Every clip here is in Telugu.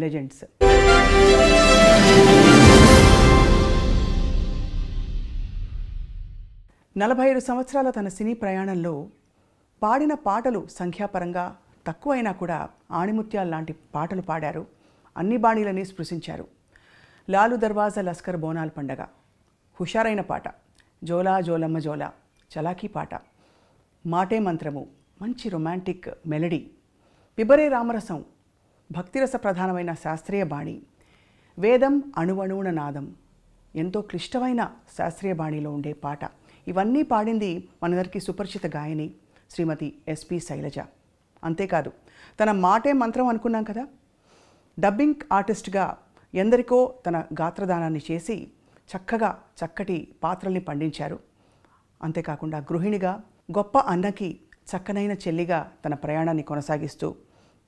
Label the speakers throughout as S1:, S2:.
S1: లెజెండ్స్. నలభై 5 సంవత్సరాల తన సినీ ప్రయాణంలో పాడిన పాటలు సంఖ్యాపరంగా తక్కువైనా కూడా ఆణిముత్యాల లాంటి పాటలు పాడారు. అన్ని బాణీలని స్పృశించారు. లాలు దర్వాజా లస్కర్ బోనాల్ పండగ, హుషారైన పాట, జోలా జోలమ్మ జోలా, చలాకీ పాట, మాటే మంత్రము, మంచి రొమాంటిక్ మెలడీ, పిబరే రామరసం, భక్తిరస ప్రధానమైన శాస్త్రీయ బాణి, వేదం అణువణువున నాదం, ఎంతో క్లిష్టమైన శాస్త్రీయ బాణిలో ఉండే పాట. ఇవన్నీ పాడింది మనందరికీ సుపరిచిత గాయని శ్రీమతి ఎస్పి శైలజ. అంతేకాదు తన మాటే మంత్రం అనుకున్నాం కదా, డబ్బింగ్ ఆర్టిస్ట్గా ఎందరికో తన గాత్రదానాన్ని చేసి చక్కగా చక్కటి పాత్రల్ని పండించారు. అంతేకాకుండా గృహిణిగా, గొప్ప అన్నకి చక్కనైన చెల్లిగా తన ప్రయాణాన్ని కొనసాగిస్తూ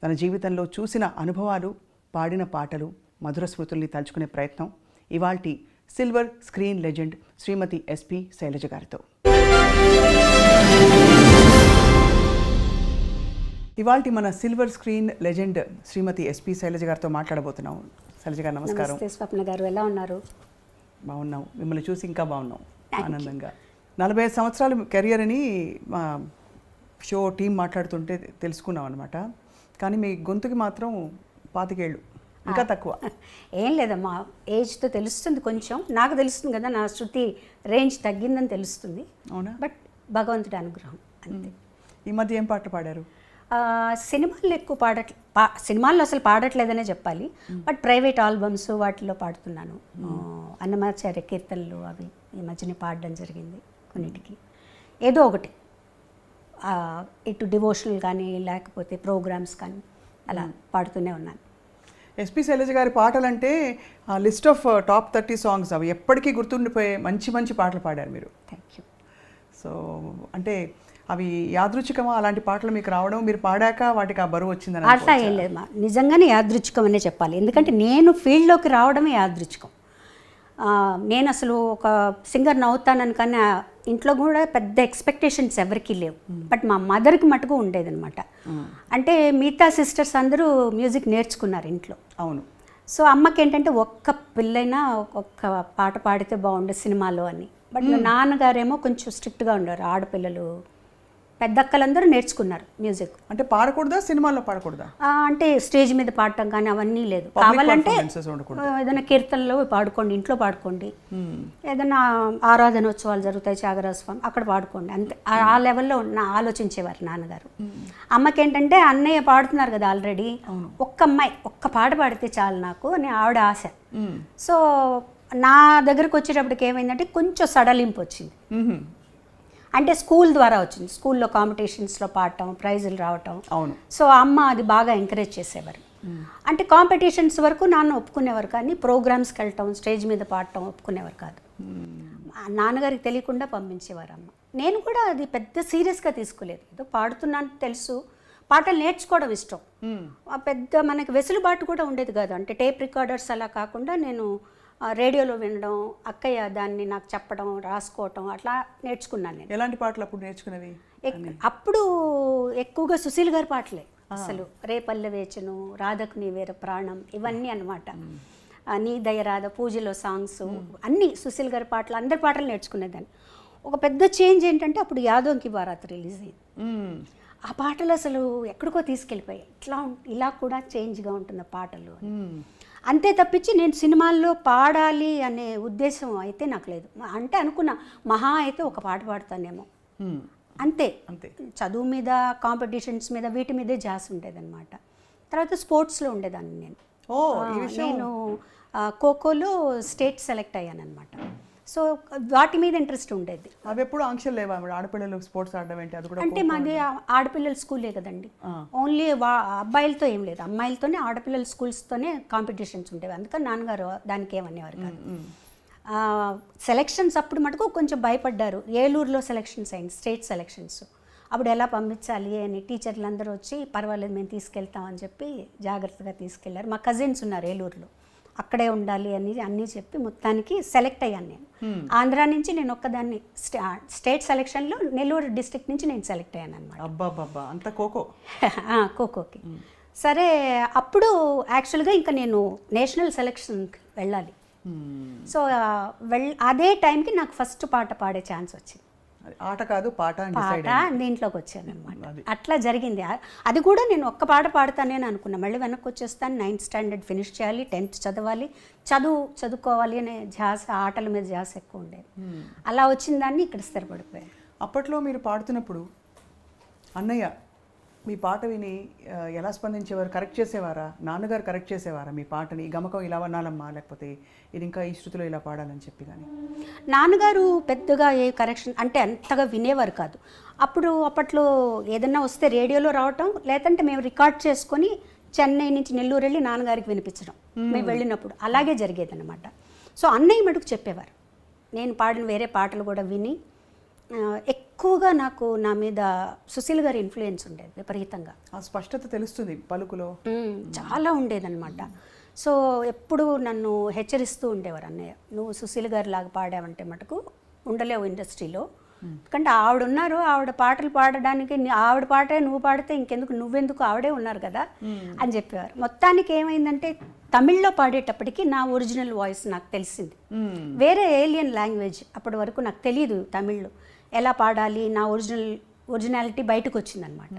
S1: తన జీవితంలో చూసిన అనుభవాలు, పాడిన పాటలు, మధుర స్మృతుల్ని తలుచుకునే ప్రయత్నం ఇవాల్టి సిల్వర్ స్క్రీన్ లెజెండ్ శ్రీమతి ఎస్పి శైలజ గారితో. ఇవాల్టి మన సిల్వర్ స్క్రీన్ లెజెండ్ శ్రీమతి ఎస్పి శైలజ గారితో మాట్లాడబోతున్నాం. శైలజ గారు నమస్కారం.
S2: స్వప్న గారు ఎలా ఉన్నారు?
S1: బాగున్నాం, మిమ్మల్ని చూసి ఇంకా బాగున్నాం, ఆనందంగా. 45 సంవత్సరాల కెరియర్ అని మా షో టీం మాట్లాడుతుంటే తెలుసుకున్నాం అనమాట. కానీ మీ గొంతుకి మాత్రం 25 ఏళ్ళు, ఇంకా తక్కువ.
S2: ఏం లేదమ్మా, ఏజ్తో తెలుస్తుంది, కొంచెం నాకు తెలుస్తుంది కదా, నా శృతి రేంజ్ తగ్గిందని తెలుస్తుంది.
S1: అవునా?
S2: బట్ భగవంతుడి అనుగ్రహం అంతే.
S1: ఈ మధ్య ఏం పాటలు పాడారు?
S2: సినిమాల్లో ఎక్కువ సినిమాల్లో అసలు పాడట్లేదనే చెప్పాలి. బట్ ప్రైవేట్ ఆల్బమ్స్ వాటిలో పాడుతున్నాను. అన్నమాచార్య కీర్తనలు అవి ఈ మధ్యనే పాడడం జరిగింది. కొన్నిటికి ఏదో ఒకటి, ఇటు డివోషనల్ కానీ లేకపోతే ప్రోగ్రామ్స్ కానీ అలా పాడుతూనే ఉన్నాను.
S1: ఎస్పి శైలజ గారి పాటలంటే లిస్ట్ ఆఫ్ టాప్ 30 సాంగ్స్, అవి ఎప్పటికీ గుర్తుండిపోయే మంచి మంచి పాటలు పాడారు మీరు.
S2: Thank you.
S1: సో అంటే అవి యాదృచ్ఛికమా అలాంటి పాటలు మీకు రావడం, మీరు పాడాక వాటికి ఆ బరువు వచ్చిందని?
S2: అట్లా ఏం లేదమ్మా, నిజంగానే యాదృచ్ఛికం అనే చెప్పాలి. ఎందుకంటే నేను ఫీల్డ్లోకి రావడమే యాదృచ్ఛికం. నేను అసలు ఒక సింగర్ని అవుతానని, కానీ ఇంట్లో కూడా పెద్ద ఎక్స్పెక్టేషన్స్ ఎవరికీ లేవు. బట్ మా మదర్కి మటుకు ఉండేదన్నమాట. అంటే మిగతా సిస్టర్స్ అందరూ మ్యూజిక్ నేర్చుకున్నారు ఇంట్లో.
S1: అవును.
S2: సో అమ్మకి ఏంటంటే ఒక్క పిల్లైనా ఒక్క పాట పాడితే బాగుండే సినిమాలో అని. బట్ నాన్నగారేమో కొంచెం స్ట్రిక్ట్గా ఉండరు. ఆడపిల్లలు పెద్దక్కలందరూ నేర్చుకున్నారు మ్యూజిక్.
S1: అంటే పాడకూడదా, సినిమాల్లో పాడకూడదా?
S2: అంటే స్టేజ్ మీద పాడటం కానీ అవన్నీ లేదు. కావాలంటే ఏదైనా కీర్తనలో పాడుకోండి, ఇంట్లో పాడుకోండి, ఏదైనా ఆరాధనోత్సవాలు జరుగుతాయి, త్యాగరాజస్వామి, అక్కడ పాడుకోండి, అంతే. ఆ లెవెల్లో ఆలోచించేవారు నాన్నగారు. అమ్మకి ఏంటంటే అన్నయ్య పాడుతున్నారు కదా ఆల్రెడీ, ఒక్క అమ్మాయి ఒక్క పాట పాడితే చాలు నాకు అని ఆవిడ ఆశ. సో నా దగ్గరకు వచ్చేటప్పటికి ఏమైందంటే కొంచెం సడలింపు వచ్చింది. అంటే స్కూల్ ద్వారా వచ్చింది. స్కూల్లో కాంపిటీషన్స్లో పాడటం, ప్రైజులు రావటం.
S1: అవును. సో
S2: అమ్మ అది బాగా ఎంకరేజ్ చేసేవారు. అంటే కాంపిటీషన్స్ వరకు నాన్న ఒప్పుకునేవారు, కానీ ప్రోగ్రామ్స్కి వెళ్ళటం, స్టేజ్ మీద పాడటం ఒప్పుకునేవారు కాదు. నాన్నగారికి తెలియకుండా పంపించేవారు అమ్మ. నేను కూడా అది పెద్ద సీరియస్గా తీసుకోలేదు. ఏదో పాడుతున్నాను తెలుసు, పాటలు నేర్చుకోవడం ఇష్టం. పెద్ద మనకి వెసులుబాటు కూడా ఉండేది కాదు. అంటే టేప్ రికార్డర్స్ అలా కాకుండా నేను రేడియోలో వినడం, అక్కయ్య దాన్ని నాకు చెప్పడం, రాసుకోవటం, అట్లా నేర్చుకున్నాను నేను.
S1: ఎలాంటి పాటలు అప్పుడు నేర్చుకునేవి?
S2: అప్పుడు ఎక్కువగా సుశీల్ గారి పాటలే. అసలు రేపల్లె వేచను, రాధకు నీ వేర ప్రాణం, ఇవన్నీ అనమాట. నీ దయరాధ, పూజలో సాంగ్స్ అన్నీ సుశీల్ గారి పాటలు, అందరి పాటలు నేర్చుకునేదాన్ని. ఒక పెద్ద చేంజ్ ఏంటంటే అప్పుడు యాదోంకి బారాత్ రిలీజ్ అయింది. ఆ పాటలు అసలు ఎక్కడికో తీసుకెళ్ళిపోయాయి. ఇలా కూడా చేంజ్గా ఉంటున్న పాటలు అంతే తప్పించి నేను సినిమాల్లో పాడాలి అనే ఉద్దేశం అయితే నాకు లేదు. అంటే అనుకున్నా మహా అయితే ఒక పాట పాడతానేమో, అంతే. చదువు మీద, కాంపిటీషన్స్ మీద, వీటి మీదే జాస్ ఉండేదన్నమాట. తర్వాత స్పోర్ట్స్లో ఉండేదాన్ని నేను. నేను ఖోఖోలో స్టేట్ సెలెక్ట్ అయ్యాను అనమాట. సో వాటి మీద ఇంట్రెస్ట్ ఉండేది.
S1: అవి ఎప్పుడు ఆంక్షలు లేవా ఆడపిల్లలు స్పోర్ట్స్ ఆడడం ఏంటి? అది కూడా
S2: అంటే మాది ఆడపిల్లల స్కూలే కదండి. ఓన్లీ అబ్బాయిలతో ఏం లేదు, అమ్మాయిలతోనే, ఆడపిల్లల స్కూల్స్తోనే కాంపిటీషన్స్ ఉండేవి. అందుకని నాన్నగారు దానికి ఏమనేవారు కాదు. సెలెక్షన్స్ అప్పుడు మటుకు కొంచెం భయపడ్డారు. ఏలూరులో సెలెక్షన్స్ అయింది, స్టేట్ సెలెక్షన్స్. అప్పుడు ఎలా పంపించాలి అని టీచర్లు అందరూ వచ్చి పర్వాలేదు మేము తీసుకెళ్తామని చెప్పి జాగ్రత్తగా తీసుకెళ్లారు. మా కజిన్స్ ఉన్నారు ఏలూరులో, అక్కడే ఉండాలి అని అన్నీ చెప్పి మొత్తానికి సెలెక్ట్ అయ్యాను నేను. ఆంధ్రా నుంచి నేను ఒక్కదాన్ని స్టేట్ సెలెక్షన్లో నెల్లూరు డిస్ట్రిక్ట్ నుంచి నేను సెలెక్ట్ అయ్యాను అనమాట.
S1: అబ్బాబ్బా, అంత ఖోఖో?
S2: ఖోఖోకి. సరే అప్పుడు యాక్చువల్గా ఇంకా నేను నేషనల్ సెలక్షన్కి వెళ్ళాలి. సో అదే టైంకి నాకు ఫస్ట్ పాట పాడే ఛాన్స్ వచ్చింది.
S1: ఆట కాదు పాట
S2: దీంట్లోకి వచ్చాను అనమాట. అట్లా జరిగింది. అది కూడా నేను ఒక్క పాట పాడతానని అనుకున్నా. మళ్ళీ వెనక్కి వచ్చేస్తాను, 9th స్టాండర్డ్ ఫినిష్ చేయాలి, 10th చదవాలి, చదువుకోవాలి అనే ధ్యాస, ఆటల మీద ధ్యాస ఎక్కువ ఉండేది. అలా వచ్చిన దాన్ని ఇక్కడ స్థిరపడిపోయాను.
S1: అప్పట్లో మీరు పాడుతున్నప్పుడు అన్నయ్య మీ పాట విని ఎలా స్పందించేవారు? కరెక్ట్ చేసేవారా? నాన్నగారు కరెక్ట్ చేసేవారా మీ పాటని? గమకం ఇలా వనాలమ్మా, లేకపోతే ఇది ఇంకా ఈ శృతిలో ఇలా పాడాలని చెప్పి? కానీ
S2: నాన్నగారు పెద్దగా ఏ కరెక్షన్ అంటే అంతగా వినేవారు కాదు. అప్పట్లో ఏదన్నా వస్తే రేడియోలో రావటం, లేదంటే మేము రికార్డ్ చేసుకొని చెన్నై నుంచి నెల్లూరు వెళ్ళి నాన్నగారికి వినిపించడం మేము వెళ్ళినప్పుడు అలాగే జరిగేదన్నమాట. సో అన్నయ్య మటుకు చెప్పేవారు. నేను పాడిన వేరే పాటలు కూడా విని ఎక్కువగా నాకు నా మీద సుశీల్ గారి ఇన్ఫ్లుయెన్స్ ఉండేది విపరీతంగా.
S1: ఆ స్పష్టత తెలుస్తుంది పలుకులో,
S2: చాలా ఉండేదన్నమాట. సో ఎప్పుడు నన్ను హెచ్చరిస్తూ ఉండేవారు అన్నయ్య, నువ్వు సుశీల్ గారి లాగా పాడావంటే మటుకు ఉండలేవు ఇండస్ట్రీలో. ఎందుకంటే ఆవిడ ఉన్నారు, ఆవిడ పాటలు పాడడానికి, ఆవిడ పాటే నువ్వు పాడితే ఇంకెందుకు, నువ్వెందుకు, ఆవిడే ఉన్నారు కదా అని చెప్పేవారు. మొత్తానికి ఏమైందంటే తమిళ్లో పాడేటప్పటికి నా ఒరిజినల్ వాయిస్ నాకు తెలిసింది. వేరే ఏలియన్ లాంగ్వేజ్ అప్పటి వరకు నాకు తెలియదు తమిళ్లో ఎలా పాడాలి, నా ఒరిజినాలిటీ బయటకు వచ్చిందనమాట.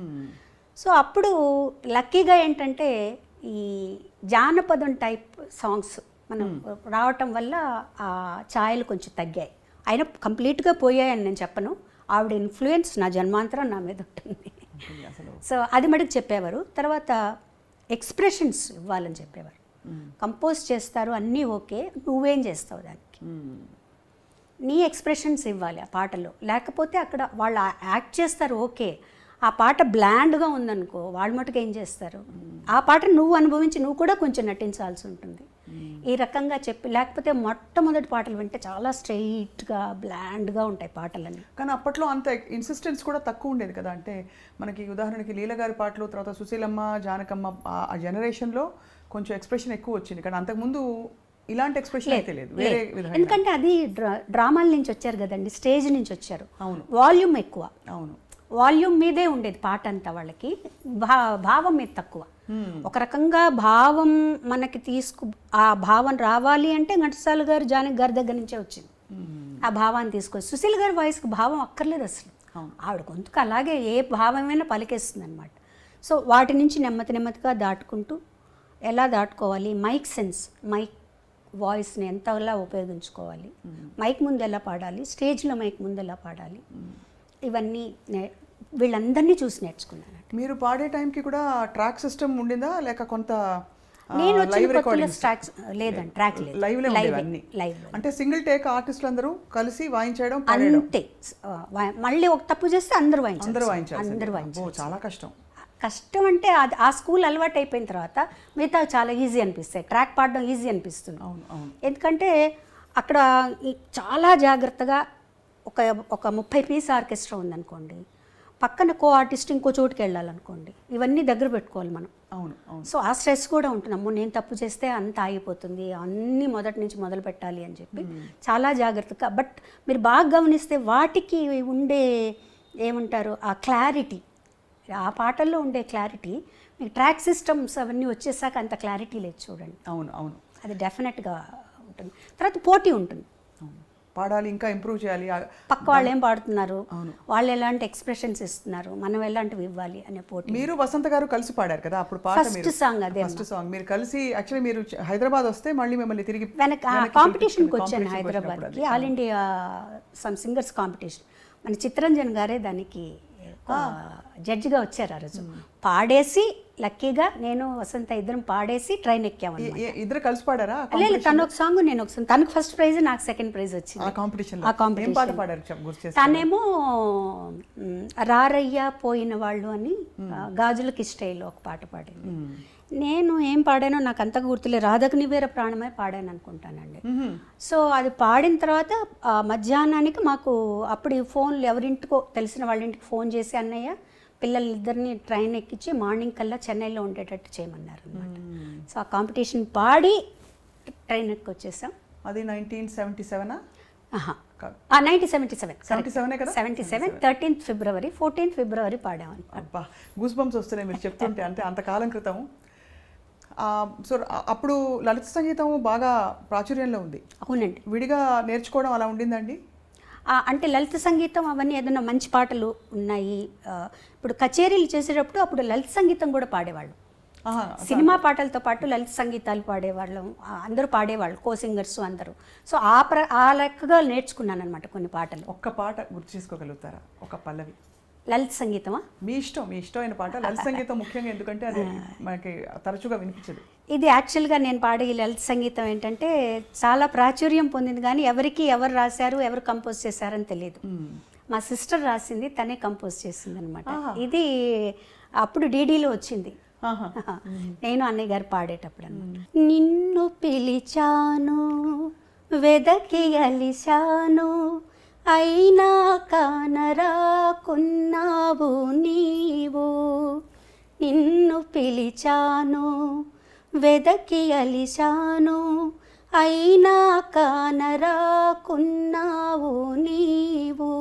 S2: సో అప్పుడు లక్కీగా ఏంటంటే ఈ జానపదం టైప్ సాంగ్స్ మనం రావటం వల్ల ఆ ఛాయలు కొంచెం తగ్గాయి. అయినా కంప్లీట్గా పోయాయని నేను చెప్పను. ఆవిడ ఇన్ఫ్లుయెన్స్ నా జన్మాంతరం నా మీద ఉంటుంది. సో అది మటుకు చెప్పేవారు. తర్వాత ఎక్స్ప్రెషన్స్ ఇవ్వాలని చెప్పేవారు. కంపోజ్ చేస్తారు అన్నీ ఓకే, నువ్వేం చేస్తావు దానికి, నీ ఎక్స్ప్రెషన్స్ ఇవ్వాలి ఆ పాటలో. లేకపోతే అక్కడ వాళ్ళు యాక్ట్ చేస్తారు ఓకే, ఆ పాట బ్లాండ్గా ఉందనుకో వాళ్ళు మటుకు ఏం చేస్తారు, ఆ పాట నువ్వు అనుభవించి నువ్వు కూడా కొంచెం నటించాల్సి ఉంటుంది. ఈ రకంగా చెప్పి, లేకపోతే మొట్టమొదటి పాటలు వింటే చాలా స్ట్రెయిట్గా బ్లాండ్గా ఉంటాయి పాటలన్నీ.
S1: కానీ అప్పట్లో అంత ఇన్సిస్టెన్స్ కూడా తక్కువ ఉండేది కదా. అంటే మనకి ఉదాహరణకి లీల గారి పాటలు, తర్వాత సుశీలమ్మ, జానకమ్మ, ఆ జనరేషన్లో కొంచెం ఎక్స్ప్రెషన్ ఎక్కువ వచ్చింది. కానీ అంతకుముందు ఇలాంటి ఎక్స్ప్రెషన్ అయితే లేదు, వేరే విధంగా.
S2: ఎందుకంటే అది డ్రామాల నుంచి వచ్చారు కదండి, స్టేజ్ నుంచి వచ్చారు.
S1: అవును,
S2: వాల్యూమ్ ఎక్కువ.
S1: అవును,
S2: వాల్యూమ్ మీదే ఉండేది పాట అంతా. వాళ్ళకి భావం మీద తక్కువ. ఒక రకంగా భావం మనకి ఆ భావం రావాలి అంటే ఘంటసాల గారు, జానకి గారి దగ్గర నుంచే వచ్చింది ఆ భావాన్ని తీసుకొచ్చి. సుశీల్ గారి వాయిస్కి భావం అక్కర్లేదు అసలు. ఆవిడ గొంతుకు అలాగే ఏ భావమైనా పలికేస్తుంది అనమాట. సో వాటి నుంచి నెమ్మదిగా దాటుకుంటూ ఎలా దాటుకోవాలి, మైక్ సెన్స్, మైక్ వాయిస్ని ఎంతలా ఉపయోగించుకోవాలి, మైక్ ముందు ఎలా పాడాలి, స్టేజ్లో మైక్ ముందు ఎలా పాడాలి, ఇవన్నీ వీళ్ళందరినీ చూసి నేర్చుకున్నాను.
S1: మీరు పాడే టైంకి కూడా ట్రాక్ సిస్టమ్ ఉండిందా, లేక కొంత
S2: నేను లేదండి, ట్రాక్ లేదు,
S1: లైవ్. అంటే సింగిల్ టేక్ ఆర్టిస్టులు అందరూ కలిసి వాయించడం
S2: అంతే. మళ్ళీ ఒక తప్పు చేస్తే అందరూ
S1: వాయించారు. చాలా
S2: కష్టం అంటే అది ఆ స్కూల్ అలవాటు అయిపోయిన తర్వాత మిగతా చాలా ఈజీ అనిపిస్తాయి. ట్రాక్ పాడడం ఈజీ అనిపిస్తుంది. ఎందుకంటే అక్కడ చాలా జాగ్రత్తగా ఒక 30 పీస్ ఆర్కెస్ట్రా ఉందనుకోండి, పక్కన కో ఆర్టిస్ట్ ఇంకో చోటుకి వెళ్ళాలనుకోండి, ఇవన్నీ దగ్గర పెట్టుకోవాలి మనం. సో ఆ స్ట్రెస్ కూడా ఉంటుంది. అమ్మో నేను తప్పు చేస్తే అంత ఆగిపోతుంది, అన్నీ మొదటి నుంచి మొదలు పెట్టాలి అని చెప్పి చాలా జాగ్రత్తగా. బట్ మీరు బాగా గమనిస్తే వాటికి ఉండే ఏమంటారు ఆ క్లారిటీ, ఆ పాటల్లో ఉండే క్లారిటీ మీకు ట్రాక్ సిస్టమ్స్ అవన్నీ వచ్చేసాక అంత క్లారిటీ లేదు చూడండి.
S1: అవును,
S2: అది డెఫినెట్గా ఉంటుంది. తర్వాత పోటీ ఉంటుంది,
S1: పాడాలి, ఇంకా ఇంప్రూవ్ చేయాలి.
S2: పక్క వాళ్ళు ఏం పాడుతున్నారు, వాళ్ళు ఎలాంటి ఎక్స్ప్రెషన్స్ ఇస్తున్నారు, మనం ఎలాంటివి ఇవ్వాలి అనే పోటీ.
S1: మీరు వసంత గారు కలిసి పాడారు కదా అప్పుడు పాట,
S2: ఫస్ట్ సాంగ్ అదే.
S1: ఫస్ట్ సాంగ్ మీరు కలిసి, యాక్చువల్లీ మీరు హైదరాబాద్ వస్తే మళ్ళీ మిమ్మల్ని తిరిగి
S2: కాంపిటీషన్కి వచ్చాను హైదరాబాద్కి, all India some singers competition. మన చిత్తరంజన్ గారే దానికి జడ్జిగా వచ్చారు. ఆ రోజు పాడేసి లక్కీగా నేను వసంత ఇద్దరం పాడేసి ట్రైన్ ఎక్కాము.
S1: ఇద్దరు కలిసి పాడారా?
S2: లేదు, తను ఒక సాంగ్ నేను ఒక సాంగ్. తనకు ఫస్ట్ ప్రైజ్, నాకు సెకండ్ ప్రైజ్ వచ్చింది ఆ కాంపిటీషన్. తనేమో రారయ్య పోయిన వాళ్ళు అని గాజులకి స్టైల్లో ఒక పాట పాడింది. నేను ఏం పాడానో నాకు అంతగా గుర్తులేదు, రాధకు నివేర ప్రాణమే పాడాను అనుకుంటానండి. సో అది పాడిన తర్వాత మధ్యాహ్నానికి మాకు అప్పుడు ఫోన్లు ఎవరింటికో తెలిసిన వాళ్ళ ఇంటికి ఫోన్ చేసి అన్నయ్య పిల్లలిద్దరిని ట్రైన్ ఎక్కించి మార్నింగ్ కల్లా చెన్నైలో ఉండేటట్టు చేయమన్నారు అనమాట. సో ఆ కాంపిటీషన్ పాడి ట్రైన్ ఎక్కి వచ్చేసాం.
S1: అది 1977 కాదు.
S2: 1977
S1: 77 కదా?
S2: 77 13th ఫిబ్రవరి 14th ఫిబ్రవరి పాడామని.
S1: అబ్బా గూస్ బంప్స్ వస్తున్నాయి మీరు చెప్తుంటే, అంటే అంతకాలం క్రితం. సో అప్పుడు లలిత సంగీతం బాగా ప్రాచుర్యంలో ఉంది.
S2: అవునండి.
S1: విడిగా నేర్చుకోవడం అలా ఉండిందండి?
S2: అంటే లలిత సంగీతం అవన్నీ ఏదైనా మంచి పాటలు ఉన్నాయి. ఇప్పుడు కచేరీలు చేసేటప్పుడు అప్పుడు లలిత సంగీతం కూడా పాడేవాళ్ళు. సినిమా పాటలతో పాటు లలిత సంగీతాలు పాడేవాళ్ళం, అందరూ పాడేవాళ్ళు, కో సింగర్స్ అందరూ. సో ఆ లెక్కగా నేర్చుకున్నాను అనమాట కొన్ని పాటలు.
S1: ఒక్క పాట గుర్తు చేసుకోగలుగుతారా? ఒక పల్లవి.
S2: లలిత సంగీతమా?
S1: మీ ఇష్టమైన పాట. లలిత సంగీతం ముఖ్యంగా ఎందుకంటే అది మనకి తరచుగా వినిపించదు.
S2: ఇది యాక్చువల్గా నేను పాడే ఈ లలిత సంగీతం ఏంటంటే చాలా ప్రాచుర్యం పొందింది, కానీ ఎవరు రాశారు, ఎవరు కంపోజ్ చేశారని తెలియదు. మా సిస్టర్ రాసింది, తనే కంపోజ్ చేసింది అనమాట. ఇది అప్పుడు డీడీలో వచ్చింది, నేను అన్నయ్య గారు పాడేటప్పుడు అన్నమాట. నిన్ను పిలిచాను వెదకి అలిశాను, అయినా కానరాకున్నావు నీవు. నిన్ను పిలిచాను వెదకి అలిశాను, అయినా కానరాకున్నావు నీవు.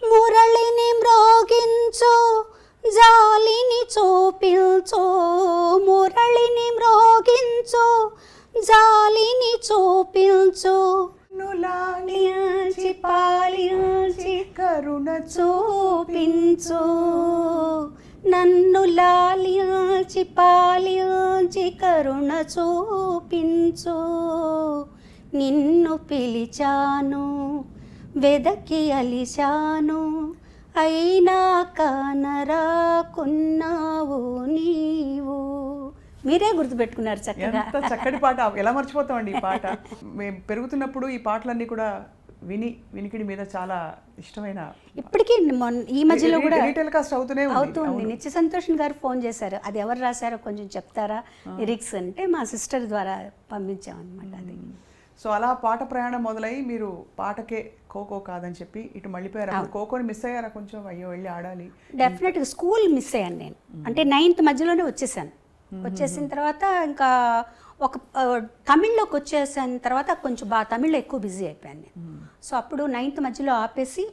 S2: మురళిని మ్రోగించు జాలిని చూపించు, మురళిని మ్రోగించు జాలిని చూపించు, లాలించి పాలించి కరుణ చూపించు, నన్ను లాలించి పాలించి కరుణ చూపించు. నిన్ను పిలిచాను వెదకి అలిశాను, అయినా కానరాకున్నావు నీవు. మీరే గుర్తుపెట్టుకున్నారు చక్కగా.
S1: ఎంత చక్కటి పాట, ఎలా మర్చిపోతామండి ఈ పాట. మేము పెరుగుతున్నప్పుడు ఈ పాటలన్నీ కూడా వినికిడి మీద చాలా ఇష్టమైన.
S2: ఇప్పటికీ ఈ మధ్యలో కూడా
S1: టెలికాస్ట్ అవుతుంది.
S2: నిత్య సంతోష్ గారు ఫోన్ చేశారు, అది ఎవరు రాశారో కొంచెం చెప్తారా లిరిక్స్ అంటే, మా సిస్టర్ ద్వారా పంపించామన్నమాట అది.
S1: సో అలా పాట ప్రయాణం మొదలై మీరు పాటకే ఖోఖో కాదని చెప్పి ఇటు మళ్ళీపోయారు. ఖోఖోని మిస్ అయ్యారా కొంచెం? అయ్యో వెళ్ళి ఆడాలి.
S2: డెఫినెట్గా స్కూల్ మిస్ అయ్యాను నేను. అంటే 9th మధ్యలోనే వచ్చేసాను. వచ్చేసిన తర్వాత ఇంకా ఒక తమిళ్లోకి వచ్చేసిన తర్వాత కొంచెం తమిళ్లో ఎక్కువ బిజీ అయిపోయాను నేను. సో అప్పుడు 9th మధ్యలో ఆపేసి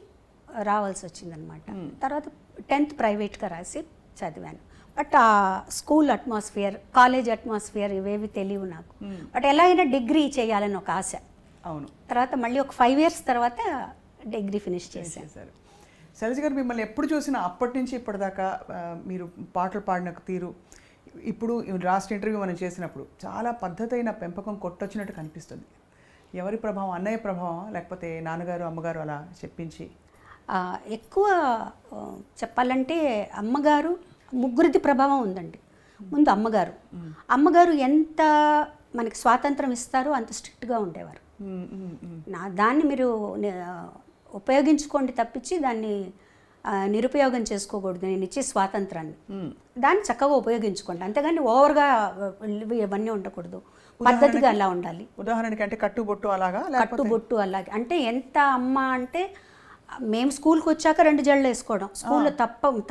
S2: రావాల్సి వచ్చిందనమాట. తర్వాత 10th ప్రైవేట్గా రాసి చదివాను. బట్ ఆ స్కూల్ అట్మాస్ఫియర్, కాలేజ్ అట్మాస్ఫియర్ ఇవేవి తెలియవు నాకు. బట్ ఎలా అయినా డిగ్రీ చేయాలని ఒక ఆశ.
S1: అవును.
S2: తర్వాత మళ్ళీ ఒక 5 years తర్వాత డిగ్రీ ఫినిష్ చేశారు.
S1: శైలజ గారు, మిమ్మల్ని ఎప్పుడు చూసినా అప్పటి నుంచి ఇప్పటిదాకా మీరు పాటలు పాడిన తీరు, ఇప్పుడు లాస్ట్ ఇంటర్వ్యూ మనం చేసినప్పుడు చాలా పద్ధతైన పెంపకం కొట్టొచ్చినట్టు కనిపిస్తుంది. ఎవరి ప్రభావం? అన్నయ్య ప్రభావం, లేకపోతే నాన్నగారు అమ్మగారు అలా చెప్పించి?
S2: ఎక్కువ చెప్పాలంటే అమ్మగారు, ముగ్గురిది ప్రభావం ఉందండి. ముందు అమ్మగారు ఎంత మనకి స్వాతంత్రం ఇస్తారో అంత స్ట్రిక్ట్గా ఉండేవారు. దాన్ని మీరు ఉపయోగించుకోండి తప్పించి దాన్ని నిరుపయోగం చేసుకోకూడదు. నేను ఇచ్చే స్వాతంత్రాన్ని దాన్ని చక్కగా ఉపయోగించుకోండి, అంతేగాని ఓవర్గా ఇవన్నీ ఉండకూడదు. పద్ధతిగా అలా ఉండాలి.
S1: ఉదాహరణకి అంటే కట్టుబొట్టు అలాగా?
S2: కట్టుబొట్టు అలాగే అంటే ఎంత అమ్మ అంటే, మేము స్కూల్కి వచ్చాక 2 జడలు వేసుకోవడం, స్కూల్లో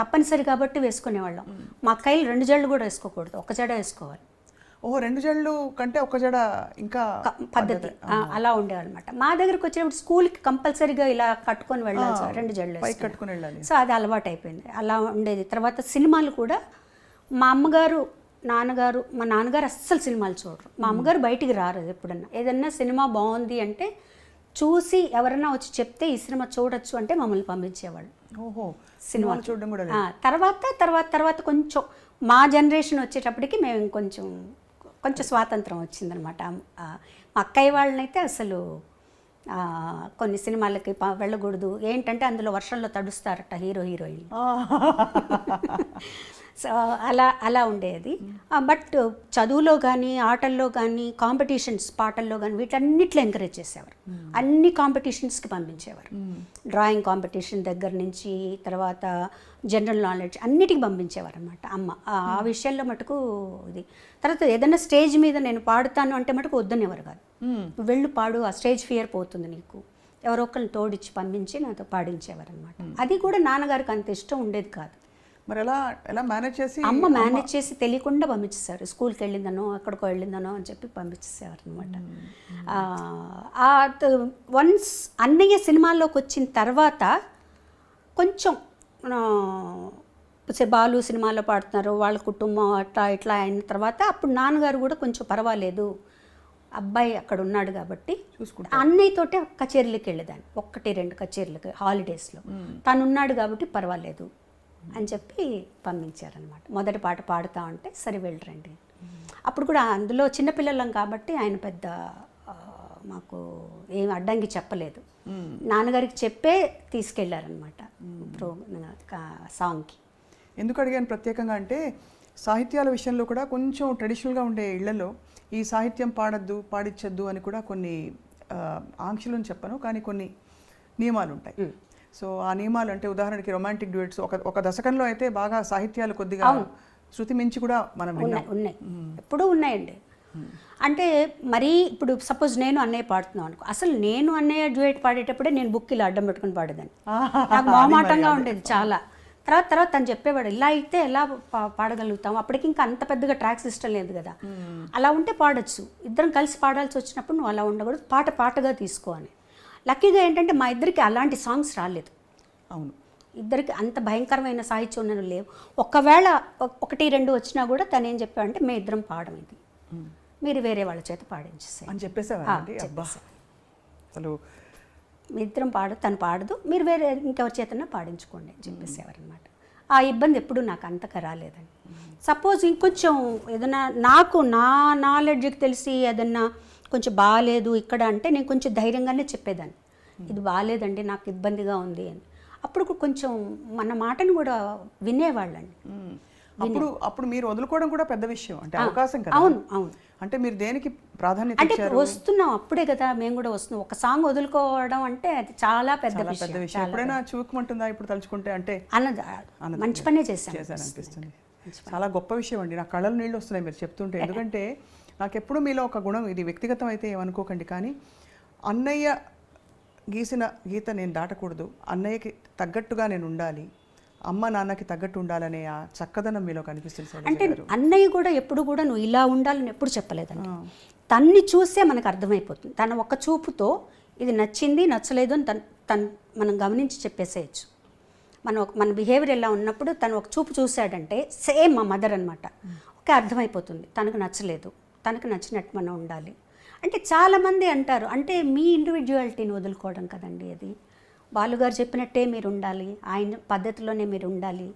S2: తప్పనిసరి కాబట్టి వేసుకునేవాళ్ళం. మా అక్కయ్యలు 2 జడలు కూడా వేసుకోకూడదు, 1 జడ వేసుకోవాలి.
S1: ఓహో, 2 జడలు కంటే 1 జడ ఇంకా
S2: పద్ధతి అలా ఉండేవాళ్ళమాట. మా దగ్గరకు వచ్చినప్పుడు స్కూల్కి కంపల్సరీగా ఇలా కట్టుకొని వెళ్ళాలి, 2 జడలు
S1: కట్టుకుని వెళ్ళాలి.
S2: సో అది అలవాటు అయిపోయింది, అలా ఉండేది. తర్వాత సినిమాలు కూడా మా అమ్మగారు, నాన్నగారు, మా నాన్నగారు అస్సలు సినిమాలు చూడరు. మా అమ్మగారు బయటికి రారు. ఎప్పుడన్నా ఏదన్నా సినిమా బాగుంది అంటే చూసి ఎవరన్నా వచ్చి చెప్తే ఈ సినిమా చూడొచ్చు అంటే మమ్మల్ని పంపించేవాళ్ళు.
S1: ఓహో, సినిమాలు చూడడం కూడా.
S2: తర్వాత కొంచెం మా జనరేషన్ వచ్చేటప్పటికి మేము కొంచెం స్వాతంత్రం వచ్చిందనమాట. మా అక్కయ్య వాళ్ళనైతే అసలు కొన్ని సినిమాలకి వెళ్ళకూడదు, ఏంటంటే అందులో వర్షంలో తడుస్తారట హీరో హీరోయిన్. సో అలా ఉండేది. బట్ చదువులో కానీ, ఆటల్లో కానీ, కాంపిటీషన్స్, పాటల్లో కానీ వీటన్నిట్లో ఎంకరేజ్ చేసేవారు. అన్ని కాంపిటీషన్స్కి పంపించేవారు. డ్రాయింగ్ కాంపిటీషన్ దగ్గర నుంచి తర్వాత జనరల్ నాలెడ్జ్ అన్నిటికీ పంపించేవారు అనమాట అమ్మ. ఆ విషయంలో మటుకు ఇది. తర్వాత ఏదైనా స్టేజ్ మీద నేను పాడుతాను అంటే మటుకు వద్దనేవారు కాదు. వెళ్ళు పాడు, ఆ స్టేజ్ ఫియర్ పోతుంది నీకు, ఎవరో ఒకరిని తోడిచ్చి పంపించి నాతో పాడించేవారు అనమాట. అది కూడా నాన్నగారికి అంత ఇష్టం ఉండేది కాదు.
S1: మరి ఎలా ఎలా మేనేజ్ చేసి
S2: అమ్మ మేనేజ్ చేసి తెలియకుండా పంపించేశారు. స్కూల్కి వెళ్ళిందనో ఎక్కడికో వెళ్ళిందనో అని చెప్పి పంపించేసేవారు అనమాట. వన్స్ అన్నయ్య సినిమాల్లోకి వచ్చిన తర్వాత కొంచెం బాలు సినిమాలో పాడుతున్నారు, వాళ్ళ కుటుంబం అట్లా ఇట్లా అయిన తర్వాత అప్పుడు నాన్నగారు కూడా కొంచెం పర్వాలేదు, అబ్బాయి అక్కడ ఉన్నాడు కాబట్టి అన్నయ్యతోటే కచేరీలకు వెళ్ళేదాన్ని, 1-2 కచేరీలకు హాలిడేస్లో. తను ఉన్నాడు కాబట్టి పర్వాలేదు అని చెప్పి పంపించారనమాట. మొదటి పాట పాడుతా ఉంటే సరే వెళ్ళరండి. అప్పుడు కూడా అందులో చిన్నపిల్లలం కాబట్టి ఆయన పెద్ద మాకు ఏం అడ్డంకి చెప్పలేదు. నాన్నగారికి చెప్పే తీసుకెళ్లారనమాట సాంగ్కి.
S1: ఎందుకు అడిగాను ప్రత్యేకంగా అంటే సాహిత్యాల విషయంలో కూడా కొంచెం ట్రెడిషనల్గా ఉండే ఇళ్లలో ఈ సాహిత్యం పాడద్దు పాడించద్దు అని కూడా కొన్ని ఆంక్షలను చెప్పను, కానీ కొన్ని నియమాలు ఉంటాయి. సో ఆ నియమాలు అంటే ఉదాహరణకి రొమాంటిక్ డ్యూయట్స్ ఒక దశకంలో అయితే బాగా సాహిత్యాలు కొద్దిగా శృతి మించి కూడా మనం
S2: ఉన్నాయి, ఎప్పుడూ ఉన్నాయండి. అంటే మరీ ఇప్పుడు సపోజ్ నేను అన్నయ్య పాడుతున్నాను అనుకో, అసలు నేను అన్నయ్య డ్యూయట్ పాడేటప్పుడే నేను బుక్ ఇలా అడ్డం పెట్టుకుని పాడేదాన్ని. నాకు మొహమాటంగా ఉండేది చాలా. తర్వాత తను చెప్పేవాడు, ఇలా అయితే ఎలా పాడగలుగుతాం, అప్పటికి ఇంకా అంత పెద్దగా ట్రాక్ సిస్టమ్ లేదు కదా, అలా ఉంటే పాడొచ్చు, ఇద్దరం కలిసి పాడాల్సి వచ్చినప్పుడు నువ్వు అలా ఉండకూడదు, పాటగా తీసుకో అని. లక్కీగా ఏంటంటే మా ఇద్దరికి అలాంటి సాంగ్స్ రాలేదు.
S1: అవును,
S2: ఇద్దరికి అంత భయంకరమైన సాహిత్యం ఉన్నవి లేవు. ఒకవేళ 1-2 వచ్చినా కూడా తను ఏం చెప్పాడంటే మేము ఇద్దరం పాడడం, ఇది మీరు వేరే వాళ్ళ చేత పాడించేసే
S1: అని చెప్పేసేవారండి. అబ్బా, అసలు
S2: మీ ఇద్దరం తను పాడదు, మీరు వేరే ఇంకెవరి చేతన్నా పాడించుకోండి అని చెప్పేసేవారు అనమాట. ఆ ఇబ్బంది ఎప్పుడూ నాకు అంతగా రాలేదండి. సపోజ్ ఇంకొంచెం ఏదైనా నాకు నా నాలెడ్జ్కి తెలిసి ఏదన్నా కొంచెం బాగాలేదు ఇక్కడ అంటే నేను కొంచెం ధైర్యంగానే చెప్పేదాన్ని, ఇది బాగాలేదండి నాకు ఇబ్బందిగా ఉంది అని. అప్పుడు కొంచెం మన మాటను కూడా వినేవాళ్ళండి.
S1: అప్పుడు మీరు వదులుకోవడం కూడా పెద్ద విషయం, అంటే అవకాశం కదా.
S2: అవును అవును.
S1: అంటే మీరు దేనికి ప్రాధాన్యత
S2: అంటే వస్తున్నాం అప్పుడే కదా, మేము కూడా వస్తున్నాం. ఒక సాంగ్ వదులుకోవడం అంటే అది చాలా పెద్ద విషయం.
S1: ఎప్పుడైనా చూపుకుంటుందా ఇప్పుడు తలుచుకుంటే? అంటే
S2: మంచి పనే
S1: చేశారనిపిస్తుంది. చాలా గొప్ప విషయం అండి. నా కళ్ళలో నీళ్ళు వస్తున్నాయి మీరు చెప్తుంటే. ఎందుకంటే నాకు ఎప్పుడు మీలో ఒక గుణం, ఇది వ్యక్తిగతం అయితే ఏమనుకోకండి, కానీ అన్నయ్య గీసిన గీత నేను దాటకూడదు, అన్నయ్యకి తగ్గట్టుగా నేను ఉండాలి, అమ్మ నాన్నకి తగ్గట్టు ఉండాలనే ఆ చక్కదనం మీలో కనిపిస్తుంది.
S2: అంటే అన్నయ్య కూడా ఎప్పుడు కూడా నువ్వు ఇలా ఉండాలని ఎప్పుడు చెప్పలేదండి. తన్ని చూసే మనకు అర్థమైపోతుంది. తన ఒక్క చూపుతో ఇది నచ్చింది నచ్చలేదు అని తను మనం గమనించి చెప్పేసేయచ్చు. మన బిహేవియర్ ఎలా ఉన్నప్పుడు తను ఒక చూపు చూశాడంటే సేమ్ మా మదర్ అనమాట, ఓకే అర్థమైపోతుంది తనకు నచ్చలేదు, తనకు నచ్చినట్టు మనం ఉండాలి. అంటే చాలామంది అంటారు, అంటే మీ ఇండివిజువాలిటీని వదులుకోవడం కదండి అది. బాలుగారు చెప్పినట్టే మీరు ఉండాలి, ఆయన పద్ధతిలోనే మీరు ఉండాలి.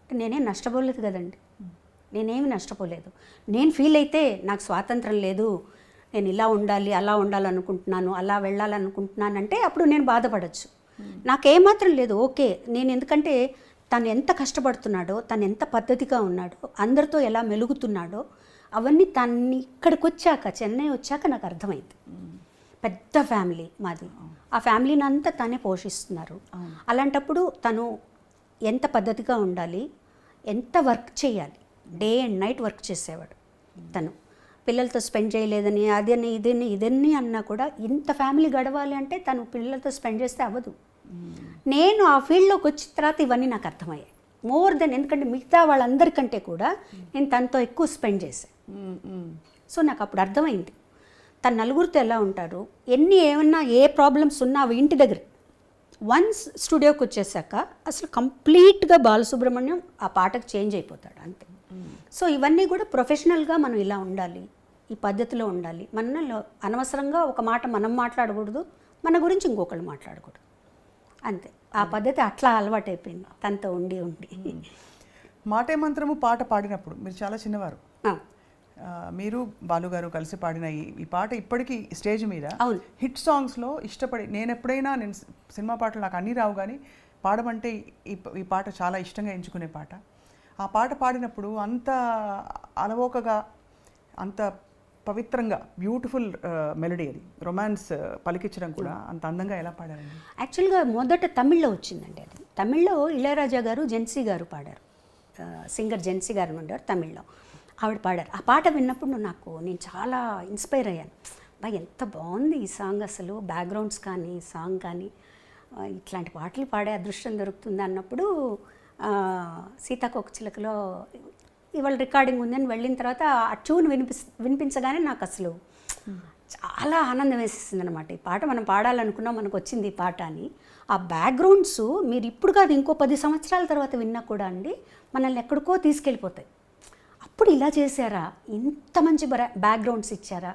S2: అంటే నేనేం నష్టపోలేదు కదండి, నేనేమి నష్టపోలేదు. నేను ఫీల్ అయితే నాకు స్వాతంత్రం లేదు, నేను ఇలా ఉండాలి అలా ఉండాలనుకుంటున్నాను అలా వెళ్ళాలనుకుంటున్నాను అంటే అప్పుడు నేను బాధపడచ్చు. నాకేమాత్రం లేదు, ఓకే. నేను ఎందుకంటే తను ఎంత కష్టపడుతున్నాడో, తను ఎంత పద్ధతిగా ఉన్నాడో, అందరితో ఎలా మెలుగుతున్నాడో అవన్నీ తన్ని ఇక్కడికి వచ్చాక, చెన్నై వచ్చాక నాకు అర్థమైంది. పెద్ద ఫ్యామిలీ మాది, ఆ ఫ్యామిలీని అంతా తనే పోషిస్తున్నారు. అలాంటప్పుడు తను ఎంత పద్ధతిగా ఉండాలి, ఎంత వర్క్ చేయాలి, డే అండ్ నైట్ వర్క్ చేసేవాడు. తను పిల్లలతో స్పెండ్ చేయలేదని అదని ఇదన్నీ అన్నా కూడా ఇంత ఫ్యామిలీ గడవాలి అంటే తను పిల్లలతో స్పెండ్ చేస్తే అవ్వదు. నేను ఆ ఫీల్డ్లోకి వచ్చిన తర్వాత ఇవన్నీ నాకు అర్థమయ్యాయి. మోర్ దెన్, ఎందుకంటే మిగతా వాళ్ళందరికంటే కూడా నేను తనతో ఎక్కువ స్పెండ్ చేశాను. సో నాకు అప్పుడు అర్థమైంది తను నలుగురితో ఎలా ఉంటారు, ఏమన్నా ఏ ప్రాబ్లమ్స్ ఉన్నా అవి ఇంటి దగ్గర. వన్స్ స్టూడియోకి వచ్చేసాక అసలు కంప్లీట్గా బాలసుబ్రహ్మణ్యం ఆ పాటకు చేంజ్ అయిపోతాడు అంతే. సో ఇవన్నీ కూడా ప్రొఫెషనల్గా మనం ఇలా ఉండాలి, ఈ పద్ధతిలో ఉండాలి. మనలో అనవసరంగా ఒక మాట మనం మాట్లాడకూడదు, మన గురించి ఇంకొకళ్ళు మాట్లాడకూడదు అంతే. ఆ పద్ధతి అట్లా అలవాటైపోయింది తనతో ఉండి.
S1: మాటే మంత్రము పాట పాడినప్పుడు మీరు చాలా చిన్నవారు, మీరు బాలుగారు కలిసి పాడిన ఈ పాట ఇప్పటికీ స్టేజ్ మీద హిట్ సాంగ్స్లో ఇష్టపడి, నేను సినిమా పాటలు నాకు అన్నీ రావు కానీ పాడమంటే ఈ పాట చాలా ఇష్టంగా ఎంచుకునే పాట. ఆ పాట పాడినప్పుడు అంత అలవోకగా, అంత పవిత్రంగా, బ్యూటిఫుల్ మెలడీ, అది రొమాన్స్ పలికించడం కూడా అంత అందంగా ఎలా పాడారండి?
S2: యాక్చువల్గా మొదట తమిళ్లో వచ్చిందండి అది. తమిళ్లో ఇళయరాజా గారు, జెన్సీ గారు పాడారు, సింగర్ జెన్సీ గారు ఉండేవారు తమిళ్లో, ఆవిడ పాడారు. ఆ పాట విన్నప్పుడు నేను చాలా ఇన్స్పైర్ అయ్యాను. ఎంత బాగుంది ఈ సాంగ్, అసలు బ్యాక్గ్రౌండ్స్ కానీ సాంగ్ కానీ ఇట్లాంటి పాటలు పాడే అదృష్టం దొరుకుతుంది అన్నప్పుడు సీతాకోకచిలకలో ఇవాళ రికార్డింగ్ ఉందని వెళ్ళిన తర్వాత ఆ ట్యూన్ వినిపించగానే నాకు అసలు చాలా ఆనందం వేసేసింది అనమాట. ఈ పాట మనం పాడాలనుకున్నాం, మనకు వచ్చింది ఈ పాట అని. ఆ బ్యాక్గ్రౌండ్స్ మీరు ఇప్పుడు కాదు ఇంకో 10 సంవత్సరాల తర్వాత విన్నా కూడా అండి మనల్ని ఎక్కడికో తీసుకెళ్ళిపోతాయి. అప్పుడు ఇలా చేశారా, ఇంత మంచి బ్యాక్గ్రౌండ్స్ ఇచ్చారా,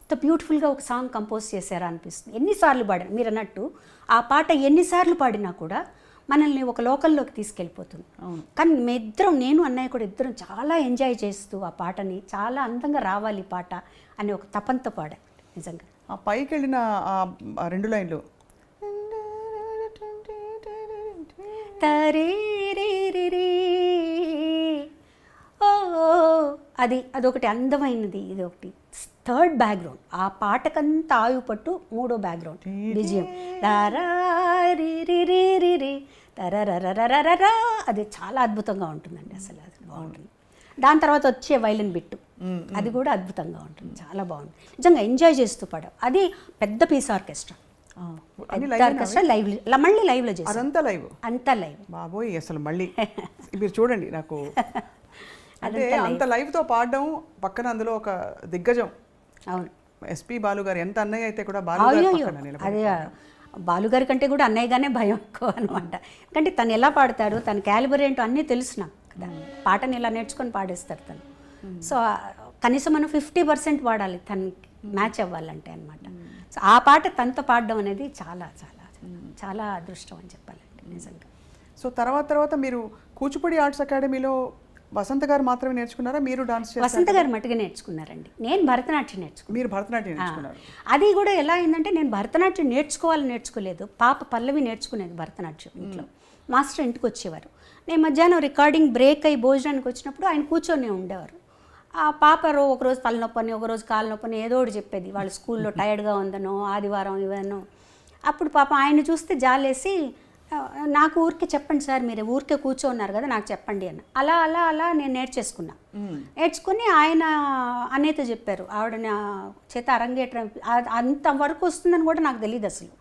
S2: ఇంత బ్యూటిఫుల్గా ఒక సాంగ్ కంపోజ్ చేశారా అనిపిస్తుంది. ఎన్నిసార్లు పాడారు మీరు అన్నట్టు, ఆ పాట ఎన్నిసార్లు పాడినా కూడా మనల్ని ఒక లోకల్లోకి తీసుకెళ్ళిపోతుంది. కానీ నేను అన్నయ్య కూడా ఇద్దరం చాలా ఎంజాయ్ చేస్తూ ఆ పాటని చాలా అందంగా రావాలి ఈ పాట అని ఒక తపంతో పాడా నిజంగా.
S1: ఆ పైకి వెళ్ళిన ఆ 2 లైన్లు
S2: తరే రే రే రే ఓ అదొకటి అందమైనది. ఇది ఒకటి థర్డ్ బ్యాక్గ్రౌండ్. ఆ పాటకంతా ఆయువు పట్టు మూడో బ్యాక్గ్రౌండ్ బిజిఎం తరరరరరరా, అది చాలా అద్భుతంగా ఉంటుందండి. అసలు అది బాగుంటుంది. దాని తర్వాత వచ్చే వైలిన్ బిట్టు అది కూడా అద్భుతంగా ఉంటుంది, చాలా బాగుంటుంది. నిజంగా ఎంజాయ్ చేస్తూ పాడాం. అది పెద్ద పీస్ ఆర్కెస్ట్రా, మళ్ళీ లైవ్లో చేసి అంతా లైవ్
S1: బాబోయ్. అసలు మళ్ళీ మీరు చూడండి, నాకు అంటే అంత లైవ్తో పాడడం, పక్కన అందులో ఒక దిగ్గజం.
S2: అవును,
S1: ఎస్పి బాలు గారు. ఎంత అన్నయ్య అయితే కూడా
S2: అదే బాలుగారి కంటే కూడా అన్నయ్యగానే భయం ఎక్కువ అనమాట. ఎందుకంటే తను ఎలా పాడతాడు, తన క్యాలిబర్ ఏంటో అన్నీ తెలుసు నాకు కదా. పాటని ఇలా నేర్చుకొని పాడేస్తాడు తను. సో కనీసం మనం 50% పాడాలి తనకి మ్యాచ్ అవ్వాలంటే అనమాట. సో ఆ పాట తనతో పాడడం అనేది చాలా చాలా చాలా అదృష్టం అని చెప్పాలంటే నిజంగా.
S1: సో తర్వాత మీరు కూచిపూడి ఆర్ట్స్ అకాడమీలో వసంత గారు మాత్రమే నేర్చుకున్నారా, మీరు డాన్స్?
S2: వసంత గారు మట్టుగా నేర్చుకున్నారండి. నేను భరతనాట్యం నేర్చుకున్నాను.
S1: మీరు భరతనాట్యం నేర్చుకున్నారు?
S2: అది కూడా ఎలా అయిందంటే, నేను భరతనాట్యం నేర్చుకోలేదు. పాప పల్లవి నేర్చుకునేది భరతనాట్యం ఇంట్లో. మాస్టర్ ఇంటికి వచ్చేవారు. నేను మధ్యాహ్నం రికార్డింగ్ బ్రేక్ అయ్యి భోజనానికి వచ్చినప్పుడు ఆయన కూర్చొని ఉండేవారు. ఆ పాప ఒకరోజు తలనొప్పని, ఒకరోజు కాలు నొప్పని ఏదో ఒకటి చెప్పేది. వాళ్ళ స్కూల్లో టైర్డ్గా ఉందనో, ఆదివారం ఇవన్నో. అప్పుడు పాప ఆయన చూస్తే జాలేసి, నాకు ఊరికే చెప్పండి సార్, మీరు ఊరికే కూర్చోన్నారు కదా, నాకు చెప్పండి అని. అలా నేను నేర్చుకుని ఆయన అన్నయ్యతో చెప్పారు. ఆవిడ నా చేత అరంగేట్రం అంతవరకు వస్తుందని కూడా నాకు తెలియదు అసలు.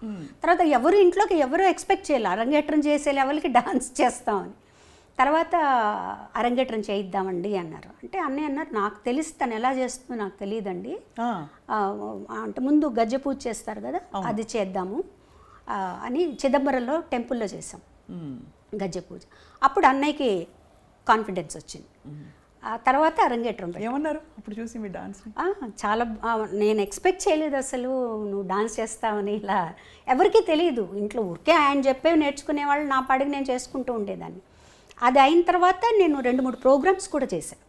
S2: తర్వాత ఇంట్లోకి ఎవరు ఎక్స్పెక్ట్ చేయాలి అరంగేట్రం చేసే లెవెల్కి డాన్స్ చేస్తామని. తర్వాత అరంగేట్రం చేయిద్దామండి అన్నారు. అంటే అన్నయ్య అన్నారు, నాకు తెలిసి తను ఎలా చేస్తుందో నాకు తెలియదండి, అంటే ముందు గజ్జె పూజ చేస్తారు కదా, అది చేద్దాము అని చిదంబరంలో టెంపుల్లో చేసాం గజ్జె పూజ. అప్పుడు అన్నయ్యకి కాన్ఫిడెన్స్ వచ్చింది. ఆ తర్వాత అరంగేట్రం
S1: ఏమన్నారు అప్పుడు చూసి మీ డాన్స్?
S2: చాలా నేను ఎక్స్పెక్ట్ చేయలేదు అసలు నువ్వు డాన్స్ చేస్తావని. ఇలా ఎవరికీ తెలియదు ఇంట్లో. ఊరికే ఆయన చెప్పేవి నేర్చుకునేవాళ్ళు, నా పాడికి నేను చేసుకుంటూ ఉండేదాన్ని. అది అయిన తర్వాత నేను 2-3 ప్రోగ్రామ్స్ కూడా చేశాను.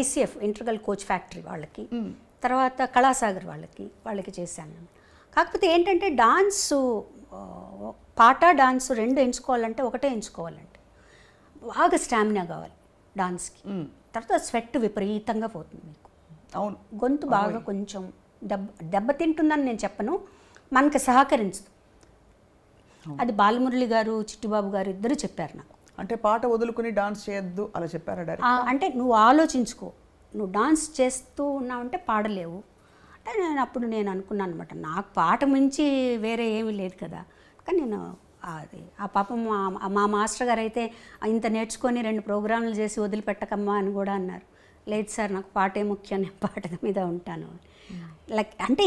S2: ICF ఇంటర్గల్ కోచ్ ఫ్యాక్టరీ వాళ్ళకి, తర్వాత కళాసాగర్ వాళ్ళకి చేశాను. కాకపోతే ఏంటంటే డాన్సు, పాట డాన్సు 2 ఎంచుకోవాలంటే ఒకటే ఎంచుకోవాలంటే బాగా స్టామినా కావాలి డాన్స్కి. తర్వాత స్వెట్ విపరీతంగా పోతుంది మీకు.
S1: అవును,
S2: గొంతు బాగా కొంచెం దెబ్బతింటుందని నేను చెప్పను, మనకు సహకరించదు. అది బాలమురళి గారు, చిట్టిబాబు గారు ఇద్దరు చెప్పారు నాకు.
S1: అంటే పాట వదులుకుని డాన్స్ చేయొద్దు అలా చెప్పారా డైరెక్ట్?
S2: అంటే నువ్వు ఆలోచించుకో, నువ్వు డాన్స్ చేస్తూ ఉన్నావంటే పాడలేవు. అంటే నేను అనుకున్నాను అనమాట, నాకు పాట మించి వేరే ఏమీ లేదు కదా. కానీ నేను ఆ పాపం మా మాస్టర్ గారు అయితే ఇంత నేర్చుకొని 2 ప్రోగ్రాంలు చేసి వదిలిపెట్టకమ్మా అని కూడా అన్నారు. లేదు సార్, నాకు పాటే ముఖ్యం, నేను పాట మీద ఉంటాను. లైక్ అంటే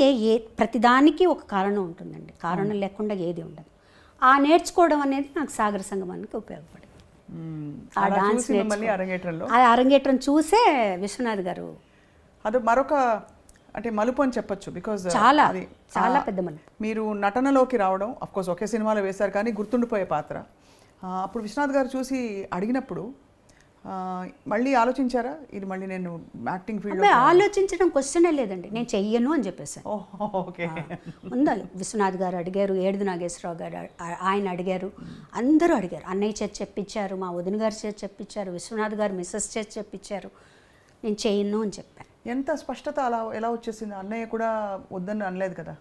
S2: ప్రతిదానికి ఒక కారణం ఉంటుందండి, కారణం లేకుండా ఏది ఉండదు. ఆ నేర్చుకోవడం అనేది నాకు సాగర సంగమానికి ఉపయోగపడింది. ఆ డాన్స్ అరంగేట్రం చూసే విశ్వనాథ్ గారు
S1: అది మరొక అంటే మలుపు అని చెప్పొచ్చు. బికాజ్
S2: చాలా పెద్ద మలుపు.
S1: మీరు నటనలోకి రావడం, అఫ్కోర్స్ ఒకే సినిమాలో వేశారు కానీ గుర్తుండిపోయే పాత్ర. అప్పుడు విశ్వనాథ్ గారు చూసి అడిగినప్పుడు మళ్ళీ ఆలోచించారా, ఇది మళ్ళీ నేను యాక్టింగ్ ఫీల్డ్?
S2: ఆలోచించడం క్వశ్చనే లేదండి, నేను చెయ్యను అని చెప్పేసాను.
S1: ఓకే.
S2: ముందు విశ్వనాథ్ గారు అడిగారు, ఏడుది నాగేశ్వరరావు గారు ఆయన అడిగారు, అందరూ అడిగారు. అన్నయ్య చేతి చెప్పించారు, మా వదిన గారి చేతి చెప్పించారు, విశ్వనాథ్ గారు మిస్సెస్ చేతి చెప్పించారు. నేను చెయ్యను అని చెప్పాను.
S1: ఎంత స్పష్టత అలా ఎలా వచ్చేసింది? అన్నయ్య కూడా వద్దని అనలేదు కదా?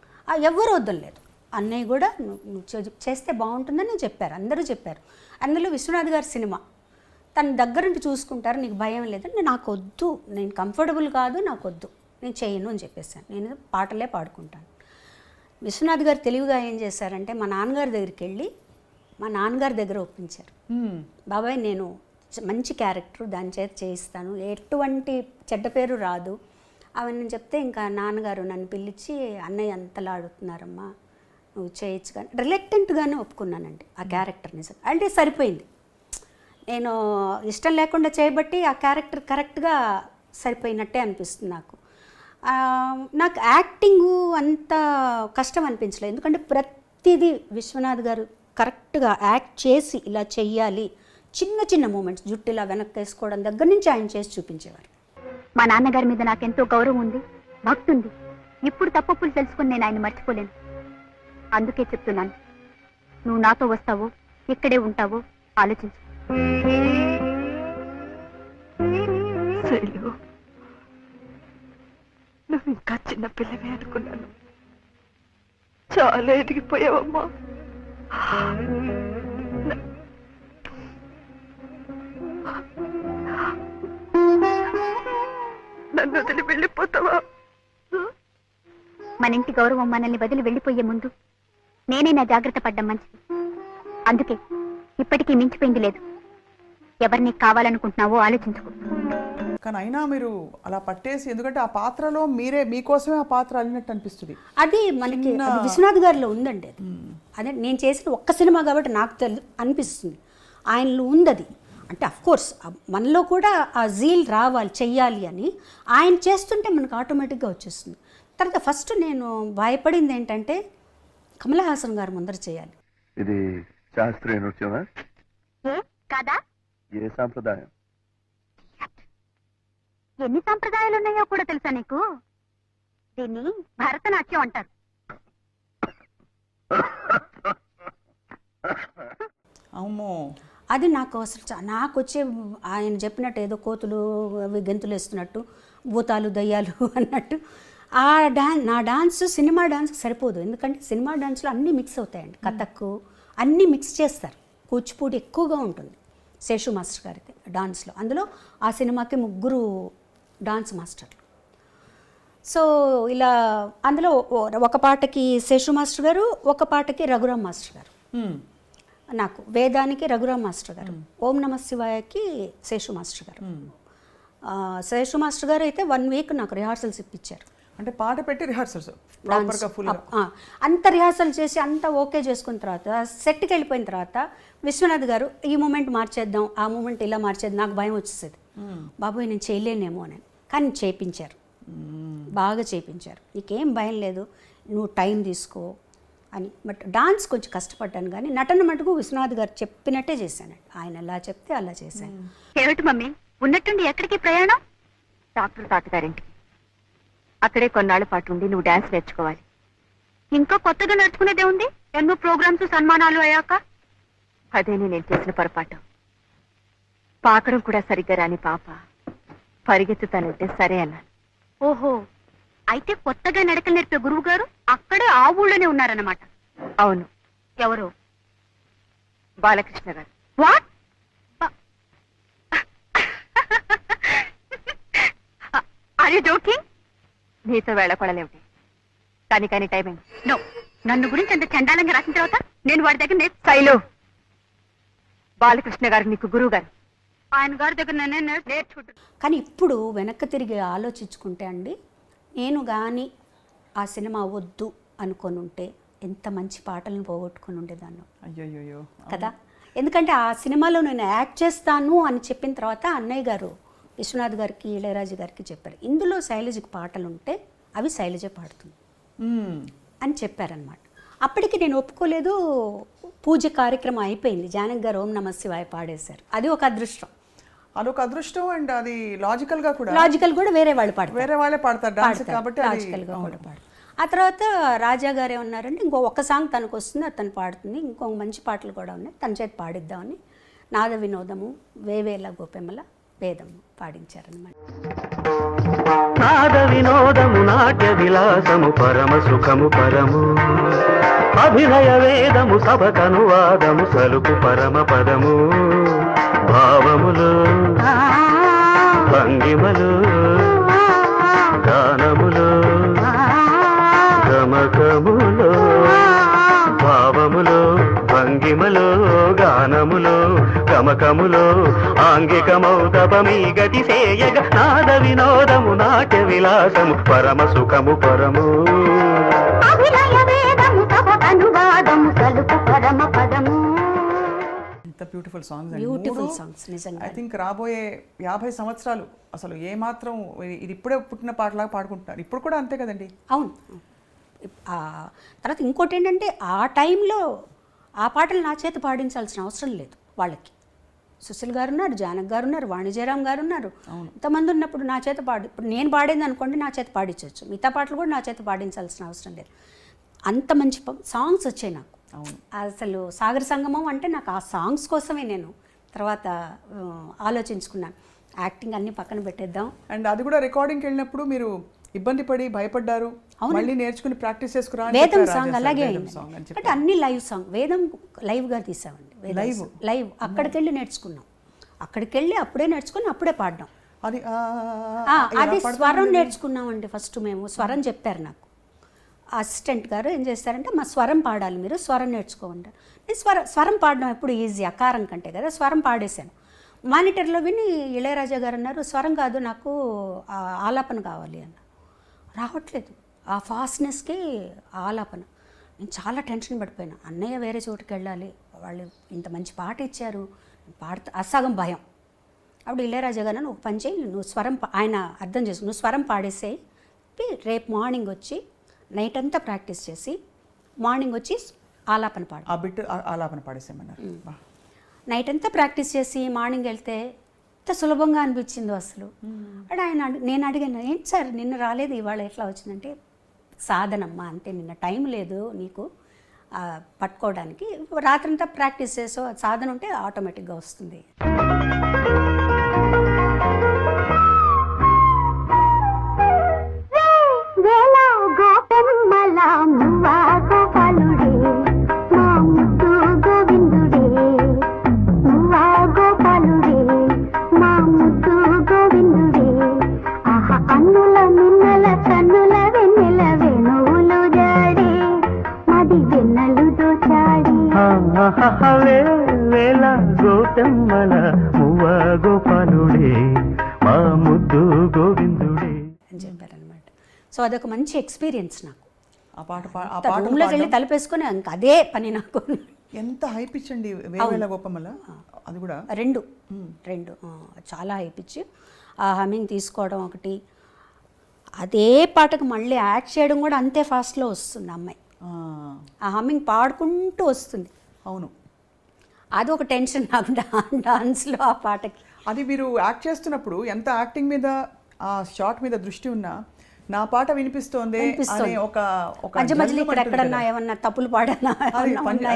S2: ఎవరు వద్దలేదు. అన్నయ్య కూడా నువ్వు చేస్తే బాగుంటుందని చెప్పారు, అందరూ చెప్పారు. అందులో విశ్వనాథ్ గారి సినిమా తన దగ్గరుండి చూసుకుంటారు, నీకు భయం లేదంటే నాకు వద్దు, నేను కంఫర్టబుల్ కాదు, నాకు వద్దు, నేను చేయను అని చెప్పేసాను. నేను పాటలే పాడుకుంటాను. విశ్వనాథ్ గారు తెలివిగా ఏం చేశారంటే, మా నాన్నగారి దగ్గరికి వెళ్ళి మా నాన్నగారి దగ్గర ఒప్పించారు.
S1: మ్మ్.
S2: బాబాయ్ నేను మంచి క్యారెక్టర్ దాని చేత చేయిస్తాను, ఎటువంటి చెడ్డ పేరు రాదు అవన్నీ చెప్తే ఇంకా నాన్నగారు నన్ను పిలిచి అన్నయ్య అంతలా ఆడుతున్నారమ్మా నువ్వు చేయొచ్చు కానీ రిలక్టెంట్గానే ఒప్పుకున్నానండి ఆ క్యారెక్టర్ నిజం అంటే సరిపోయింది. నేను ఇష్టం లేకుండా చేయబట్టి ఆ క్యారెక్టర్ కరెక్ట్గా సరిపోయినట్టే అనిపిస్తుంది నాకు. నాకు యాక్టింగు అంత కష్టం అనిపించలేదు, ఎందుకంటే ప్రతిదీ విశ్వనాథ్ గారు కరెక్ట్గా యాక్ట్ చేసి ఇలా చెయ్యాలి, చిన్న చిన్న మూమెంట్స్ జుట్టు ఇలా వెనక్కి వేసుకోవడం దగ్గర నుంచి ఆయన చేసి చూపించేవారు.
S3: మా నాన్నగారి మీద నాకెంతో గౌరవం ఉంది, భక్తి ఉంది. ఇప్పుడు తప్పులు తెలుసుకుని నేను ఆయన మర్చిపోలేను. అందుకే చెప్తున్నాను, నువ్వు నాతో వస్తావో ఇక్కడే ఉంటావో ఆలోచించు.
S4: శైలు, నువ్వు ఇంకా చిన్న పిల్లవే అనుకున్నాను. చాలా ఎదిగిపోయావమ్మా. నన్ను వదిలి వెళ్ళిపోతావా?
S3: మన ఇంటి గౌరవం మనల్ని వదిలి వెళ్ళిపోయే ముందు నేనే నా జాగ్రత్త పడ్డం మంచిది. అందుకే ఇప్పటికీ మించిపోయింది లేదు. ఎవరిని కావాలనుకుంటున్నావో ఆలోచించుకో.
S1: కానీ అయినా మీరు అలా పట్టేసి, ఎందుకంటే ఆ పాత్రలో మీకోసమే ఆ పాత్ర అల్లినట్టు అనిపిస్తుంది.
S2: అది మనకి అది విశ్వనాథ్ గారిలో ఉందండి. అది అదే నేను చేసిన ఒక్క సినిమా కాబట్టి నాకు అనిపిస్తుంది ఆయనలో ఉంది అది. అంటే అఫ్కోర్స్ మనలో కూడా ఆ జీల్ రావాలి, చెయ్యాలి అని ఆయన చేస్తుంటే మనకు ఆటోమేటిక్గా వచ్చేస్తుంది. తర్వాత ఫస్ట్ నేను భయపడింది ఏంటంటే కమల్ హాసన్ గారు ముందర చేయాలి.
S5: ఇది శాస్త్రీయ నృత్యమా
S3: కాదా?
S5: ఏ సాంప్రదాయం?
S3: ఎన్ని సంప్రదాయాలు ఉన్నాయో కూడా తెలుసా నీకు? దీన్ని భరతనాట్యం అంటారు.
S1: అమ్మో,
S2: అది నాకు అసలు నాకు వచ్చే ఆయన చెప్పినట్టు ఏదో కోతులు అవి గెంతులు వేస్తున్నట్టు, భూతాలు దయ్యాలు అన్నట్టు ఆ నా డాన్స్ సినిమా డాన్స్కి సరిపోదు. ఎందుకంటే సినిమా డాన్స్లో అన్నీ మిక్స్ అవుతాయండి, కథక్ అన్నీ మిక్స్ చేస్తారు, కూచిపూడి ఎక్కువగా ఉంటుంది శేషు మాస్టర్ గారికి డాన్స్లో. అందులో ఆ సినిమాకి 3 డాన్స్ మాస్టర్లు. సో ఇలా అందులో ఒక పాటకి శేషు మాస్టర్ గారు, ఒక పాటకి రఘురామ్ మాస్టర్ గారు. నాకు వేదానికి రఘురామ్ మాస్టర్ గారు, ఓం నమ శివాయకి శేషు మాస్టర్ గారు. శేషు మాస్టర్ గారు అయితే 1 వీక్ నాకు రిహార్సల్స్ ఇప్పించారు.
S1: అంటే పాట పెట్టి రిహార్సల్స్
S2: అంత రిహార్సల్ చేసి అంతా ఓకే చేసుకున్న తర్వాత సెట్కి వెళ్ళిపోయిన తర్వాత విశ్వనాథ్ గారు ఈ మూమెంట్ మార్చేద్దాం, ఆ మూమెంట్ ఇలా మార్చేద్దాం. నాకు భయం వచ్చేసేది, బాబోయ్ నేను చేయలేనేమో అని. కానీ చేయించారు, బాగా చేయించారు. నీకేం భయం లేదు, నువ్వు టైం తీసుకో అని. బట్ డాన్స్ కొంచెం కష్టపడ్డాను, కానీ నటన మటుకు విశ్వనాథ్ గారు చెప్పినట్టే చేశాను. ఆయన ఎలా చెప్తే అలా చేశాను.
S3: ఏమిటి మమ్మీ, ఉన్నట్టుండి ఎక్కడికి ప్రయాణం? డాక్టర్ తాతగారింటికి. అక్కడే కొన్నాళ్ల పాటు ఉండి నువ్వు డాన్స్ నేర్చుకోవాలి. ఇంకా కొత్తగా నేర్చుకునేదే ఉంది, ఎన్నో ప్రోగ్రామ్స్ సన్మానాలు అయ్యాక. అదేనే నేను చేసిన పొరపాటు. పాకడం కూడా సరిగ్గా రాని పాప పరిగెత్తుతానంటే సరే అన్నాను. ఓహో, అయితే కొత్తగా నడకలు నేర్పే గురువు గారు అక్కడే ఆ ఊళ్ళోనే ఉన్నారన్నమాట. అవును. ఎవరు? Balakrishna garu. What? Are you joking? నీతో వెళ్ళకూడలేమిటి? కానీ టైమింగ్ నో. నన్ను గురించి అంత చండాలంగా రాసిన తర్వాత నేను వాడి దగ్గర శైలు, బాలకృష్ణ గారు నీకు గురువు గారు, ఆయన గారి దగ్గర నేర్చుకుంటాను.
S2: కానీ ఇప్పుడు వెనక్కి తిరిగి ఆలోచించుకుంటే అండి, నేను కానీ ఆ సినిమా వద్దు అనుకొని ఉంటే ఎంత మంచి పాటలను పోగొట్టుకుని ఉండేదాన్ని.
S1: అయ్యో
S2: కదా, ఎందుకంటే ఆ సినిమాలో నేను యాక్ట్ చేస్తాను అని చెప్పిన తర్వాత అన్నయ్య గారు విశ్వనాథ్ గారికి ఇళయరాజు గారికి చెప్పారు, ఇందులో శైలజకి పాటలు ఉంటే అవి శైలజ పాడుతుంది అని చెప్పారనమాట. అప్పటికి నేను ఒప్పుకోలేదు. పూజ కార్యక్రమం అయిపోయింది, జానకి గారు ఓం నమ శివాయ పాడేశారు. అది ఒక అదృష్టం.
S1: అదొక అదృష్టం. అండ్ అది లాజికల్
S2: కూడా వేరే వాళ్ళు పాడతారు,
S1: వేరే వాళ్ళే పాడతారు డాన్స్ కాబట్టి
S2: లాజికల్గా కూడా పాడతారు. ఆ తర్వాత రాజా గారు ఏమన్నారంటే ఇంకో ఒక్క సాంగ్ తనకు వస్తుంది, అది తను పాడుతుంది, ఇంకో మంచి పాటలు కూడా ఉన్నాయి, తన చేతి పాడిద్దామని నాద వినోదము వేవేల గోపెమ్మల వేదము పాడించారనమాట.
S6: నాద వినోదము నాట్య విలాసము పరమ సుఖము పరము, అభినయ వేదము సభకనువాదము సలుపు పరమ పదము, భావములు భంగిమలు గానములు గమకములు, భావములు భంగిమలు గమకములో ఆంగికమౌతపమీ గతి సేయగ నాద వినోదము నాట్య విలాసము పరమ సుఖము పరము
S3: అభినయ వేదము అనువాదము సలుపు పరమ పదము.
S1: ఎంత బ్యూటిఫుల్ సాంగ్స్
S2: బ్యూటిఫుల్ సాంగ్స్ నిజంగా.
S1: ఐ థింక్ రాబోయే 50 సంవత్సరాలు అసలు ఏమాత్రం ఇది ఇప్పుడే పుట్టిన పాటలాగా పాడుకుంటున్నారు. ఇప్పుడు కూడా అంతే కదండి.
S2: అవును. తర్వాత ఇంకోటి ఏంటంటే ఆ టైంలో ఆ పాటలు నా చేత పాడించాల్సిన అవసరం లేదు వాళ్ళకి. సుశీల్ గారు ఉన్నారు, జానక్ గారు ఉన్నారు, వాణిజ్యరామ్ గారు ఉన్నారు. ఇంతమంది ఉన్నప్పుడు నా చేత ఇప్పుడు నేను పాడింది అనుకోండి, నా చేత పాడించవచ్చు. మిగతా పాటలు కూడా నా చేత పాడించాల్సిన అవసరం లేదు. అంత మంచి సాంగ్స్ వచ్చాయి నాకు. అసలు సాగర సంగమం అంటే నాకు ఆ సాంగ్స్ కోసమే నేను తర్వాత ఆలోచించుకున్నాను. యాక్టింగ్ అన్ని పక్కన పెట్టేద్దాం.
S1: అండ్ అది కూడా రికార్డింగ్కి వెళ్ళినప్పుడు మీరు ఇబ్బంది పడి భయపడ్డారు, మళ్ళీ నేర్చుకుని ప్రాక్టీస్ చేసుకురా.
S2: వేదం సాంగ్ అలాగే అయింది. అంటే అన్ని లైవ్ సాంగ్. వేదం లైవ్గా తీసామండి. లైవ్ అక్కడికి వెళ్ళి నేర్చుకున్నాం. అక్కడికి వెళ్ళి అప్పుడే నేర్చుకుని అప్పుడే పాడడం. అది స్వరం నేర్చుకున్నామండి. ఫస్ట్ మేము స్వరం చెప్పారు నాకు. అసిస్టెంట్ గారు ఏం చేస్తారంటే మా స్వరం పాడాలి, మీరు స్వరం నేర్చుకోండి. నేను స్వరం పాడడం ఎప్పుడు ఈజీ, అకారం కంటే కదా. స్వరం పాడేశాను. మానిటర్లో విని ఇళయరాజా గారు అన్నారు, స్వరం కాదు నాకు ఆలాపన కావాలి అన్న. రావట్లేదు ఆ ఫాస్ట్నెస్కి ఆలాపన. నేను చాలా టెన్షన్ పడిపోయాను. అన్నయ్య వేరే చోటుకి వెళ్ళాలి, వాళ్ళు ఇంత మంచి పాట ఇచ్చారు, పాడతా అసగం భయం. అప్పుడు ఇళయరాజా గారు నువ్వు పని చేయి, నువ్వు స్వరం ఆయన అర్థం చేసుకుని నువ్వు స్వరం పాడేసేయి, రేపు మార్నింగ్ వచ్చి నైట్ అంతా ప్రాక్టీస్ చేసి మార్నింగ్ వచ్చి ఆలాపన పాడు.
S1: ఆ బిట్ ఆలాపన పాడేసేమన్నారు.
S2: నైట్ అంతా ప్రాక్టీస్ చేసి మార్నింగ్ వెళ్తే ఎంత సులభంగా అనిపించిందో అసలు. అంటే నేను అడిగాను, ఏంటి సార్ నిన్న రాలేదు ఇవాళ ఎట్లా వచ్చిందంటే, సాధనమ్మా అంతే, నిన్న టైం లేదు నీకు పట్టుకోవడానికి, రాత్రంతా ప్రాక్టీస్ చేసో సాధన ఉంటే ఆటోమేటిక్గా వస్తుంది.
S6: వేళ గోటమ్మల మువ్వ గోపాలుడే మా ముద్దు గోవిందుడే
S2: అని చెప్పారనమాట. సో అదొక మంచి ఎక్స్పీరియన్స్ నాకు.
S1: ఆ పాట
S2: రూమ్లోకి వెళ్ళి తలుపేసుకొని ఇంక అదే పని నాకు.
S1: ఎంత హై పిచ్ అండి వేవేళ గోపమ్మల. అది కూడా
S2: రెండు చాలా హై పిచ్. ఆ హమ్మింగ్ తీసుకోవడం ఒకటి, అదే పాటకు మళ్ళీ యాడ్ చేయడం కూడా అంతే ఫాస్ట్లో వస్తుంది అమ్మాయి. ఆ హమ్మింగ్ పాడుకుంటూ వస్తుంది.
S1: అవును,
S2: అది ఒక టెన్షన్ నాకు డాన్స్లో ఆ పాటకి.
S1: అది మీరు యాక్ట్ చేస్తున్నప్పుడు ఎంత యాక్టింగ్ మీద ఆ షాట్ మీద దృష్టి ఉన్నా నా పాట వినిపిస్తోంది అనే ఒక
S2: మధ్య మధ్యలో ఇక్కడ ఎక్కడన్నా ఏమన్నా తప్పులు పాడనా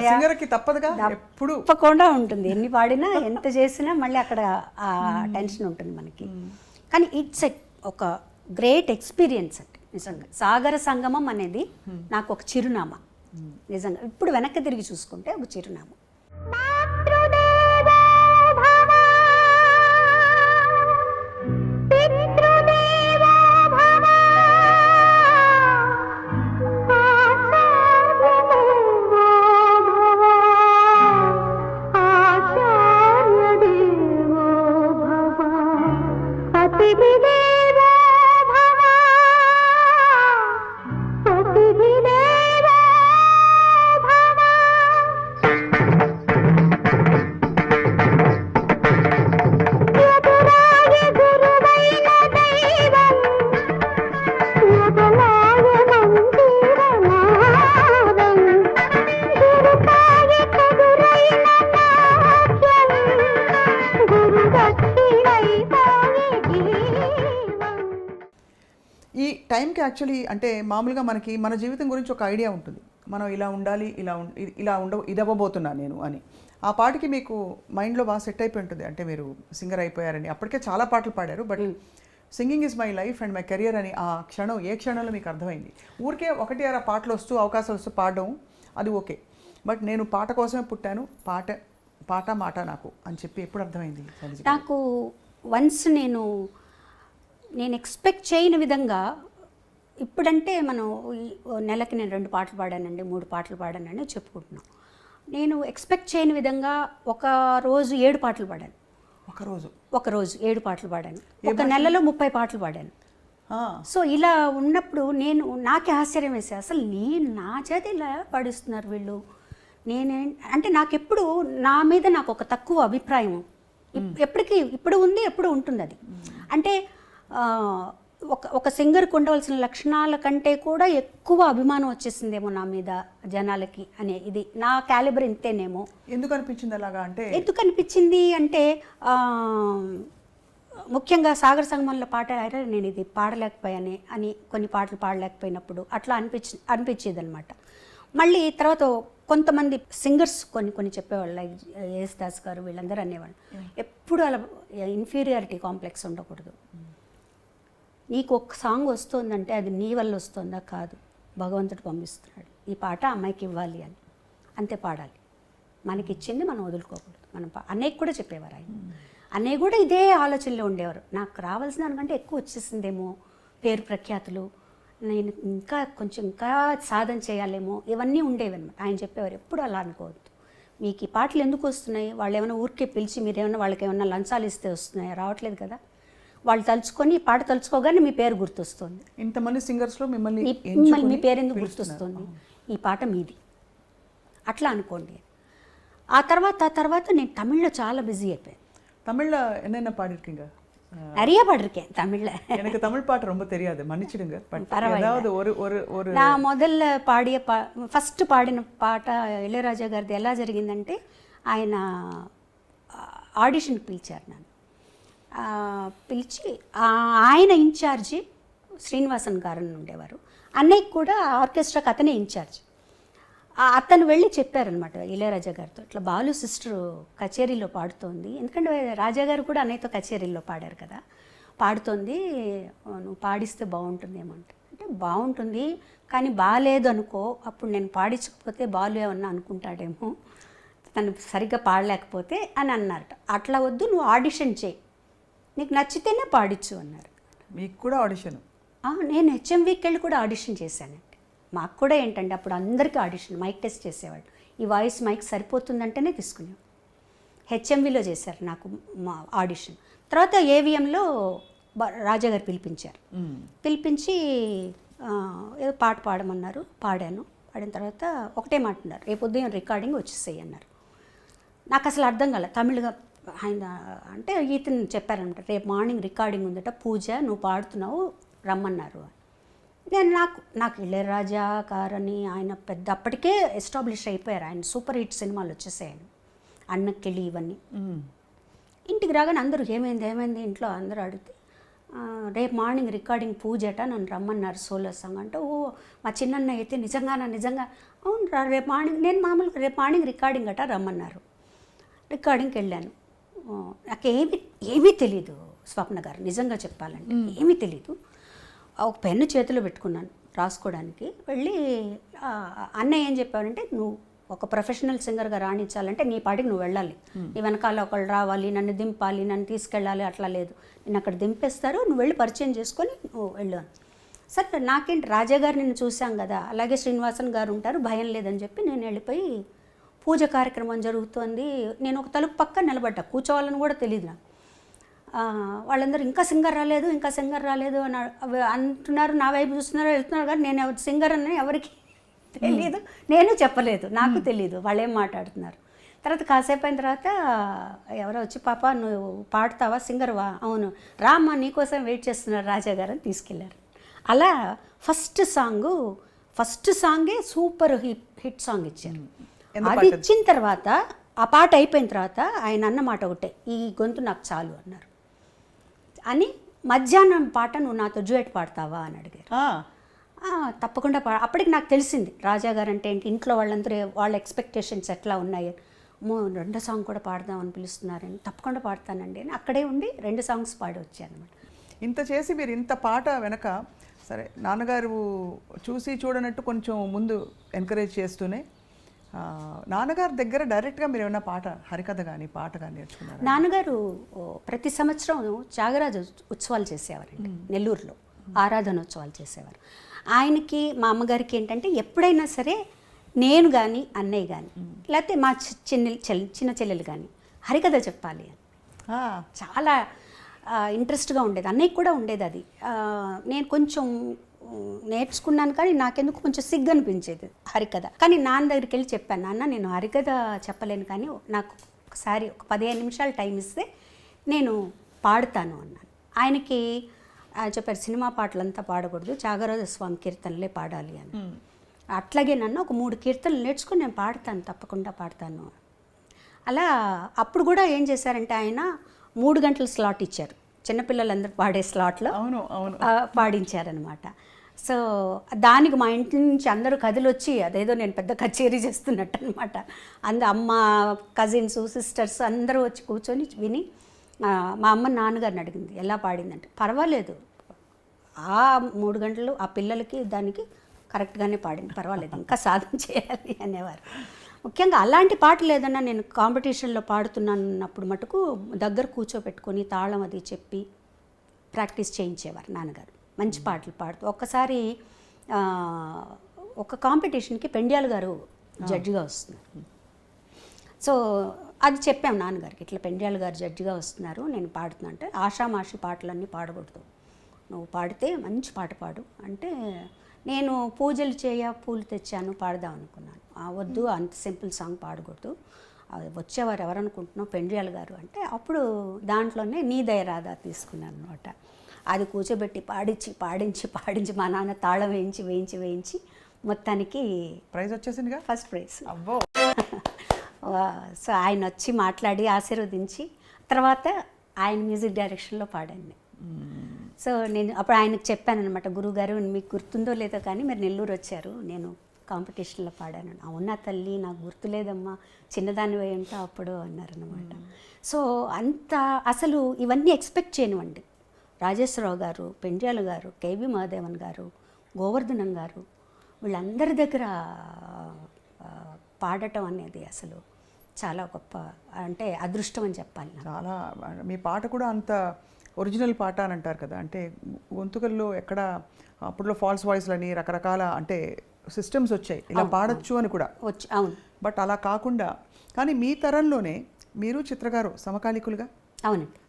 S1: సింగర్కి తప్పదుగా, ఎప్పుడు
S2: తప్పకుండా ఉంటుంది. ఎన్ని పాడినా ఎంత చేసినా మళ్ళీ అక్కడ ఆ టెన్షన్ ఉంటుంది మనకి. కానీ ఇట్స్ ఒక గ్రేట్ ఎక్స్పీరియన్స్ అండి నిజంగా. సాగర సంగమం అనేది నాకు ఒక చిరునామా నిజంగా. ఇప్పుడు వెనక్కి తిరిగి చూసుకుంటే ఒక చిరునామా.
S1: ఈ టైంకి యాక్చువల్లీ అంటే మామూలుగా మనకి మన జీవితం గురించి ఒక ఐడియా ఉంటుంది. మనం ఇలా ఉండాలి, ఇది అవ్వబోతున్నాను నేను అని. ఆ పాటకి మీకు మైండ్లో బాగా సెట్ అయిపోయి ఉంటుంది. అంటే మీరు సింగర్ అయిపోయారని, అప్పటికే చాలా పాటలు పాడారు. But singing is my life and my career అని ఆ క్షణం ఏ క్షణంలో మీకు అర్థమైంది? ఊరికే ఒకటి అర పాటలు వస్తూ అవకాశాలు వస్తూ పాడడం అది ఓకే, బట్ నేను పాట కోసమే పుట్టాను, పాట మాట నాకు అని చెప్పి ఎప్పుడు అర్థమైంది?
S2: నాకు వన్స్ నేను ఎక్స్పెక్ట్ చేయని విధంగా, ఇప్పుడంటే మనం నెలకి నేను 2 పాటలు పాడానండి, 3 పాటలు పాడానని చెప్పుకుంటున్నాం. నేను ఎక్స్పెక్ట్ చేయని విధంగా ఒక రోజు 7 పాటలు పాడాను.
S1: ఒకరోజు
S2: 7 పాటలు పాడాను. ఒక నెలలో 30 పాటలు పాడాను.
S1: ఆ,
S2: సో ఇలా ఉన్నప్పుడు నాకే ఆశ్చర్యం వేసే, అసలు నా చేత ఇలా పాడిస్తున్నారు వీళ్ళు. అంటే నాకెప్పుడు నా మీద నాకు ఒక తక్కువ అభిప్రాయం ఇప్పుడు ఉంది, ఎప్పుడు ఉంటుంది అది. అంటే ఒక సింగర్కి ఉండవలసిన లక్షణాల కంటే కూడా ఎక్కువ అభిమానం వచ్చేసిందేమో నా మీద జనాలకి అనే ఇది నా క్యాలిబర్ ఇంతేనేమో.
S1: ఎందుకు అనిపించింది అలాగా?
S2: ఎందుకు అనిపించింది అంటే ముఖ్యంగా సాగర సంగమంలో పాట నేను ఇది పాడలేకపోయానే అని కొన్ని పాటలు పాడలేకపోయినప్పుడు అట్లా అనిపించేది అనమాట. మళ్ళీ తర్వాత కొంతమంది సింగర్స్ కొన్ని చెప్పేవాళ్ళు, లైక్ యేసుదాస్ గారు, వీళ్ళందరూ అనేవాళ్ళు ఎప్పుడు అలా ఇన్ఫీరియారిటీ కాంప్లెక్స్ ఉండకూడదు. నీకు ఒక సాంగ్ వస్తుందంటే అది నీ వల్ల వస్తుందా? కాదు, భగవంతుడు పంపిస్తున్నాడు, ఈ పాట అమ్మాయికి ఇవ్వాలి అని, అంతే పాడాలి. మనకి ఇచ్చింది మనం వదులుకోకూడదు. మనం అన్నయ్యకి కూడా చెప్పేవారు ఆయన. అన్నయ్య కూడా ఇదే ఆలోచనలో ఉండేవారు. నాకు రావాల్సిన దానికంటే ఎక్కువ వచ్చేసిందేమో, పేరు ప్రఖ్యాతులు, నేను ఇంకా సాధన చేయాలేమో, ఇవన్నీ ఉండేవి అనమాట. ఆయన చెప్పేవారు ఎప్పుడు అలా అనుకోవద్దు, మీకు ఈ పాటలు ఎందుకు వస్తున్నాయి, వాళ్ళు ఏమైనా ఊరికే పిలిచి మీరేమైనా వాళ్ళకి ఏమైనా లంచాలు ఇస్తే వస్తున్నాయి, రావట్లేదు కదా. వాళ్ళు తలుచుకొని ఈ పాట తలుచుకోగానే మీ పేరు గుర్తొస్తుంది.
S1: ఇంతమంది సింగర్స్లో మిమ్మల్ని
S2: మీ పేరు ఎందుకు గుర్తొస్తుంది, ఈ పాట మీది, అట్లా అనుకోండి. ఆ తర్వాత నేను తమిళ్లో చాలా బిజీ అయిపోయాను.
S1: தமிழ்ல என்னென்ன பாடிருக்கீங்க?
S2: நிறைய பாடிருக்கேன் தமிழ்ல.
S1: எனக்கு தமிழ் பாட்டு ரொம்ப தெரியாது, மன்னிச்சிடுங்க. ஏதாவது ஒரு
S2: నా మొదల ఫస్ట్ పాడిన పాట ఇళయరాజా గారిది ఎలా జరిగిందంటే, ఆయన ఆడిషన్కి పిలిచారు నన్ను. పిలిచి ఆయన ఇన్ఛార్జి శ్రీనివాసన్ గారు ఉండేవారు. అన్నయ్యకి కూడా ఆర్కెస్ట్రాకి అతనే ఇన్ఛార్జ్. అతను వెళ్ళి చెప్పారనమాట ఇళయరాజా గారితో, ఇట్లా బాలు సిస్టర్ కచేరీలో పాడుతోంది, ఎందుకంటే రాజా గారు కూడా అన్నయ్యతో కచేరీలో పాడారు కదా, పాడుతోంది, నువ్వు పాడిస్తే బాగుంటుందేమో అంటే బాగుంటుంది కానీ బాగాలేదు అనుకో, అప్పుడు నేను పాడించకపోతే బాలు ఏమన్నా అనుకుంటాడేమో, తను సరిగ్గా పాడలేకపోతే అని అన్నారట. అట్లా వద్దు, నువ్వు ఆడిషన్ చేయి, నీకు నచ్చితేనే పాడించు అన్నారు.
S1: మీకు కూడా ఆడిషన్?
S2: నేను హెచ్ఎంవికి వెళ్ళి కూడా ఆడిషన్ చేశానండి. మాకు కూడా ఏంటంటే అప్పుడు అందరికీ ఆడిషన్, మైక్ టెస్ట్ చేసేవాళ్ళు. ఈ వాయిస్ మైక్ సరిపోతుందంటేనే తీసుకునేవాడు. హెచ్ఎంవిలో చేశారు నాకు మా ఆడిషన్. తర్వాత ఏవిఎంలో రాజా గారు పిలిపించారు. పిలిపించి ఏదో పాట పాడమన్నారు, పాడాను. పాడిన తర్వాత ఒకటే మాట అన్నారు, రేపు ఉదయం రికార్డింగ్ వచ్చేసేయి అన్నారు. నాకు అసలు అర్థం కాలే తమిళగా. ఆయన అంటే ఈతను చెప్పారనమాట, రేపు మార్నింగ్ రికార్డింగ్ ఉందట, పూజ నువ్వు పాడుతున్నావు రమ్మన్నారు. నేను నాకు ఇళయరాజా గారని ఆయన పెద్ద అప్పటికే ఎస్టాబ్లిష్ అయిపోయారు. ఆయన సూపర్ హిట్ సినిమాలు వచ్చేసాయని, అన్నకెళ్ళి ఇవన్నీ. ఇంటికి రాగానే అందరూ ఏమైంది ఇంట్లో అందరూ అడిగితే, రేపు మార్నింగ్ రికార్డింగ్ పూజట, నన్ను రమ్మన్నారు సోలో సాంగ్ అంటే, ఓ మా చిన్నన్న అయితే నిజంగా అవును రేపు మార్నింగ్, నేను మామూలుగా రేపు మార్నింగ్ రికార్డింగ్ అట రమ్మన్నారు. రికార్డింగ్కి వెళ్ళాను. నాకు ఏమీ తెలీదు స్వప్న గారు, నిజంగా చెప్పాలంటే ఏమీ తెలీదు. ఒక పెన్ను చేతిలో పెట్టుకున్నాను రాసుకోవడానికి. వెళ్ళి అన్నయ్య ఏం చెప్పారంటే, నువ్వు ఒక ప్రొఫెషనల్ సింగర్గా రాణించాలంటే నీ పాటికి నువ్వు వెళ్ళాలి, నీ వెనకాల ఒకళ్ళు రావాలి, నన్ను దింపాలి, నన్ను తీసుకెళ్ళాలి, అట్లా లేదు, నేను అక్కడ దింపేస్తారు, నువ్వు వెళ్ళి పరిచయం చేసుకొని నువ్వు వెళ్ళు. సరే నాకేంటి, రాజా గారు నిన్ను చూసాం కదా, అలాగే శ్రీనివాసన్ గారు ఉంటారు, భయం లేదని చెప్పి నేను వెళ్ళిపోయి పూజ కార్యక్రమం జరుగుతోంది. నేను ఒక తలుపు పక్క నిలబడ్డా, కూర్చోవాలని కూడా తెలియదు నాకు. వాళ్ళందరూ ఇంకా సింగర్ రాలేదు అని అంటున్నారు, నా వైపు చూస్తున్నారు, వెళ్తున్నారు, కానీ నేను సింగర్ అని ఎవరికి తెలీదు, నేను చెప్పలేదు, నాకు తెలీదు వాళ్ళు ఏం మాట్లాడుతున్నారు. తర్వాత కాసేపు అయిన తర్వాత ఎవరో వచ్చి, పాప నువ్వు పాడతావా, సింగర్వా? అవును, రామ్మా నీకోసం వెయిట్ చేస్తున్నారు రాజా గారు అని తీసుకెళ్ళారు. అలా ఫస్ట్ సాంగే సూపర్ హిట్ సాంగ్ ఇచ్చారు. అది ఇచ్చిన తర్వాత, ఆ పాట అయిపోయిన తర్వాత ఆయన అన్న మాట ఒకటే, ఈ గొంతు నాకు చాలు అన్నారు. అని మధ్యాహ్నం పాట నువ్వు నాతో డ్యూయట్ పాడతావా అని అడిగారు. తప్పకుండా అప్పటికి నాకు తెలిసింది రాజా గారు అంటే ఏంటి, ఇంట్లో వాళ్ళందరూ వాళ్ళ ఎక్స్పెక్టేషన్స్ ఎట్లా ఉన్నాయి, రెండో సాంగ్ కూడా పాడదామని పిలుస్తున్నారని, తప్పకుండా పాడతానండి అని అక్కడే ఉండి 2 సాంగ్స్ పాడి వచ్చాను అనమాట.
S1: ఇంత చేసి మీరు ఇంత పాట వెనక, సరే నాన్నగారు చూసి చూడనట్టు కొంచెం ముందు ఎంకరేజ్ చేస్తూనే, నాన్నగారి దగ్గర డైరెక్ట్గా మీరు ఏమైనా పాట, హరికథ కానీ పాట కానీ నేర్చుకున్నారు?
S2: నాన్నగారు ప్రతి సంవత్సరం త్యాగరాజ ఉత్సవాలు చేసేవారండి నెల్లూరులో, ఆరాధనోత్సవాలు చేసేవారు. ఆయనకి మా అమ్మగారికి ఏంటంటే ఎప్పుడైనా సరే నేను కానీ అన్నయ్య కానీ లేకపోతే మా చిన్న చెల్లెలు కానీ హరికథ చెప్పాలి అని చాలా ఇంట్రెస్ట్గా ఉండేది. అన్నయ్యకి కూడా ఉండేది అది. నేను కొంచెం నేర్చుకున్నాను కానీ నాకెందుకు కొంచెం సిగ్గు అనిపించేది హరికథ. కానీ నాన్న దగ్గరికి వెళ్ళి చెప్పాను, నాన్న నేను హరికథ చెప్పలేను కానీ నాకు ఒకసారి ఒక 15 నిమిషాలు టైం ఇస్తే నేను పాడుతాను అన్నాను. ఆయనకి చెప్పారు సినిమా పాటలంతా పాడకూడదు, త్యాగరాజ స్వామి కీర్తనలే పాడాలి అని. అట్లాగే నన్ను ఒక 3 కీర్తనలు నేర్చుకుని నేను పాడతాను, తప్పకుండా పాడతాను. అలా అప్పుడు కూడా ఏం చేశారంటే ఆయన 3 గంటల స్లాట్ ఇచ్చారు, చిన్నపిల్లలందరూ పాడే స్లాట్లో పాడించారనమాట. సో దానికి మా ఇంటి నుంచి అందరూ కదిలొచ్చి అదేదో నేను పెద్ద కచేరీ చేస్తున్నట్టు అనమాట. అమ్మ, కజిన్స్, సిస్టర్స్ అందరూ వచ్చి కూర్చొని విని మా అమ్మ నాన్నగారిని అడిగింది ఎలా పాడిందంటే, పర్వాలేదు ఆ 3 గంటలు ఆ పిల్లలకి దానికి కరెక్ట్గానే పాడింది, పర్వాలేదు ఇంకా సాధన చేయాలి అనేవారు. ముఖ్యంగా అలాంటి పాటలు ఏదన్నా నేను కాంపిటీషన్లో పాడుతున్నానన్నప్పుడు మటుకు దగ్గర కూర్చోపెట్టుకొని తాళం అది చెప్పి ప్రాక్టీస్ చేయించేవారు నాన్నగారు. మంచి పాటలు పాడుతూ ఒక్కసారి ఒక కాంపిటీషన్కి పెండ్యాల గారు జడ్జిగా వస్తున్నారు. సో అది చెప్పాము నాన్నగారికి, ఇట్లా పెండ్యాల గారు జడ్జిగా వస్తున్నారు, నేను పాడుతున్నా అంటే ఆషామాషి పాటలన్నీ పాడకూడదు, నువ్వు పాడితే మంచి పాట పాడు అంటే, నేను పూజలు పూలు తెచ్చాను పాడదాం అనుకున్నాను. వద్దు అంత సింపుల్ సాంగ్ పాడకూడదు, వచ్చేవారు ఎవరనుకుంటున్నావు పెండ్యాల గారు అంటే, అప్పుడు దాంట్లోనే నీ దయరాదా తీసుకున్నాను అనమాట. అది కూర్చోబెట్టి పాడించి మా నాన్న తాళం వేయించి మొత్తానికి
S1: ప్రైజ్ వచ్చేసిందిగా,
S2: ఫస్ట్ ప్రైజ్.
S1: అబ్బో.
S2: సో ఆయన వచ్చి మాట్లాడి ఆశీర్వదించి తర్వాత ఆయన మ్యూజిక్ డైరెక్షన్లో పాడాను. సో నేను అప్పుడు ఆయనకు చెప్పాను అనమాట, గురువుగారు మీకు గుర్తుందో లేదో కానీ మీరు నెల్లూరు వచ్చారు, నేను కాంపిటీషన్లో పాడాను. అవునా తల్లి నాకు గుర్తులేదమ్మా, చిన్నదాని ఏంటో అప్పుడు అన్నారనమాట. సో అంత అసలు ఇవన్నీ ఎక్స్పెక్ట్ చేయనివ్వండి. రాజేశ్వరరావు గారు, పెండ్యాల గారు, కేవి మహాదేవన్ గారు, గోవర్ధనం గారు, వీళ్ళందరి దగ్గర పాడటం అనేది అసలు చాలా గొప్ప, అంటే అదృష్టం అని చెప్పాలి.
S1: చాలా మీ పాట కూడా అంత ఒరిజినల్ పాట అని అంటారు కదా, అంటే గొంతుకల్లో ఎక్కడ అప్పుడులో ఫాల్స్ వాయిస్లని రకరకాల అంటే సిస్టమ్స్ వచ్చాయి, ఇలా పాడొచ్చు అని కూడా
S2: వచ్చి. అవును.
S1: బట్ అలా కాకుండా కానీ మీ తరంలోనే మీరు చిత్రగారు సమకాలికులుగా.
S2: అవునండి.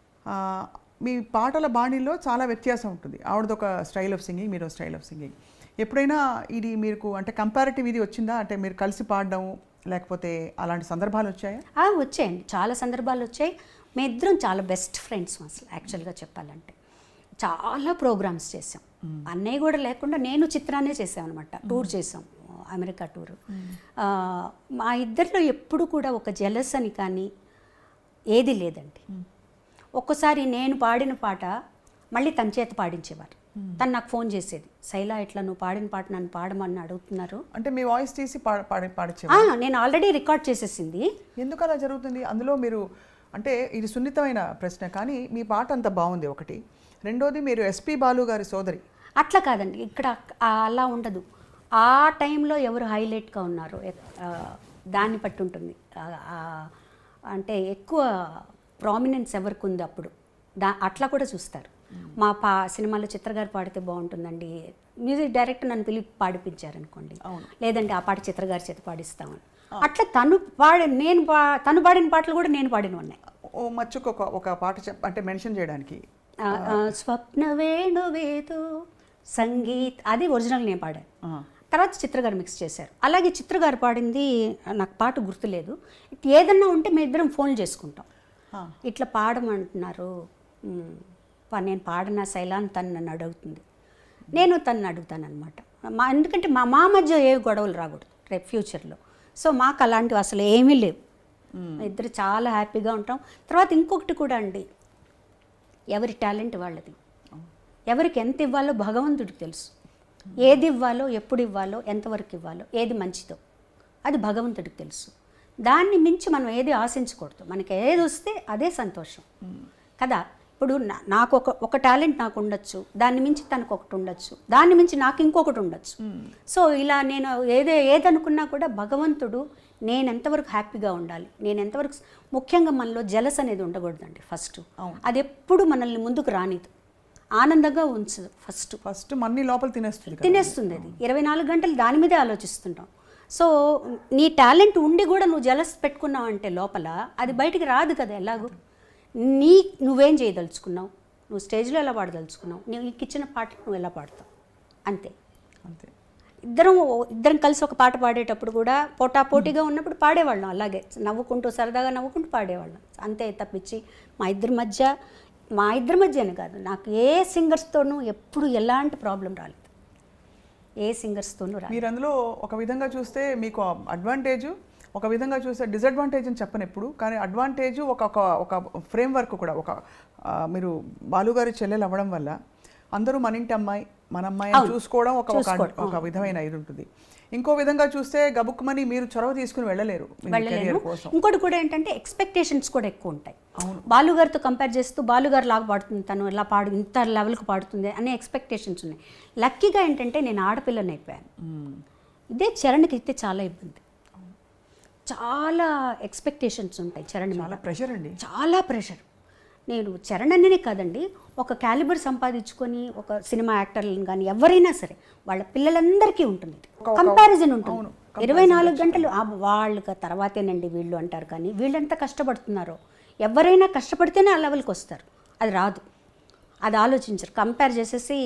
S1: మీ పాటల బాణీల్లో చాలా వ్యత్యాసం ఉంటుంది. ఆవిడదొక స్టైల్ ఆఫ్ సింగింగ్, మీరు స్టైల్ ఆఫ్ సింగింగ్. ఎప్పుడైనా ఇది మీకు అంటే కంపారిటివ్ ఇది వచ్చిందా, అంటే మీరు కలిసి పాడడం లేకపోతే అలాంటి సందర్భాలు వచ్చాయా?
S2: వచ్చాయండి, చాలా సందర్భాలు వచ్చాయి. మీ ఇద్దరం చాలా బెస్ట్ ఫ్రెండ్స్ అసలు యాక్చువల్గా చెప్పాలంటే. చాలా ప్రోగ్రామ్స్ చేసాం, అన్నయ్య కూడా లేకుండా నేను చిత్రాన్నే చేసామన్నమాట. టూర్ చేసాం, అమెరికా టూరు. మా ఇద్దరిలో ఎప్పుడు కూడా ఒక జెలస్ అని కానీ ఏది లేదండి. ఒక్కసారి నేను పాడిన పాట మళ్ళీ తన చేత పాడించేవారు. తను నాకు ఫోన్ చేసేది, శైలా ఇట్లా నువ్వు పాడిన పాట నన్ను పాడమని అడుగుతున్నారు
S1: అంటే మీ వాయిస్ తీసి పాడించే.
S2: నేను ఆల్రెడీ రికార్డ్ చేసేసింది.
S1: ఎందుకు అలా జరుగుతుంది? అందులో మీరు అంటే ఇది సున్నితమైన ప్రశ్న కానీ మీ పాట అంత బాగుంది ఒకటి. రెండోది మీరు ఎస్పి బాలు గారి సోదరి.
S2: అట్లా కాదండి, ఇక్కడ అలా ఉండదు. ఆ టైంలో ఎవరు హైలైట్గా ఉన్నారు దాన్ని బట్టి ఉంటుంది. అంటే ఎక్కువ ప్రామినెన్స్ ఎవరికి ఉంది అప్పుడు అట్లా కూడా చూస్తారు. మా సినిమాలో చిత్రగారు పాడితే బాగుంటుందండి, మ్యూజిక్ డైరెక్టర్ నన్ను పిలిపి పాడిపించారనుకోండి, లేదంటే ఆ పాట చిత్రగారి చేత పాడిస్తామని. అట్లా తను పాడిన పాటలు కూడా నేను పాడిన ఉన్నాయి.
S1: ఓ మచ్చుకు ఒక పాట అంటే మెన్షన్ చేయడానికి,
S2: స్వప్న వేణువేదో సంగీత్, అది ఒరిజినల్ నేను పాడాను. తర్వాత చిత్రగారు మిక్స్ చేశారు. అలాగే చిత్రగారు పాడింది నాకు పాట గుర్తులేదు. ఏదన్నా ఉంటే మేము ఇద్దరం ఫోన్ చేసుకుంటాం, ఇట్లా పాడమంటున్నారు, నేను పాడిన శైలాన్ని తను నన్ను అడుగుతుంది, నేను తను అడుగుతాను అనమాట. ఎందుకంటే మా మధ్య ఏ గొడవలు రాకూడదు రేపు ఫ్యూచర్లో. సో మాకు అలాంటివి అసలు ఏమీ లేవు, ఇద్దరు చాలా హ్యాపీగా ఉంటాం. తర్వాత ఇంకొకటి కూడా అండి, ఎవరి టాలెంట్ వాళ్ళది, ఎవరికి ఎంత ఇవ్వాలో భగవంతుడికి తెలుసు. ఏది ఇవ్వాలో, ఎప్పుడు ఇవ్వాలో, ఎంతవరకు ఇవ్వాలో, ఏది మంచిదో అది భగవంతుడికి తెలుసు. దాన్ని మించి మనం ఏది ఆశించకూడదు. మనకి ఏది వస్తే అదే సంతోషం కదా. ఇప్పుడు నాకు ఒక టాలెంట్ నాకు ఉండొచ్చు, దాన్ని మించి తనకు ఒకటి ఉండొచ్చు, దాన్ని మించి నాకు ఇంకొకటి ఉండొచ్చు. సో ఇలా నేను ఏదనుకున్నా కూడా భగవంతుడు నేను ఎంతవరకు హ్యాపీగా ఉండాలి, నేను ఎంతవరకు, ముఖ్యంగా మనలో జలస్ అనేది ఉండకూడదండి. అది ఎప్పుడు మనల్ని ముందుకు రానిదు, ఆనందంగా ఉంచదు. ఫస్ట్
S1: మన్ని లోపల తినేస్తుంది
S2: అది. 24 గంటలు దాని మీదే ఆలోచిస్తుంటాం. సో నీ టాలెంట్ ఉండి కూడా నువ్వు జలస్ పెట్టుకున్నావు అంటే లోపల అది బయటికి రాదు కదా ఎలాగూ. నువ్వేం చేయదలుచుకున్నావు, నువ్వు స్టేజ్లో ఎలా పాడదలుచుకున్నావు, నీకు ఇచ్చిన పాట నువ్వు ఎలా పాడతావు, అంతే.
S1: అంతే.
S2: ఇద్దరం కలిసి ఒక పాట పాడేటప్పుడు కూడా పోటాపోటీగా ఉన్నప్పుడు పాడేవాళ్ళం, అలాగే నవ్వుకుంటూ సరదాగా నవ్వుకుంటూ పాడేవాళ్ళం, అంతే. తప్పించి మా ఇద్దరి మధ్యనే కాదు, నాకు ఏ సింగర్స్తోనూ ఎప్పుడు ఎలాంటి ప్రాబ్లం రాలేదు, ఏ సింగర్స్తోనూ రాలేదు.
S1: మీరు అందులో ఒక విధంగా చూస్తే మీకు అడ్వాంటేజ్, ఒక విధంగా చూస్తే డిసడ్వాంటేజ్ అని చెప్పను ఎప్పుడు, కానీ అడ్వాంటేజ్ ఒక ఫ్రేమ్ వర్క్ కూడా మీరు బాలుగారి చెల్లెలు అవ్వడం వల్ల అందరూ మన ఇంటి అమ్మాయి మన అమ్మాయి చూసుకోవడం ఒక విధమైన ఇది ఉంటుంది. ఇంకో విధంగా చూస్తే గబుక్కుమని మీరు చొరవ తీసుకుని వెళ్ళలేరు.
S2: ఇంకోటి కూడా ఏంటంటే ఎక్స్పెక్టేషన్స్ కూడా ఎక్కువ ఉంటాయి. బాలుగారితో కంపేర్ చేస్తూ బాలుగారు లాగా పాడుతుంది, తను ఇలా ఇంత లెవెల్కి పాడుతుంది అనే ఎక్స్పెక్టేషన్స్ ఉన్నాయి. లక్కీగా ఏంటంటే నేను ఆడపిల్లని అయిపోయాను. ఇదే చరణ్కి అయితే చాలా ఇబ్బంది, చాలా ఎక్స్పెక్టేషన్స్ ఉంటాయి చరణ్ మీద,
S1: చాలా ప్రెషర్ అండి,
S2: చాలా ప్రెషర్. నేను చరణ్ అనే కాదండి, ఒక క్యాలిబర్ సంపాదించుకొని ఒక సినిమా యాక్టర్లను కానీ ఎవరైనా సరే వాళ్ళ పిల్లలందరికీ ఉంటుంది, కంపారిజన్ ఉంటుంది. 24 గంటలు వాళ్ళకి తర్వాతేనండి వీళ్ళు అంటారు, కానీ వీళ్ళంతా కష్టపడుతున్నారో, ఎవరైనా కష్టపడితేనే ఆ లెవెల్కి వస్తారు, అది రాదు, అది ఆలోచించరు, కంపేర్ చేసేసి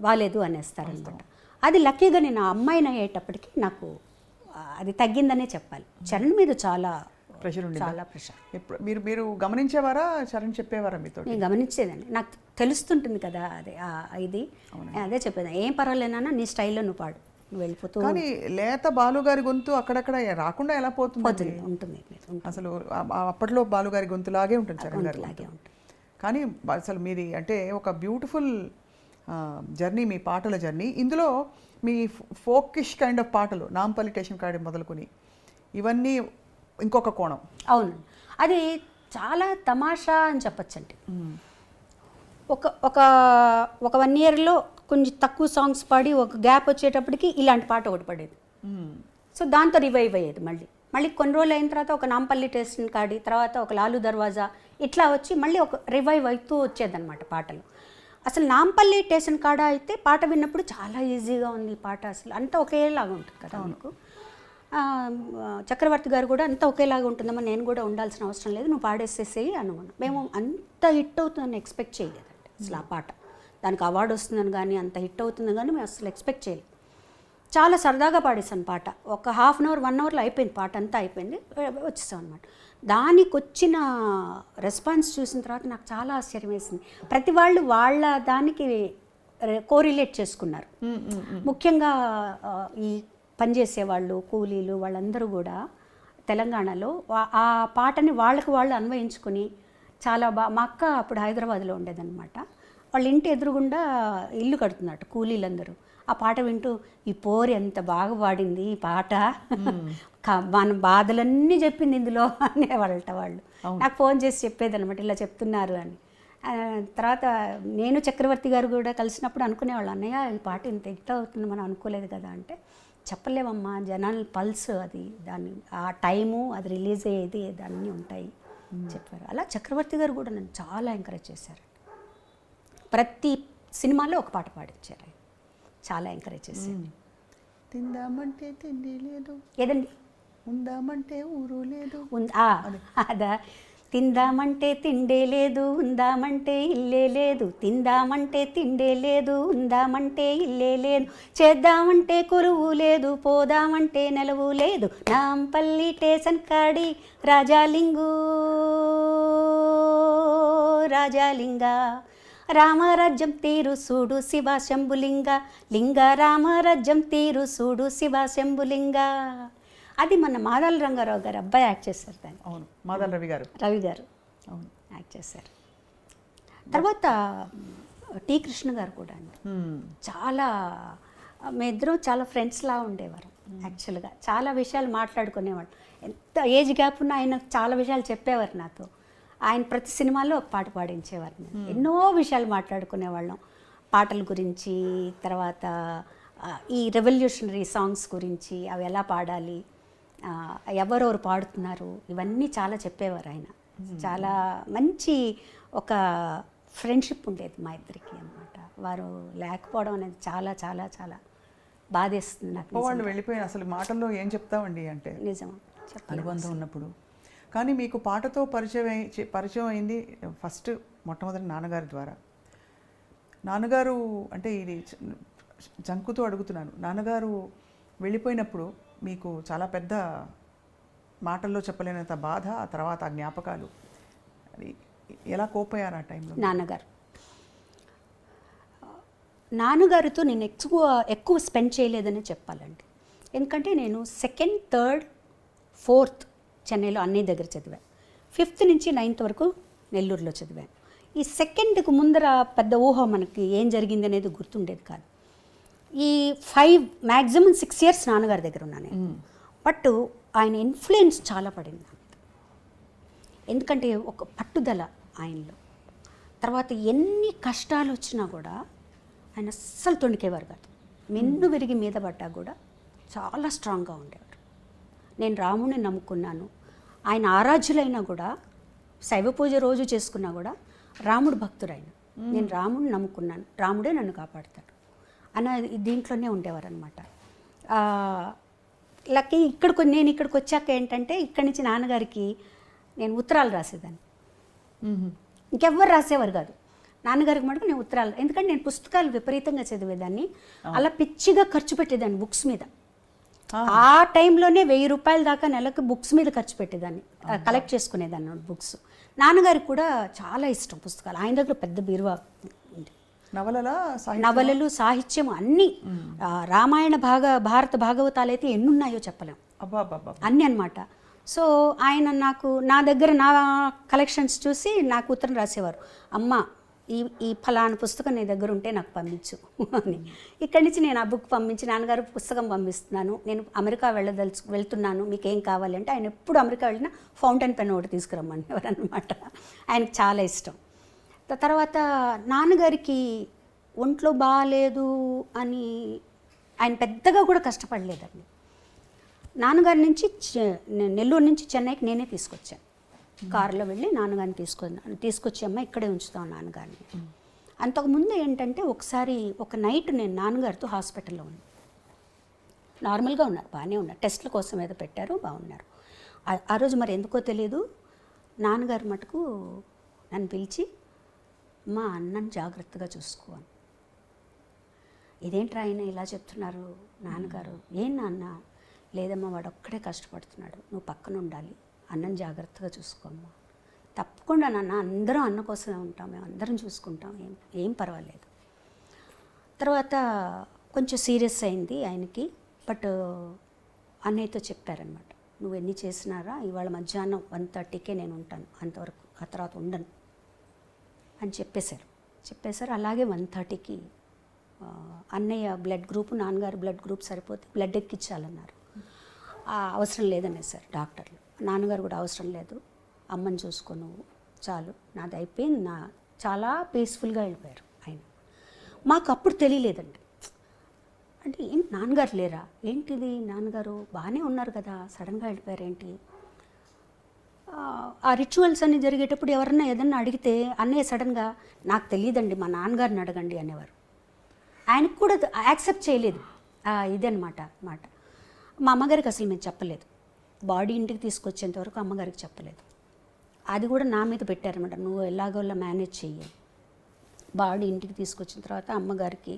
S2: బాలేదు అనేస్తారనమాట. అది లక్కీగా నేను ఆ అమ్మాయిని అయ్యేటప్పటికి నాకు అది తగ్గిందనే చెప్పాలి. చరణ్ మీద చాలా
S1: ప్రెషర్ ఉంది,
S2: చాలా ప్రెషర్.
S1: మీరు గమనించేవారా, చరణ్ చెప్పేవారా మీతో?
S2: నేను గమనించేదాన్ని, నాకు తెలుస్తుంటుంది కదా అదే ఇది, అదే చెప్పేదాన్ని, ఏం పర్వాలేనా నీ స్టైల్లో నువ్వు పాడు, నువ్వు వెళ్ళిపోతూ.
S1: కానీ లేత బాలుగారి గొంతు అక్కడక్కడ రాకుండా ఎలా పోతుంది?
S2: ఉంటుంది
S1: అసలు అప్పట్లో బాలుగారి గొంతులాగే ఉంటుంది చరణ్ గారి
S2: లాగే ఉంటుంది.
S1: కానీ అసలు మీది అంటే ఒక బ్యూటిఫుల్ జర్నీ, మీ పాటల జర్నీ. ఇందులో మీ ఫోకిష్ కైండ్ ఆఫ్ పాటలు, నాంపల్లి స్టేషన్ కాడి మొదలుకొని ఇవన్నీ ఇంకొక కోణం.
S2: అవును, అది చాలా తమాషా అని చెప్పచ్చండి. ఒక 1 ఇయర్లో కొంచెం తక్కువ సాంగ్స్ పాడి ఒక గ్యాప్ వచ్చేటప్పటికి ఇలాంటి పాట ఒకటి పడేది. సో దాంతో రివైవ్ అయ్యేది. మళ్ళీ కొన్ని రోజులు అయిన తర్వాత ఒక నాంపల్లి స్టేషన్ కాడి, తర్వాత ఒక లాలు దర్వాజా, ఇట్లా వచ్చి మళ్ళీ ఒక రివైవ్ అవుతూ వచ్చేదన్నమాట పాటలు. అసలు నాంపల్లి స్టేషన్ కాడ అయితే పాట విన్నప్పుడు చాలా ఈజీగా ఉంది పాట, అసలు అంతా ఒకేలాగా ఉంటుంది కదా మీకు. చక్రవర్తి గారు కూడా అంతా ఒకేలాగా ఉంటుందమ్మా, నేను కూడా ఉండాల్సిన అవసరం లేదు, నువ్వు పాడేసేసేయి అనుకున్నాను. మేము అంత హిట్ అవుతుందని ఎక్స్పెక్ట్ చేయలేదండి అసలు. ఆ పాట దానికి అవార్డు వస్తుందని కానీ అంత హిట్ అవుతుందని కానీ మేము అసలు ఎక్స్పెక్ట్ చేయలేదు. చాలా సరదాగా పాడేసాను పాట, ఒక 1/2 అవర్ 1 అవర్లో అయిపోయింది పాట, అంతా అయిపోయింది, వచ్చేసాం అనమాట. దానికి వచ్చిన రెస్పాన్స్ చూసిన తర్వాత నాకు చాలా ఆశ్చర్యం వేసింది. ప్రతి వాళ్ళు వాళ్ళ దానికి కోరిలేట్ చేసుకున్నారు. ముఖ్యంగా ఈ పనిచేసేవాళ్ళు, కూలీలు, వాళ్ళందరూ కూడా తెలంగాణలో ఆ పాటని వాళ్ళకి వాళ్ళు అన్వయించుకొని చాలా మా అక్క అప్పుడు హైదరాబాద్లో ఉండేదన్నమాట. వాళ్ళ ఇంటి ఎదురుగుండా ఇల్లు కడుతున్నట్టు కూలీలందరూ. ఆ పాట వింటూ ఈ పోరి ఎంత బాగా పాడింది ఈ పాట, మన బాధలన్నీ చెప్పింది ఇందులో అనేవాళ్ళట వాళ్ళు. నాకు ఫోన్ చేసి చెప్పేదన్నమాట, ఇలా చెప్తున్నారు అని. తర్వాత నేను చక్రవర్తి గారు కూడా కలిసినప్పుడు అనుకునేవాళ్ళు, అన్నయ్య ఈ పాట ఇంత హిట్ అవుతుంది మనం అనుకోలేదు కదా అంటే, చెప్పలేమమ్మా జనాల పల్స్ అది, దాన్ని ఆ టైము అది రిలీజ్ అయ్యేది దాన్ని ఉంటాయి చెప్పారు. అలా చక్రవర్తి గారు కూడా నన్ను చాలా ఎంకరేజ్ చేశారు. ప్రతి సినిమాలో ఒక పాట పాడించారు, చాలా ఎంకరేజ్ చేశారు.
S1: తిందామంటే తిండి లేదు,
S2: ఏదండి
S1: ఉందామంటే ఊరు లేదు,
S2: అదా, తిందామంటే తిండే లేదు, ఉందామంటే ఇల్లే లేదు, తిందామంటే తిండే లేదు, ఉందామంటే ఇల్లే లేదు, చేద్దామంటే కొలువు లేదు, పోదామంటే నెలవు లేదు, నాంపల్లి స్టేషన్ కాడి రాజాలింగు రాజాలింగ, రామరాజ్యం తీరు సూడు శివ శంభులింగ, లింగ రామరాజ్యం తీరు సూడు శివ శంభులింగ. అది మన మాదాల రంగారావు గారు అబ్బాయి యాక్ట్ చేశారు దాన్ని.
S1: అవును, మాదాల రవి గారు
S2: అవును యాక్ట్ చేశారు. తర్వాత టి కృష్ణ గారు కూడా అండి, చాలా మేమిద్దరం చాలా ఫ్రెండ్స్లా ఉండేవారు యాక్చువల్గా. చాలా విషయాలు మాట్లాడుకునేవాడు, ఎంత ఏజ్ గ్యాప్ ఉన్నా ఆయన చాలా విషయాలు చెప్పేవారు నాతో. ఆయన ప్రతి సినిమాలో ఒక పాట పాడించేవారు, ఎన్నో విషయాలు మాట్లాడుకునేవాళ్ళం, పాటల గురించి, తర్వాత ఈ రెవల్యూషనరీ సాంగ్స్ గురించి, అవి ఎలా పాడాలి, ఎవరెవరు పాడుతున్నారు, ఇవన్నీ చాలా చెప్పేవారు ఆయన. చాలా మంచి ఒక ఫ్రెండ్షిప్ ఉండేది మా ఇద్దరికి అన్నమాట. వారు లేకపోవడం అనేది చాలా చాలా చాలా బాధేస్తుంది నాకు
S1: వాళ్ళు
S2: నిజంగా.
S1: వెళ్ళిపోయిన అసలు మాటల్లో ఏం చెప్తామండి అంటే
S2: నిజం చెప్పలేము.
S1: అనుబంధం ఉన్నప్పుడు. కానీ మీకు పాటతో పరిచయం అయింది ఫస్ట్ మొట్టమొదటి నాన్నగారి ద్వారా. నాన్నగారు అంటే ఇది జంకుతో అడుగుతున్నాను, నాన్నగారు వెళ్ళిపోయినప్పుడు మీకు చాలా పెద్ద మాటల్లో చెప్పలేనంత బాధ, ఆ తర్వాత ఆ జ్ఞాపకాలు, అది ఎలా కోపోయారు ఆ టైంలో?
S2: నాన్నగారితో నేను ఎక్కువ స్పెండ్ చేయలేదని చెప్పాలండి. ఎందుకంటే నేను 2nd, 3rd, 4th చెన్నైలో అన్నయ్య దగ్గర చదివాను. 5th నుంచి 9th వరకు నెల్లూరులో చదివాను. ఈ 2ndకి ముందర పెద్ద ఊహ మనకి ఏం జరిగింది అనేది గుర్తుండేది కాదు. ఈ 5 6 years నాన్నగారి దగ్గర ఉన్నాను నేను. బట్ ఆయన ఇన్ఫ్లుయెన్స్ చాలా పడింది నాకు. ఎందుకంటే ఒక పట్టుదల ఆయనలో. తర్వాత ఎన్ని కష్టాలు వచ్చినా కూడా ఆయన అస్సలు తొణికేవారు కాదు. మెన్ను విరిగి మీద పడ్డా కూడా చాలా స్ట్రాంగ్గా ఉండేవారు. నేను రాముడిని నమ్ముకున్నాను, ఆయన ఆరాధ్యులైనా కూడా, శైవ పూజ రోజు చేసుకున్నా కూడా రాముడు భక్తుడైన, నేను రాముడిని నమ్ముకున్నాను, రాముడే నన్ను కాపాడుతాడు అన్న దీంట్లోనే ఉండేవారు అనమాట. లక్కీ నేను ఇక్కడికి వచ్చాక ఏంటంటే ఇక్కడి నుంచి నాన్నగారికి నేను ఉత్తరాలు రాసేదాన్ని. ఇంకెవ్వరు రాసేవారు కాదు, నాన్నగారికి మటుకు నేను ఉత్తరాలు. ఎందుకంటే నేను పుస్తకాలు విపరీతంగా చదివేదాన్ని, అలా పిచ్చిగా ఖర్చు పెట్టేదాన్ని బుక్స్ మీద. ఆ టైంలోనే 1000 రూపాయల దాకా నెలకు బుక్స్ మీద ఖర్చు పెట్టేదాన్ని, కలెక్ట్ చేసుకునేదాన్ని బుక్స్. నాన్నగారికి కూడా చాలా ఇష్టం పుస్తకాలు, ఆయన దగ్గర పెద్ద బీరువా ఉంది. నవలలు, సాహిత్యం అన్నీ, రామాయణ భారత భాగవతాలు అయితే ఎన్నున్నాయో చెప్పలేం, అన్నీ అన్నమాట. సో ఆయన నా దగ్గర నా కలెక్షన్స్ చూసి నాకు ఉత్తరం రాసేవారు, అమ్మ ఈ ఫలానా పుస్తకం నీ దగ్గర ఉంటే నాకు పంపించు అని. ఇక్కడి నుంచి నేను ఆ బుక్ పంపించి, నాన్నగారు పుస్తకం పంపిస్తున్నాను, నేను అమెరికా వెళ్తున్నాను, మీకు ఏం కావాలి అంటే, ఆయన ఎప్పుడు అమెరికా వెళ్ళినా ఫౌంటైన్ పెన్ ఒకటి తీసుకురమ్మనేవారు అనమాట. ఆయనకు చాలా ఇష్టం. తర్వాత నాన్నగారికి ఒంట్లో బాగాలేదు అని ఆయన పెద్దగా కూడా కష్టపడలేదండి. నాన్నగారి నుంచి నెల్లూరు నుంచి చెన్నైకి నేనే తీసుకొచ్చాను, కారులో వెళ్ళి నాన్నగారిని తీసుకొచ్చి అమ్మ ఇక్కడే ఉంచుతాం నాన్నగారిని. అంతకుముందు ఏంటంటే ఒకసారి ఒక నైట్ నేను నాన్నగారితో హాస్పిటల్లో ఉన్నాను. నార్మల్గా ఉన్నారు, బాగానే ఉన్నారు, టెస్ట్ల కోసం ఏదో పెట్టారు, బాగున్నారు. ఆ రోజు మరి ఎందుకో తెలియదు, నాన్నగారు మటుకు నన్ను పిలిచి, మా అన్నని జాగ్రత్తగా చూసుకోవాలి. ఇదేంట్రా ఆయన ఇలా చెప్తున్నారు నాన్నగారు? ఏం నాన్న? లేదమ్మా, వాడు ఒక్కడే కష్టపడుతున్నాడు, నువ్వు పక్కన ఉండాలి, అన్నం జాగ్రత్తగా చూసుకోమ్మా. తప్పకుండా నాన్న, అందరం అన్న కోసమే ఉంటాం, మేము అందరం చూసుకుంటాం, ఏం పర్వాలేదు. తర్వాత కొంచెం సీరియస్ అయింది ఆయనకి. బట్ అన్నయ్యతో చెప్పారనమాట, నువ్వు ఎన్ని చేసినారా ఇవాళ మధ్యాహ్నం 1:30కే నేను ఉంటాను, అంతవరకు ఆ తర్వాత ఉండను అని చెప్పేశారు. అలాగే 1:30కి అన్నయ్య బ్లడ్ గ్రూప్, నాన్నగారు బ్లడ్ గ్రూప్ సరిపోతే బ్లడ్ ఎక్కించాలన్నారు. అవసరం లేదనేసారు డాక్టర్లు. నాన్నగారు కూడా అవసరం లేదు, అమ్మని చూసుకో నువ్వు, చాలు, నాది అయిపోయింది, చాలా పీస్ఫుల్గా వెళ్ళిపోయారు ఆయన. మాకు అప్పుడు తెలియలేదండి, అంటే ఏంటి నాన్నగారు లేరా ఏంటిది, నాన్నగారు బాగానే ఉన్నారు కదా, సడన్గా వెళ్ళిపోయారు ఏంటి. ఆ రిచువల్స్ అన్నీ జరిగేటప్పుడు ఎవరన్నా ఏదన్నా అడిగితే అన్నయ్య సడన్గా నాకు తెలియదండి, మా నాన్నగారిని అడగండి అనేవారు. ఆయనకు కూడా యాక్సెప్ట్ చేయలేదు ఇదన్నమాట మాట. మా అమ్మగారికి అసలు మేము చెప్పలేదు, బాడీ ఇంటికి తీసుకొచ్చేంత వరకు అమ్మగారికి చెప్పలేదు. అది కూడా నా మీద పెట్టారన్నమాట, నువ్వు ఎలాగోలా మేనేజ్ చెయ్యి. బాడీ ఇంటికి తీసుకొచ్చిన తర్వాత అమ్మగారికి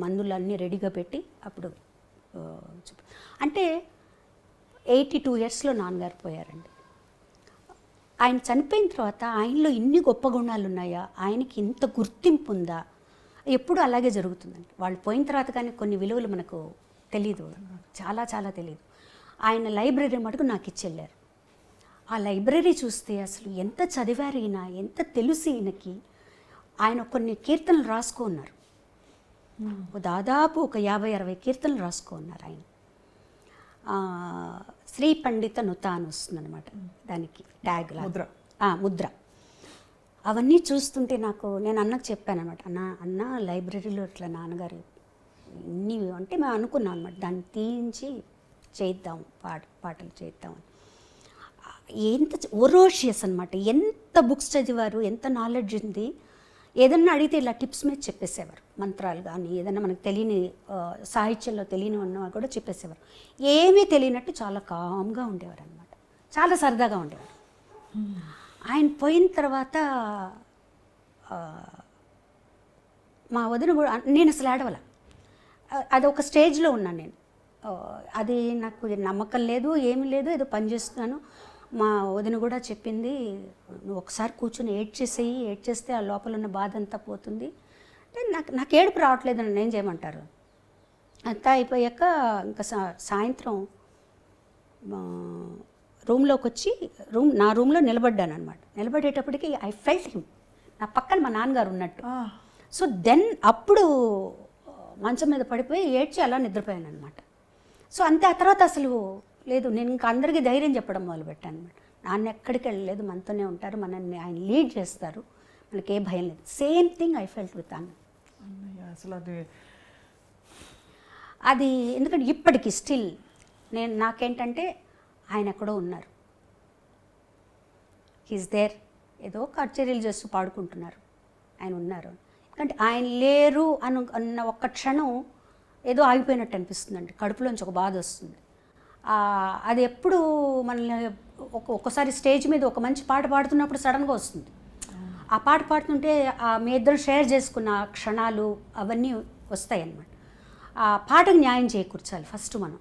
S2: మందులన్నీ రెడీగా పెట్టి అప్పుడు అంటే 82 yearsలో నాన్నగారు పోయారండి. ఆయన చనిపోయిన తర్వాత ఆయనలో ఇన్ని గొప్ప గుణాలు ఉన్నాయా, ఆయనకి ఇంత గుర్తింపు ఉందా, ఎప్పుడు అలాగే జరుగుతుందండి. వాళ్ళు పోయిన తర్వాత కానీ కొన్ని విలువలు మనకు తెలీదు, చాలా చాలా తెలీదు. ఆయన లైబ్రరీ మటుకు నాకు ఇచ్చెళ్ళారు. ఆ లైబ్రరీ చూస్తే అసలు ఎంత చదివారు ఈయన, ఎంత తెలుసు ఈయనకి. ఆయన కొన్ని కీర్తనలు రాసుకున్నారు, దాదాపు ఒక 50-60 కీర్తనలు రాసుకున్నారు ఆయన. శ్రీ పండిత నుత అని వస్తుందన్నమాట దానికి ట్యాగ్ ముద్ర. అవన్నీ చూస్తుంటే నేను అన్నకు చెప్పాను అనమాట, అన్న లైబ్రరీలో ఇట్లా నాన్నగారు ఇన్ని అంటే మేము అనుకున్నాం అనమాట, దాన్ని తీయించి చేద్దాం, పాటలు చేద్దాం. ఎంత ఒరోషియస్ అనమాట, ఎంత బుక్స్ చదివారు, ఎంత నాలెడ్జ్ ఉంది, ఏదన్నా అడిగితే ఇలా టిప్స్ మీద చెప్పేసేవారు, మంత్రాలు కానీ ఏదన్నా మనకు తెలియని సాహిత్యంలో తెలియని ఉన్నవారు కూడా చెప్పేసేవారు. ఏమీ తెలియనట్టు చాలా కామ్గా ఉండేవారు అనమాట, చాలా సరదాగా ఉండేవారు. ఆయన పోయిన తర్వాత మా వదిన కూడా, నేను అసలు ఏడవల, అది ఒక స్టేజ్లో ఉన్నాను నేను. అది నాకు నమ్మకం లేదు, ఏమీ లేదు, ఏదో పని చేస్తున్నాను. మా వదిన కూడా చెప్పింది, నువ్వు ఒకసారి కూర్చొని ఏడ్చేస్తే ఆ లోపల ఉన్న బాధ అంతా పోతుంది. అంటే నాకు ఏడుపు రావట్లేదు అని ఏం చేయమంటారు. అంతా అయిపోయాక ఇంకా సాయంత్రం రూమ్లోకి వచ్చి నా రూమ్లో నిలబడ్డాను అనమాట. నిలబడేటప్పటికి ఐ ఫెల్ట్ హిమ్, నా పక్కన మా నాన్నగారు ఉన్నట్టు. సో దెన్ అప్పుడు మంచం మీద పడిపోయి ఏడ్చి అలా నిద్రపోయాను అనమాట. సో అంతే. ఆ తర్వాత అసలు లేదు, నేను ఇంకా అందరికీ ధైర్యం చెప్పడం మొదలుపెట్టాను అనమాట. నాన్న ఎక్కడికి వెళ్ళలేదు, మనతోనే ఉంటారు, మనల్ని ఆయన లీడ్ చేస్తారు, మనకి ఏ భయం లేదు. Same thing I felt with అన్న.
S1: అసలు
S2: అది ఎందుకంటే ఇప్పటికి స్టిల్ నాకేంటంటే ఆయన ఎక్కడో ఉన్నారు, హీస్ దేర్. ఏదో కచేరీలు చేస్తూ పాడుకుంటున్నారు, ఆయన ఉన్నారు. ఎందుకంటే ఆయన లేరు అన్న ఒక్క క్షణం ఏదో ఆగిపోయినట్టు అనిపిస్తుందండి, కడుపులోంచి ఒక బాధ వస్తుంది. అది ఎప్పుడు మనల్ని ఒక్కసారి స్టేజ్ మీద ఒక మంచి పాట పాడుతున్నప్పుడు సడన్గా వస్తుంది. ఆ పాట పాడుతుంటే మీ ఇద్దరు షేర్ చేసుకున్న క్షణాలు అవన్నీ వస్తాయి అన్నమాట. ఆ పాటకు న్యాయం చేకూర్చాలి ఫస్ట్ మనం.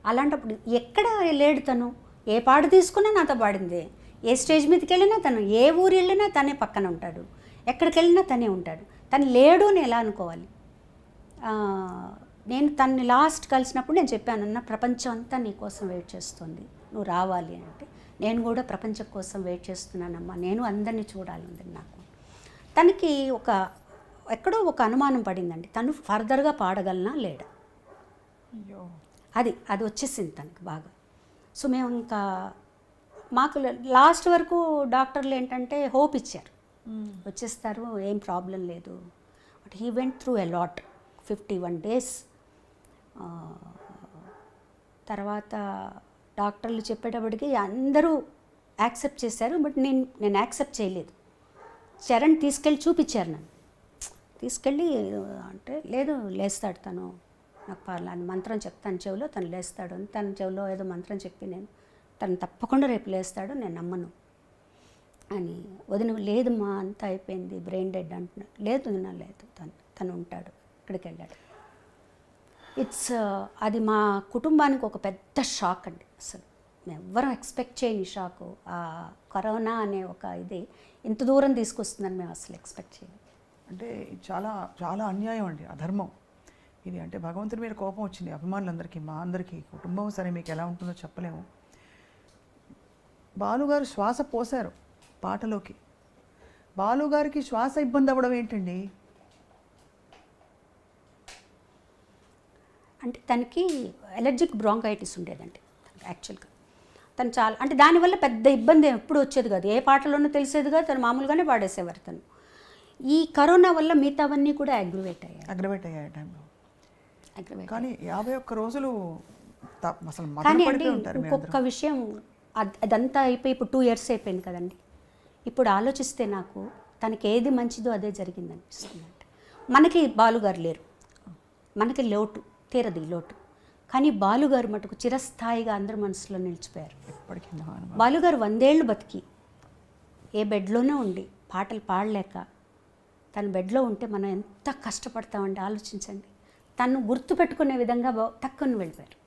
S2: అలాంటప్పుడు ఎక్కడ లేడు తను, ఏ పాట తీసుకున్నా నాతో పాడిందే, ఏ స్టేజ్ మీదకి వెళ్ళినా తను, ఏ ఊరు వెళ్ళినా తనే పక్కన ఉంటాడు, ఎక్కడికి వెళ్ళినా తనే ఉంటాడు. తను లేడు అని ఎలా అనుకోవాలి? నేను తనని లాస్ట్ కలిసినప్పుడు నేను చెప్పాను, అన్న ప్రపంచం అంతా నీ కోసం వెయిట్ చేస్తుంది, నువ్వు రావాలి అంటే. నేను కూడా ప్రపంచం కోసం వెయిట్ చేస్తున్నానమ్మా, నేను అందరినీ చూడాలి ఉంది నాకు. తనకి ఎక్కడో ఒక అనుమానం పడిందండి, తను ఫర్దర్గా పాడగలనా లేడా, అది వచ్చేసింది తనకి బాగా. సో మేము ఇంకా మాకు లాస్ట్ వరకు డాక్టర్లు ఏంటంటే హోప్ ఇచ్చారు, వచ్చేస్తారు, ఏం ప్రాబ్లం లేదు. But he went through a lot, 51 days. తర్వాత డాక్టర్లు చెప్పేటప్పటికి అందరూ యాక్సెప్ట్ చేశారు, బట్ నేను యాక్సెప్ట్ చేయలేదు. చరణ్ తీసుకెళ్ళి చూపించారు నన్ను, తీసుకెళ్ళి అంటే లేదు లేస్తాడు తను, నాకు పర్లేదు మంత్రం చెప్తాను చెవిలో, తను లేస్తాడు అని తన చెవిలో ఏదో మంత్రం చెప్పి నేను తను తప్పకుండా రేపు లేస్తాడు, నేను నమ్మను అని. వదిన లేదమ్మా అంతా అయిపోయింది, బ్రెయిన్ డెడ్ అంటున్నాడు. లేదు లేదు, తను ఉంటాడు, ఇక్కడికి వెళ్ళాడు. అది మా కుటుంబానికి ఒక పెద్ద షాక్ అండి. అసలు మేము ఎవ్వరం ఎక్స్పెక్ట్ చేయని షాకు. ఆ కరోనా అనే ఒక ఇది ఇంత దూరం తీసుకొస్తుందని మేము అసలు ఎక్స్పెక్ట్ చేయలేదు.
S1: అంటే చాలా చాలా అన్యాయం అండి, అధర్మం ఇది. అంటే భగవంతుడి మీద కోపం వచ్చింది అభిమానులందరికీ, మా అందరికీ. కుటుంబం సరే మీకు ఎలా ఉంటుందో చెప్పలేము. బాలుగారు శ్వాస పోశారు పాటలోకి. బాలుగారికి శ్వాస ఇబ్బంది అవ్వడం ఏంటండి?
S2: అంటే తనకి ఎలర్జిక్ బ్రాంకైటిస్ ఉండేదండి యాక్చువల్గా. తను చాలా అంటే దానివల్ల పెద్ద ఇబ్బంది ఎప్పుడు వచ్చేది కాదు, ఏ పాటలోనూ తెలిసేది కాదు, తను మామూలుగానే పాడేసేవారు. తను ఈ కరోనా వల్ల మిగతావన్నీ కూడా అగ్రివేట్ అయ్యాయి
S1: టైంలో. కానీ 51 రోజులు అసలు
S2: కానీ అండి ఇంకొక విషయం, అదంతా అయిపోయి ఇప్పుడు 2 years అయిపోయింది కదండి. ఇప్పుడు ఆలోచిస్తే నాకు తనకి ఏది మంచిదో అదే జరిగింది అనిపిస్తుంది. అంటే మనకి బాలుగారు లేరు, మనకి లోటు తీరది లోటు, కానీ బాలుగారు మటుకు చిరస్థాయిగా అందరి మనసులో నిలిచిపోయారు. బాలుగారు 100 ఏళ్ళు బతికి ఏ బెడ్లోనే ఉండి పాటలు పాడలేక తన బెడ్లో ఉంటే మనం ఎంత కష్టపడతామండి ఆలోచించండి. తను గుర్తుపెట్టుకునే విధంగా తక్కువ వెళ్ళిపోయారు.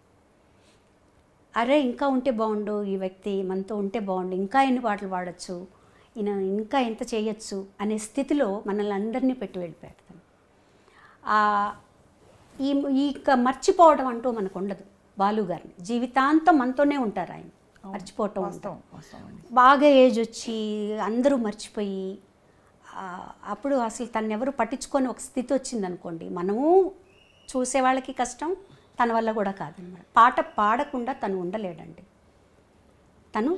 S2: అరే ఇంకా ఉంటే బాగుండు, ఈ వ్యక్తి మనతో ఉంటే బాగుండు, ఇంకా ఎన్ని పాటలు పాడచ్చు, ఈయన ఇంకా ఎంత చేయొచ్చు అనే స్థితిలో మనల్ని అందరినీ పెట్టి వెళ్ళిపోయారు తను. ఈ మర్చిపోవడం అంటూ మనకు ఉండదు. బాలుగారిని జీవితాంతం మనతోనే ఉంటారు ఆయన, మర్చిపోవటం ఉంటాం. బాగా ఏజ్ వచ్చి అందరూ మర్చిపోయి అప్పుడు అసలు తను ఎవరు పట్టించుకొని ఒక స్థితి వచ్చిందనుకోండి, మనము చూసే వాళ్ళకి కష్టం, తన వల్ల కూడా కాదన్నమాట. పాట పాడకుండా తను ఉండలేడండి. తను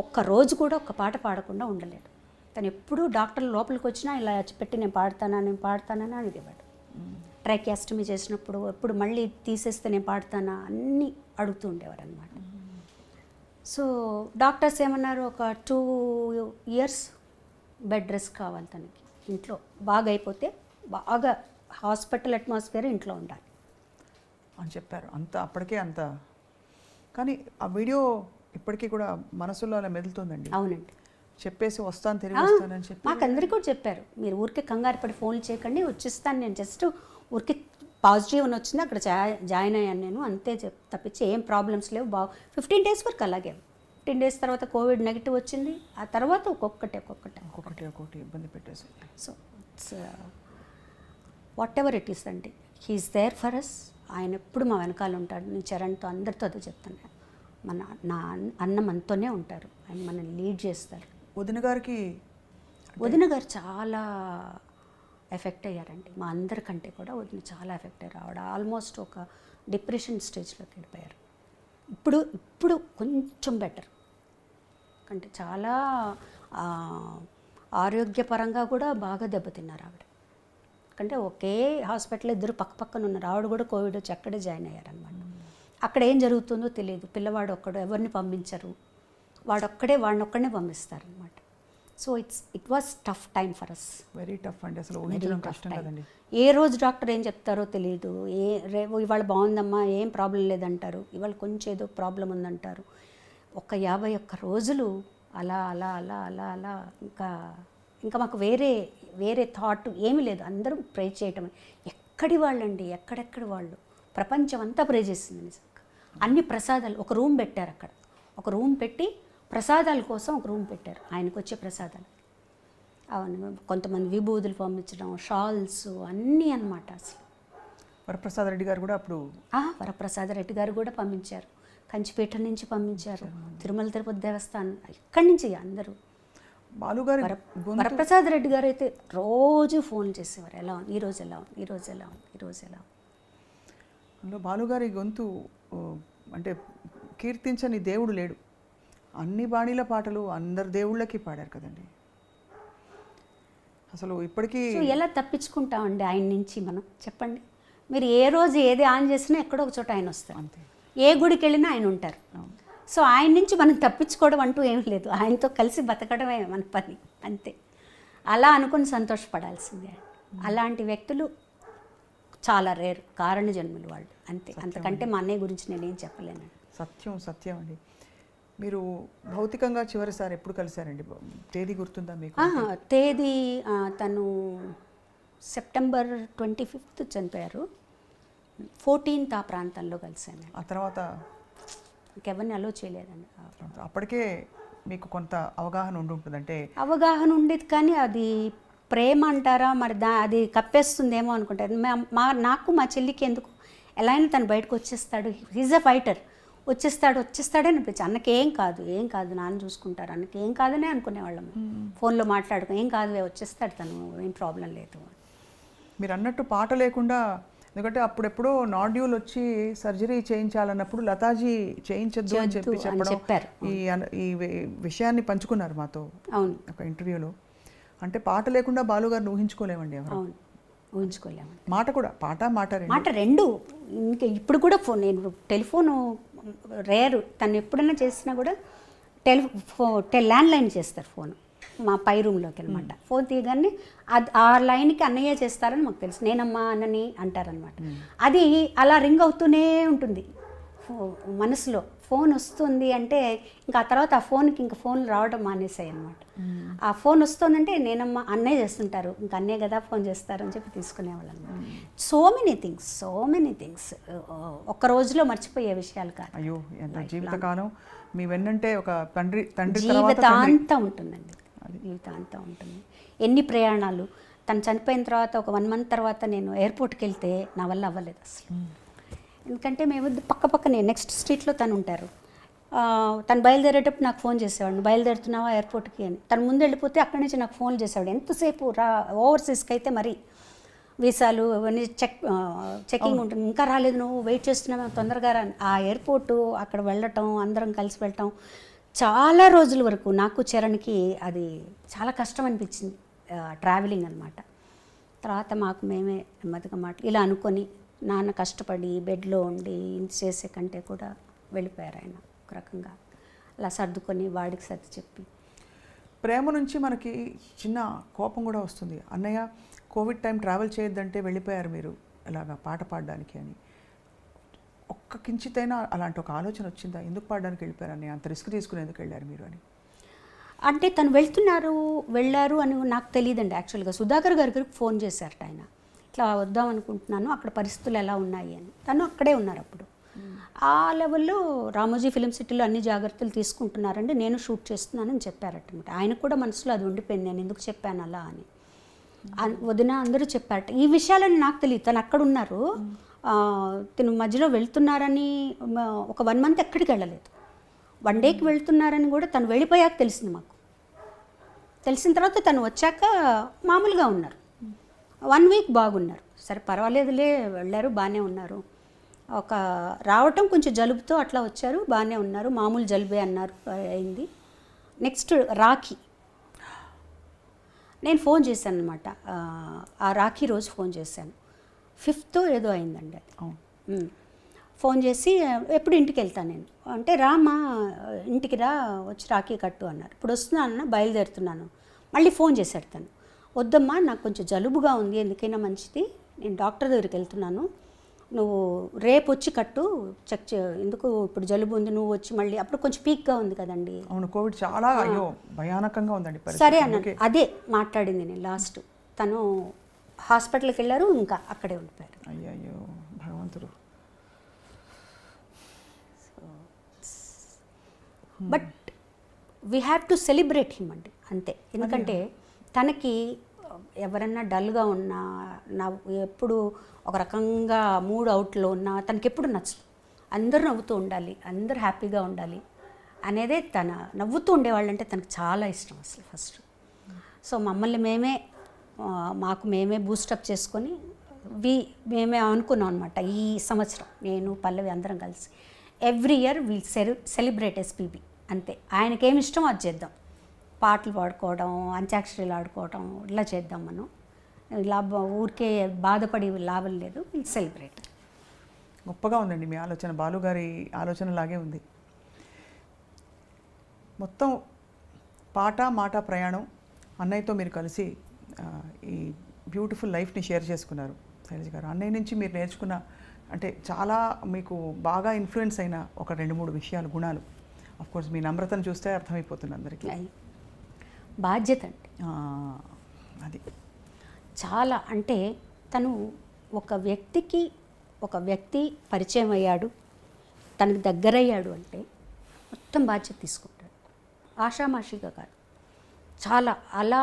S2: ఒక్కరోజు కూడా ఒక్క పాట పాడకుండా ఉండలేడు. తను ఎప్పుడూ డాక్టర్లు లోపలికి వచ్చినా ఇలా పెట్టి నేను పాడతానని అనేవాడు. ట్రైకాస్టమీ చేసినప్పుడు ఎప్పుడు మళ్ళీ తీసేస్తే నేను పాడతానా అన్నీ అడుగుతూ ఉండేవారు అనమాట. సో డాక్టర్స్ ఏమన్నారు, ఒక 2 years బెడ్ రెస్ట్ కావాలి తనకి, ఇంట్లో బాగా అయిపోతే బాగా హాస్పిటల్ అట్మాస్ఫియర్ ఇంట్లో ఉండాలి
S1: అని చెప్పారు. అంత అప్పటికే అంత, కానీ ఆ వీడియో ఇప్పటికీ కూడా మనసులో అలా మెదులుతుందండి.
S2: అవునండి,
S1: చెప్పేసి వస్తాను, తిరిగి వస్తానని చెప్పి
S2: మాకు అందరికీ కూడా చెప్పారు, మీరు ఊరికే కంగారు పడి ఫోన్లు చేయకండి, వచ్చేస్తాను నేను, జస్ట్ ఊరికి పాజిటివ్ అని వచ్చింది అక్కడ జాయిన్ అయ్యాను నేను అంతే తప్పించి ఏం ప్రాబ్లమ్స్ లేవు. 15 days వరకు అలాగే. 15 days తర్వాత కోవిడ్ నెగిటివ్ వచ్చింది, ఆ తర్వాత ఒక్కొక్కటి
S1: ఇబ్బంది పెట్టేసి.
S2: So it's what ever it is అండి, హీఈస్ దేర్ ఫర్ అస్. ఆయన ఎప్పుడు మా వెనకాల ఉంటాడు. నేను చరణ్తో అందరితో అదే చెప్తాను, నా అన్న మనతోనే ఉంటారు, ఆయన మనల్ని లీడ్ చేస్తారు. వదిన గారు చాలా ఎఫెక్ట్ అయ్యారండి, మా అందరికంటే కూడా వదిన చాలా ఎఫెక్ట్ అయ్యారు. ఆవిడ ఆల్మోస్ట్ ఒక డిప్రెషన్ స్టేజ్లోకి వెళ్ళిపోయారు. ఇప్పుడు కొంచెం బెటర్, అంటే చాలా ఆరోగ్యపరంగా కూడా బాగా దెబ్బతిన్నారు ఆవిడ. అంటే ఒకే హాస్పిటల్ ఇద్దరు పక్కన ఉన్నారు. ఆవిడ కూడా కోవిడ్ వచ్చి అక్కడే జాయిన్ అయ్యారనమాట. అక్కడ ఏం జరుగుతుందో తెలియదు, పిల్లవాడు ఒక్కడు, ఎవరిని పంపించరు, వాడిని ఒక్కడనే పంపిస్తారనమాట. So it was tough time for us,
S1: very tough అండి, అసలు ఊహించడం కష్టం కదండి.
S2: ఏ రోజు డాక్టర్ ఏం చెప్తారో తెలియదు. ఇవాళ బాగుందమ్మా, ఏం ప్రాబ్లం లేదంటారు, ఇవాళ కొంచెం ఏదో ప్రాబ్లం ఉందంటారు. ఒక 51 రోజులు అలా అలా అలా అలా అలా ఇంకా మాకు వేరే థాట్ ఏమీ లేదు. అందరూ ప్రే చేయటం. ఎక్కడి వాళ్ళండి, ఎక్కడెక్కడి వాళ్ళు, ప్రపంచం అంతా ప్రే చేసింది నిజంగా. అన్ని ప్రసాదాలు, ఒక రూమ్ పెట్టారు అక్కడ, ఒక రూమ్ పెట్టి ప్రసాదాల కోసం ఒక రూమ్ పెట్టారు, ఆయనకు వచ్చే ప్రసాదాలు. అవన్నీ కొంతమంది విభూతులు పంపించడం, షాల్స్ అన్నీ అన్నమాట. అసలు
S1: వరప్రసాద్ రెడ్డి గారు కూడా అప్పుడు
S2: వరప్రసాద్ రెడ్డి గారు కూడా పంపించారు, కంచిపేట నుంచి పంపించారు, తిరుమల తిరుపతి దేవస్థానం, ఇక్కడి నుంచి అందరూ.
S1: బాలుగారు
S2: వరప్రసాద్ రెడ్డి గారు అయితే రోజు ఫోన్ చేసేవారు, ఎలా ఉంది ఈరోజు, ఎలా ఉంది ఈరోజు, ఎలా ఉంది ఈరోజు, ఎలా ఉంది.
S1: అందులో బాలుగారి గొంతు అంటే కీర్తించని దేవుడు లేడు. అన్ని బాణీల పాటలు అందరు దేవుళ్ళకి పాడారు కదండి. అసలు ఇప్పటికీ
S2: ఎలా తప్పించుకుంటామండి ఆయన నుంచి మనం, చెప్పండి. మీరు ఏ రోజు ఏది ఆన్ చేసినా ఎక్కడో ఒక చోట ఆయన వస్తారు,
S1: అంతే.
S2: ఏ గుడికి వెళ్ళినా ఆయన ఉంటారు. సో ఆయన నుంచి మనం తప్పించుకోవడం అంటూ ఏం లేదు, ఆయనతో కలిసి బతకడమే మన పని, అంతే. అలా అనుకుని సంతోషపడాల్సిందే. అలాంటి వ్యక్తులు చాలా రేరు, కారణ జన్ములు వాళ్ళు, అంతే. అంతకంటే మా అన్నయ్య గురించి నేనేం చెప్పలేను.
S1: సత్యం అండి. మీరు భౌతికంగా చివరిసారి ఎప్పుడు కలిశారండి? తేదీ గుర్తుందా మీకు?
S2: తేదీ తను September 25th చనిపోయారు. 14th ఆ ప్రాంతంలో కలిశాను.
S1: ఆ తర్వాత
S2: ఇంకెవరిని అలో చేయలేదండి.
S1: అప్పటికే మీకు కొంత అవగాహన ఉండుంటుంది, అంటే
S2: అవగాహన ఉండేది, కానీ అది ప్రేమ అంటారా మరి, అది కప్పేస్తుందేమో అనుకుంటారు. నాకు మా చెల్లికి ఎందుకు, ఎలా అయినా తను బయటకు వచ్చేస్తాడు, హీజ్ అ ఫైటర్, వచ్చేస్తాడే అనిపించి, అన్నకేం కాదు నాన్న చూసుకుంటారు, అన్నకి ఏం కాదనే అనుకునేవాళ్ళము. ఫోన్లో మాట్లాడుకో, ఏం కాదు వచ్చేస్తాడు తను, ఏం ప్రాబ్లం లేదు.
S1: మీరు అన్నట్టు పాట లేకుండా, ఎందుకంటే అప్పుడెప్పుడో నాడ్యూల్ వచ్చి సర్జరీ చేయించాలన్నప్పుడు లతాజీ చేయించద్దు అని చెప్పారు. ఈ విషయాన్ని పంచుకున్నారు మాతో ఒక ఇంటర్వ్యూలో. అంటే పాట లేకుండా బాలుగారిని ఊహించుకోలేమండి ఎవరు.
S2: ఊహించుకోలేము.
S1: మాట
S2: రెండు. ఇంకా ఇప్పుడు కూడా నేను టెలిఫోను రేరు, తను ఎప్పుడైనా చేసినా కూడా ల్యాండ్లైన్ చేస్తారు ఫోన్, మా పై రూమ్లోకి అనమాట. ఫోన్ తీయగానే ఆ లైన్కి అన్నయ్య చేస్తారని మాకు తెలుసు, నేనమ్మా అన్నని అంటారనమాట. అది అలా రింగ్ అవుతూనే ఉంటుంది మనసులో. ఫోన్ వస్తుంది అంటే ఇంకా ఆ తర్వాత ఆ ఫోన్కి ఇంకా ఫోన్లు రావడం మానేసాయి అనమాట. ఆ ఫోన్ వస్తుందంటే నేనమ్మా అన్నయ్య చేస్తుంటారు, ఇంకా అన్నయ్య కదా ఫోన్ చేస్తారు అని చెప్పి తీసుకునేవాళ్ళం. సో మెనీ థింగ్స్ ఒక్క రోజులో మర్చిపోయే విషయాలు కాదు.
S1: అయ్యో, ఎంత జీవితకాలం మీ వెన్నంటే ఒక తండ్రి
S2: జీవితాంతం ఉంటుందండి, జీవితాంతం ఉంటుంది. ఎన్ని ప్రయాణాలు. తను చనిపోయిన తర్వాత ఒక 1 month తర్వాత నేను ఎయిర్పోర్ట్కి వెళ్తే నా వల్ల అవ్వలేదు అసలు. ఎందుకంటే మేము పక్కనే నెక్స్ట్ స్ట్రీట్లో తను ఉంటారు. తను బయలుదేరేటప్పుడు నాకు ఫోన్ చేసేవాడు, బయలుదేరుతున్నావా ఎయిర్పోర్ట్కి అని. తను ముందు వెళ్ళిపోతే అక్కడి నుంచి నాకు ఫోన్లు చేసేవాడు. ఎంతసేపు ఓవర్సీస్కి అయితే మరి వీసాలు అవన్నీ చెక్కింగ్ ఉంటుంది, ఇంకా రాలేదు, నువ్వు వెయిట్ చేస్తున్నావు, తొందరగా రా. ఆ ఎయిర్పోర్టు అక్కడ వెళ్ళటం, అందరం కలిసి వెళ్ళటం, చాలా రోజుల వరకు నాకు చరణ్కి అది చాలా కష్టం అనిపించింది, ట్రావెలింగ్ అనమాట. తర్వాత మాకు మేమే నెమ్మదిగా ఇలా అనుకొని, నాన్న కష్టపడి బెడ్లో ఉండి ఇంత చేసే కంటే కూడా వెళ్ళిపోయారు ఆయన ఒక రకంగా. అలా సర్దుకొని వాడికి సర్ది చెప్పి.
S1: ప్రేమ నుంచి మనకి చిన్న కోపం కూడా వస్తుంది. అన్నయ్య కోవిడ్ టైం ట్రావెల్ చేయొద్దంటే వెళ్ళిపోయారు మీరు ఇలాగా పాట పాడడానికి అని. ఒక్క కించితైనా అలాంటి ఒక ఆలోచన వచ్చిందా? ఎందుకు పాడడానికి వెళ్ళిపోయారు అన్నయ్య, అంత రిస్క్ తీసుకుని ఎందుకు వెళ్ళారు మీరు అని?
S2: అంటే తను వెళ్ళారు అని నాకు తెలియదండి. యాక్చువల్గా సుధాకర్ గారికి ఫోన్ చేశారట ఆయన, ఇట్లా వద్దాం అనుకుంటున్నాను, అక్కడ పరిస్థితులు ఎలా ఉన్నాయి అని. తను అక్కడే ఉన్నారు అప్పుడు. ఆ లెవెల్లో రామోజీ ఫిలిం సిటీలో అన్ని జాగ్రత్తలు తీసుకుంటున్నారండి, నేను షూట్ చేస్తున్నానని చెప్పారటనమాట. ఆయనకు కూడా మనసులో అది ఉండిపోయింది, నేను ఎందుకు చెప్పాను అలా అని. వదిన అందరూ చెప్పారట. ఈ విషయాలని నాకు తెలియదు, తను అక్కడ ఉన్నారు, తను మధ్యలో వెళ్తున్నారని ఒక 1 month ఎక్కడికి వెళ్ళలేదు. 1 dayకి వెళ్తున్నారని కూడా తను వెళ్ళిపోయాక తెలిసింది మాకు. తెలిసిన తర్వాత తను వచ్చాక మామూలుగా ఉన్నారు, 1 week బాగున్నారు. సరే పర్వాలేదులే, వెళ్ళారు బాగానే ఉన్నారు. రావటం కొంచెం జలుబుతో అట్లా వచ్చారు, బాగానే ఉన్నారు, మామూలు జలుబే అన్నారు, అయింది. నెక్స్ట్ రాఖీ, నేను ఫోన్ చేశాను అనమాట. ఆ రాఖీ రోజు ఫోన్ చేశాను, 5th ఏదో అయిందండి అది. ఫోన్ చేసి ఎప్పుడు ఇంటికి వెళ్తాను నేను అంటే, రామా ఇంటికి రా, వచ్చి రాఖీ కట్టు అన్నారు. ఇప్పుడు వస్తున్నానన్నా, బయలుదేరుతున్నాను. మళ్ళీ ఫోన్ చేశాడు తను, వద్దమ్మా నాకు కొంచెం జలుబుగా ఉంది, ఎందుకైనా మంచిది, నేను డాక్టర్ దగ్గరికి వెళ్తున్నాను, నువ్వు రేపు వచ్చి కట్టు, ఎందుకు ఇప్పుడు జలుబు ఉంది, నువ్వు వచ్చి మళ్ళీ అప్పుడు కొంచెం పీక్గా ఉంది కదండి.
S1: అవును, కోవిడ్ చాలా అయ్యో భయానకంగా ఉందండి పరిస్థితి.
S2: సరే అన్నాను, అదే మాట్లాడింది నేను లాస్ట్. తను హాస్పిటల్కి వెళ్ళారు, ఇంకా అక్కడే ఉండిపోయారు.
S1: అయ్యో భగవంతుడు.
S2: But we have to celebrate him అండి, అంతే. ఎందుకంటే తనకి ఎవరన్నా డల్గా ఉన్నా, ఎప్పుడు ఒక రకంగా మూడ్ అవుట్లో ఉన్నా తనకి ఎప్పుడు నచ్చదు. అందరూ నవ్వుతూ ఉండాలి, అందరూ హ్యాపీగా ఉండాలి అనేదే తన. నవ్వుతూ ఉండేవాళ్ళంటే తనకు చాలా ఇష్టం అసలు ఫస్ట్. సో మమ్మల్ని మాకు మేమే బూస్టప్ చేసుకొని మేమే అనుకున్నాం అనమాట. ఈ సంవత్సరం నేను పల్లవి అందరం కలిసి every year will celebrate SPB, అంతే. ఆయనకేమి ఇష్టమో అది చేద్దాం, పాటలు పాడుకోవడం, అంత్యాక్షరీలు ఆడుకోవడం, ఇలా చేద్దాం మనం. ఇలా ఊరికే బాధపడి లాభం లేదు, విల్ సెలబ్రేట్.
S1: గొప్పగా ఉందండి మీ ఆలోచన, బాలుగారి ఆలోచన లాగే ఉంది. మొత్తం పాట మాట ప్రయాణం, అన్నయ్యతో మీరు కలిసి ఈ బ్యూటిఫుల్ లైఫ్ని షేర్ చేసుకున్నారు శైలజ గారు. అన్నయ్య నుంచి మీరు నేర్చుకున్న, అంటే చాలా మీకు బాగా ఇన్ఫ్లుయెన్స్ అయిన ఒక 2-3 విషయాలు, గుణాలు. అఫ్కోర్స్ మీ నమ్రతను చూస్తే అర్థమైపోతుంది అందరికీ.
S2: బాధ్యత అండి
S1: అది
S2: చాలా. అంటే తను ఒక వ్యక్తి పరిచయం అయ్యాడు, తనకు దగ్గరయ్యాడు అంటే మొత్తం బాధ్యత తీసుకుంటాడు, ఆషామాషిగా కాదు. చాలా అలా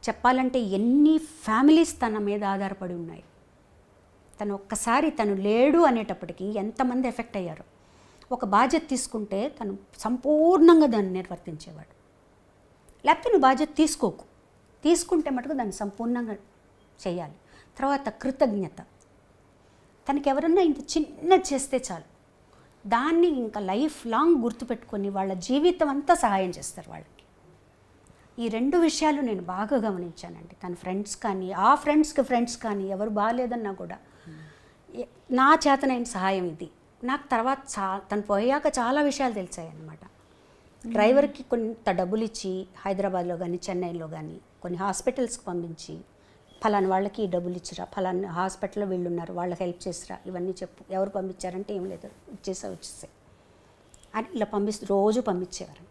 S2: చెప్పాలంటే ఎన్ని ఫ్యామిలీస్ తన మీద ఆధారపడి ఉన్నాయి. తను లేడు అనేటప్పటికీ ఎంతమంది ఎఫెక్ట్ అయ్యారో. ఒక బాధ్యత తీసుకుంటే తను సంపూర్ణంగా దాన్ని నిర్వర్తించేవాడు. లేకపోతే నువ్వు బాధ్యత తీసుకుంటే మటుకు దాన్ని సంపూర్ణంగా చేయాలి. తర్వాత కృతజ్ఞత, తనకి ఎవరన్నా ఇంత చిన్నది చేస్తే చాలు, దాన్ని ఇంకా లైఫ్ లాంగ్ గుర్తుపెట్టుకొని వాళ్ళ జీవితం అంతా సహాయం చేస్తారు వాళ్ళకి. ఈ 2 విషయాలు నేను బాగా గమనించానండి. తన ఫ్రెండ్స్ కానీ, ఆ ఫ్రెండ్స్ కానీ ఎవరు బాగాలేదన్నా కూడా నా చేతనైన సహాయం ఇది. నాకు తర్వాత తను పోయాక చాలా విషయాలు తెలిసాయి అన్నమాట. డ్రైవర్కి కొంత డబ్బులు ఇచ్చి హైదరాబాద్లో కానీ చెన్నైలో కానీ కొన్ని హాస్పిటల్స్కి పంపించి, ఫలానా వాళ్ళకి డబ్బులు ఇచ్చిరా, ఫలానా హాస్పిటల్లో వీళ్ళు ఉన్నారు వాళ్ళకి హెల్ప్ చేసిరా, ఇవన్నీ చెప్పు. ఎవరు పంపించారంటే ఏం లేదు, వచ్చేసాయి అని ఇలా రోజు పంపించేవారు.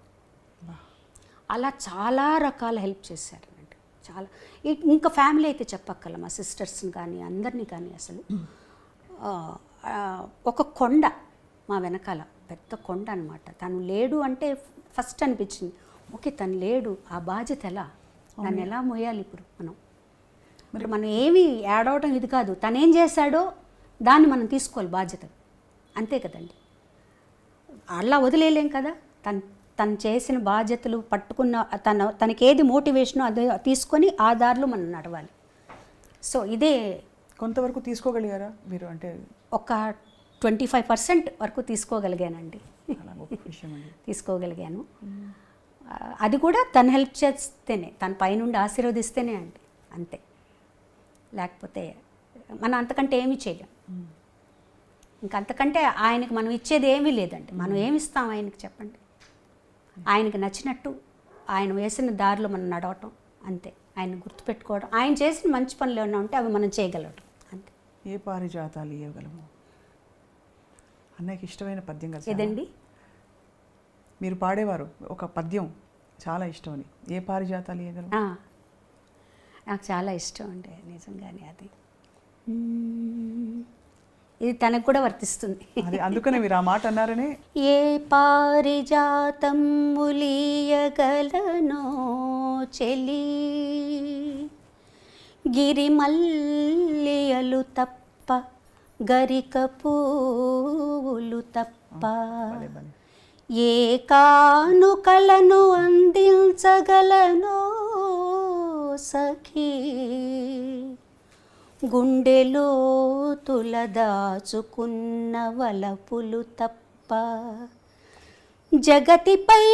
S2: అలా చాలా రకాల హెల్ప్ చేశారనండి, చాలా. ఇంకా ఫ్యామిలీ అయితే చెప్పక్కల, మా సిస్టర్స్ని కానీ అందరినీ కానీ. అసలు ఒక కొండ మా వెనకాల, పెద్ద కొండ అనమాట. తను లేడు అంటే ఫస్ట్ అనిపించింది, ఓకే తను లేడు, ఆ బాధ్యత ఎలా, దాన్ని ఎలా మోయాలి ఇప్పుడు మనం ఏమి యాడ్ అవడం ఇది కాదు, తనేం చేశాడో దాన్ని మనం తీసుకోవాలి బాధ్యత, అంతే కదండి. అలా వదిలేయలేం కదా. తను చేసిన బాధ్యతలు పట్టుకున్న, తనకి ఏది మోటివేషనో అదే తీసుకొని ఆ దారిలో మనం నడవాలి. సో ఇదే
S1: కొంతవరకు తీసుకోగలిగారా మీరు? అంటే
S2: ఒక 25% వరకు తీసుకోగలిగానండి. తీసుకోగలిగాను. అది కూడా తను హెల్ప్ చేస్తేనే, తన పైనుండి ఆశీర్వదిస్తేనే అండి, అంతే. లేకపోతే మనం అంతకంటే ఏమీ చేయలేం. ఇంకంతకంటే ఆయనకి మనం ఇచ్చేది ఏమీ లేదండి. మనం ఏమి ఇస్తాం ఆయనకి చెప్పండి? ఆయనకి నచ్చినట్టు ఆయన వేసిన దారిలో మనం నడవటం అంతే. ఆయన గుర్తుపెట్టుకోవడం, ఆయన చేసిన మంచి పనులు ఏమైనా ఉంటే అవి మనం చేయగలగడం అంతే.
S1: ఏ పారిజాతాలు ఇవ్వగలము అన్నయ్యకి ఇష్టమైన పద్యం కదా
S2: ఏదండి?
S1: మీరు పాడేవారు ఒక పద్యం చాలా ఇష్టం అని. ఏ పారిజాతాలు ఇవ్వగలము?
S2: నాకు చాలా ఇష్టం అండి నిజంగానే అది. ఇది తనకు కూడా వర్తిస్తుంది.
S1: అది అందుకనే మీరు ఆ మాట అన్నారనే.
S2: ఏ పారిజాతం ములీయగలనో చెలి, గిరిమల్లియలు తప్ప గరిక పూలు తప్ప, ఏ కానుకలను అందించగలనో సఖీ, గుండెలో తులదాచుకున్న వలపులు తప్ప, జగతిపై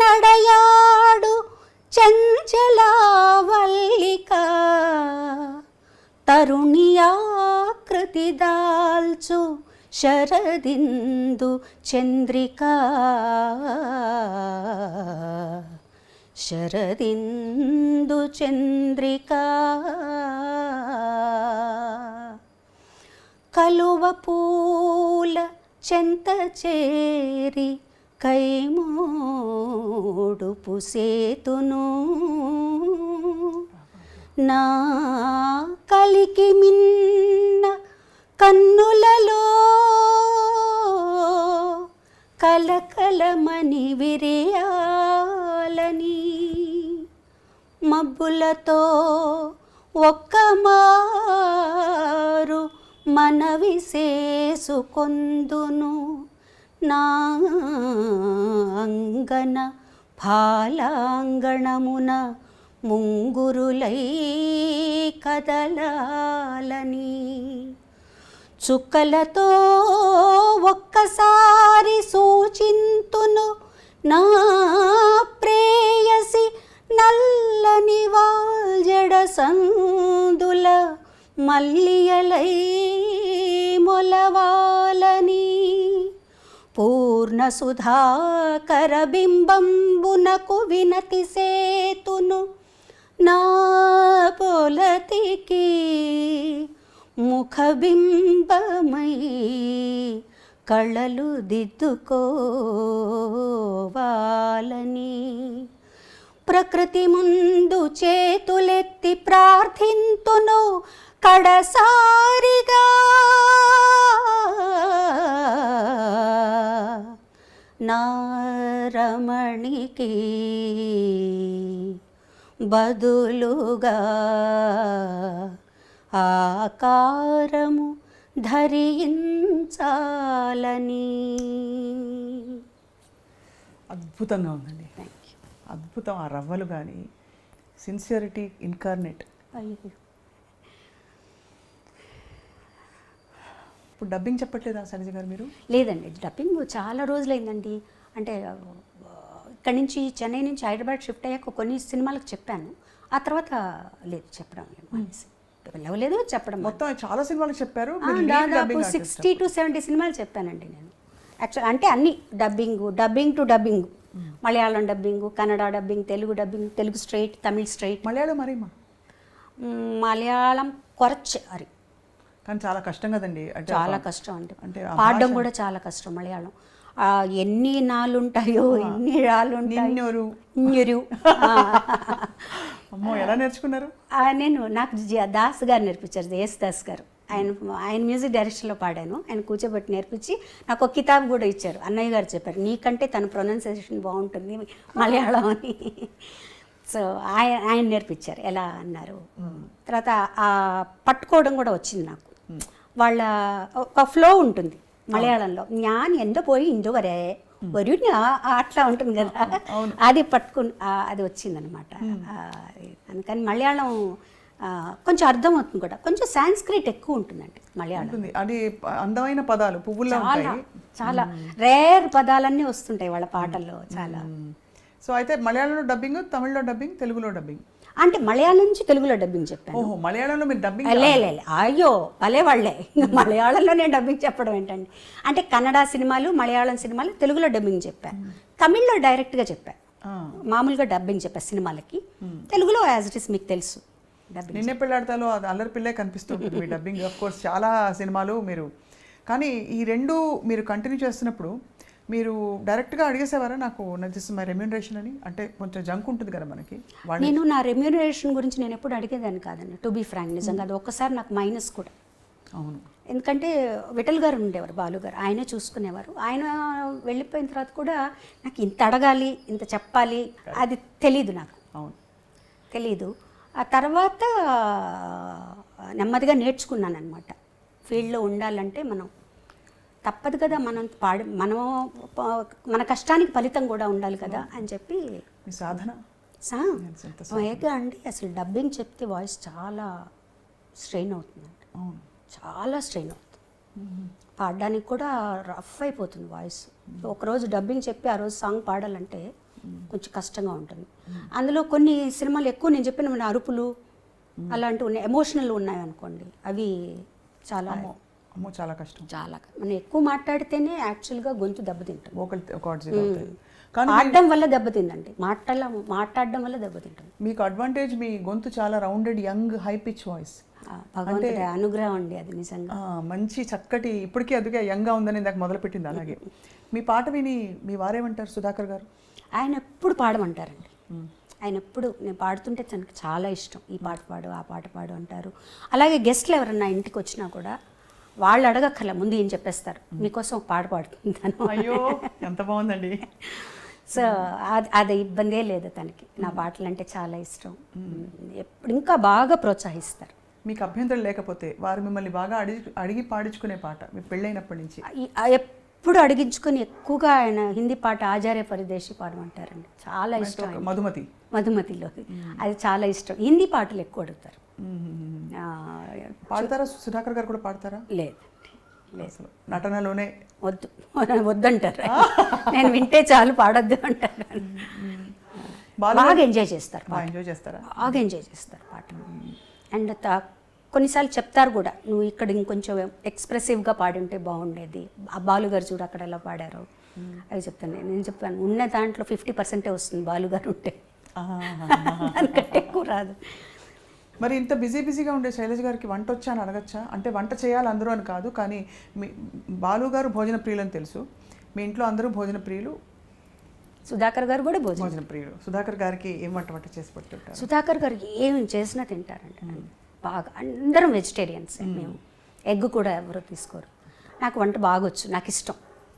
S2: నడయాడు చంచలావల్లిక, తరుణియాకృతి దాల్చు శరదిందు చంద్రిక, శరదిందు చంద్రిక, కలువ పూల చెంత చేరి కైమోడు పుసేతును, నా కలికి మిన్న కన్నులలో కలకలమని విరియాలని, మబ్బులతో ఒక్క మారు మనవి చేసుకొందును, నా అంగన ఫాలాంగణమున ముంగురులై కదలాలని, చుక్కలతో ఒక్కసారి సూచింతును నా ప్రేయసి నల్లని వాల్జడ సందుల మల్లియలై మొలవాలని, పూర్ణ సుధాకర బింబంబునకు వినతి సేతును నా పొలతికి ముఖబింబమై కళ్ళలు దిద్దుకోవాలని, ప్రకృతి ముందు చేతులెత్తి ప్రార్థింతును కడసారిగా, నా రమణికి బదులుగా ఆకారము ధరించాలని.
S1: అద్భుతంగా ఉందండి, అద్భుతం. ఆ రవ్వలు కానీ సిన్సియరిటీ ఇన్కార్నేట్. ఇప్పుడు డబ్బింగ్ చెప్పట్లేదా సరిజ గారు మీరు?
S2: లేదండి, డబ్బింగ్ చాలా రోజులైందండి. అంటే ఇక్కడి నుంచి చెన్నై నుంచి హైదరాబాద్ షిఫ్ట్ అయ్యాక కొన్ని సినిమాలకు చెప్పాను, ఆ తర్వాత లేదు చెప్పడం లేదు చెప్పడం.
S1: మొత్తం చాలా సినిమాలకు చెప్పారు.
S2: దాదాపు 60 to 70 సినిమాలు చెప్పానండి నేను. యాక్చువల్ అంటే అన్ని dubbing to dubbing, Malayalam dubbing, Kannada dubbing, Telugu straight, Tamil straight.
S1: Malayalam మరేమా?
S2: మలయాళం కొరచ్ అరి,
S1: కానీ చాలా కష్టం కదండి.
S2: చాలా కష్టం అండి, పాడడం కూడా చాలా కష్టం మలయాళం. ఎన్ని నాళ్ళు ఉంటాయో, ఎన్ని రాళ్ళు ఉంటాయో.
S1: అమ్మో, ఎలా నేర్చుకున్నారు?
S2: నాకు దాస్ గారు నేర్పించారు, దాస్ గారు. ఆయన మ్యూజిక్ డైరెక్షన్లో పాడాను, ఆయన కూర్చోబెట్టి నేర్పించి నాకు ఒక కితాబ్ కూడా ఇచ్చారు. అన్నయ్య గారు చెప్పారు, నీకంటే తన ప్రొనౌన్సియేషన్ బాగుంటుంది మలయాళం అని. సో ఆయన నేర్పించారు ఎలా అన్నారు. తర్వాత ఆ పట్టుకోవడం కూడా వచ్చింది నాకు. వాళ్ళ ఒక ఫ్లో ఉంటుంది మలయాళంలో, ഞാൻ ఎందు పోయి ఇందువరే వరు అట్లా ఉంటుంది కదా, అది పట్టుకుని అది వచ్చిందనమాట. అందుకని మలయాళం కొంచెం అర్థమవుతుంది కూడా. కొంచెం సాంస్క్రిట్ ఎక్కువ ఉంటుందండి మలయాళం.
S1: అది అందమైన పదాలు, పువ్వుల్లో
S2: చాలా రేర్ పదాలన్నీ వస్తుంటాయి వాళ్ళ పాటల్లో చాలా.
S1: సో అయితే మలయాళంలో డబ్బింగ్, తమిళ్లో డబ్బింగ్, తెలుగులో డబ్బింగ్.
S2: అంటే మలయాళం నుంచి తెలుగులో డబ్బింగ్ చెప్పాను.
S1: ఓహో, మలయాళంలో మీరు డబ్బింగ్?
S2: అయ్యో భలే వాళ్ళే, మలయాళంలో నేను డబ్బింగ్ చెప్పడం ఏంటండి. అంటే కన్నడ సినిమాలు, మలయాళం సినిమాలు తెలుగులో డబ్బింగ్ చెప్పాను, తమిళ్లో డైరెక్ట్గా చెప్పాను. మామూలుగా డబ్బింగ్ చెప్పారు సినిమాలకి. తెలుగులో యాజ్ ఇట్ ఇస్ మీకు తెలుసు డబ్బింగ్.
S1: నిన్నే పెళ్ళాడతాలో అది అల్లరి పిల్లే కనిపిస్తుంటుంది మీ డబ్బింగ్. ఆఫ్ కోర్స్ చాలా సినిమాలు మీరు, కానీ ఈ రెండు మీరు కంటిన్యూ చేస్తున్నప్పుడు మీరు డైరెక్ట్గా అడిగేసేవారా నాకు దిస్ మై రెమ్యూనరేషన్ అని? అంటే కొంచెం జంక్ ఉంటుంది కదా మనకి.
S2: నేను నా రెమ్యూనరేషన్ గురించి నేను ఎప్పుడు అడిగేదాన్ని కాదండి, టు బీ ఫ్రాంక్. నిజంగా అది ఒక్కసారి నాకు మైనస్ కూడా.
S1: అవును,
S2: ఎందుకంటే విఠల్ గారు ఉండేవారు, బాలు గారు, ఆయనే చూసుకునేవారు. ఆయన వెళ్ళిపోయిన తర్వాత కూడా నాకు ఇంత అడగాలి, ఇంత చెప్పాలి, అది తెలీదు నాకు.
S1: అవును,
S2: తెలీదు. ఆ తర్వాత నెమ్మదిగా నేర్చుకున్నాను అనమాట. ఫీల్డ్లో ఉండాలంటే మనం తప్పదు కదా, మనం మన కష్టానికి ఫలితం కూడా ఉండాలి కదా అని చెప్పి.
S1: మీ సాధన
S2: ఏగా అండి, అసలు డబ్బింగ్ చెప్తే వాయిస్ చాలా స్ట్రెయిన్ అవుతుందండి.
S1: అవును,
S2: చాలా స్ట్రెయిన్ అవుతుంది. పాడడానికి కూడా రఫ్ అయిపోతుంది వాయిస్. ఒకరోజు డబ్బింగ్ చెప్పి ఆ రోజు సాంగ్ పాడాలంటే కొంచెం కష్టంగా ఉంటుంది. అందులో కొన్ని సినిమాలు ఎక్కువ నేను చెప్పిన అరుపులు అలాంటివి ఉన్నాయి, ఎమోషనల్ ఉన్నాయి అనుకోండి, అవి చాలా
S1: అమ్మో చాలా కష్టం.
S2: చాలా మనం ఎక్కువ మాట్లాడితేనే యాక్చువల్గా గొంతు దెబ్బతింటుంది.
S1: వోకల్ కార్డ్స్ అవుతాయి. కానీ
S2: పాడడం వల్ల దెబ్బతిందండి, మాట్లాడడం వల్ల దెబ్బతింటుంది.
S1: మీకు అడ్వాంటేజ్ మీ గొంతు చాలా rounded, young, high pitch voice.
S2: భగవంతుడి అనుగ్రహం అండి అది నిజంగా.
S1: మంచి చక్కటి, ఇప్పటికీ అదుగా యంగ్గా ఉందని ఇందాక మొదలుపెట్టింది. అలాగే మీ పాట విని మీ వారేమంటారు సుధాకర్ గారు?
S2: ఆయన ఎప్పుడు పాడమంటారండి. ఆయన ఎప్పుడు నేను పాడుతుంటే తనకు చాలా ఇష్టం. ఈ పాట పాడు, ఆ పాట పాడు అంటారు. అలాగే గెస్ట్లు ఎవరన్నా ఇంటికి వచ్చినా కూడా వాళ్ళు అడగక్కర్ల, ముందు ఏం చెప్పేస్తారు, మీకోసం ఒక పాట పాడుతుంటాను.
S1: అయ్యో ఎంత బాగుందండి.
S2: సో అది ఇబ్బందే లేదు తనకి. నా పాటలు అంటే చాలా ఇష్టం. ఎప్పుడు ఇంకా బాగా ప్రోత్సహిస్తారు.
S1: మీకు అభ్యంతరం లేకపోతే వారు మిమ్మల్ని బాగా అడిగి పాడించుకునే పాట మీ పెళ్ళైనప్పటి నుంచి?
S2: ఎప్పుడు అడిగించుకొని ఎక్కువగా ఆయన హిందీ పాట ఆచార్య పరిదేశి పాడమంటారండి, చాలా ఇష్టం. మధుమతిలో అది చాలా ఇష్టం. హిందీ పాటలు ఎక్కువ అడుగుతారు.
S1: పాడతారా? సుధాకర్ గారు కూడా పాడతారా?
S2: లేదు,
S1: అసలు నటనలోనే
S2: వద్దంటారు. నేను వింటే చాలు, పాడొద్దు అంటారు. బాగా ఎంజాయ్ చేస్తారు, బాగా ఎంజాయ్ చేస్తారు పాట. అండ్ కొన్నిసార్లు చెప్తారు కూడా, నువ్వు ఇక్కడ ఇంకొంచెం ఎక్స్ప్రెసివ్గా పాడుంటే బాగుండేది, ఆ బాలుగారు చూడు అక్కడ ఎలా పాడారు, అవి చెప్తాను. నేను చెప్పాను ఉన్న దాంట్లో 50% వస్తుంది బాలుగారు ఉంటే, దానికంటే ఎక్కువ రాదు.
S1: మరి ఇంత బిజీగా ఉండే శైలజ గారికి వంట వచ్చా అని అడగచ్చా? అంటే వంట చేయాలి అందరూ అని కాదు, కానీ మీ బాలు గారు భోజన ప్రియులని తెలుసు, మీ ఇంట్లో అందరూ భోజన ప్రియులు,
S2: సుధాకర్ గారు కూడా భోజన
S1: ప్రియులు. సుధాకర్ గారికి ఏం వంట చేసి పెట్టుంటారు?
S2: సుధాకర్ గారికి ఏం చేసినా తింటారంట బాగా. అందరం వెజిటేరియన్స్ మేము, ఎగ్ కూడా ఎవరు తీసుకోరు. నాకు వంట బాగా వచ్చు, నాకు ఇష్టం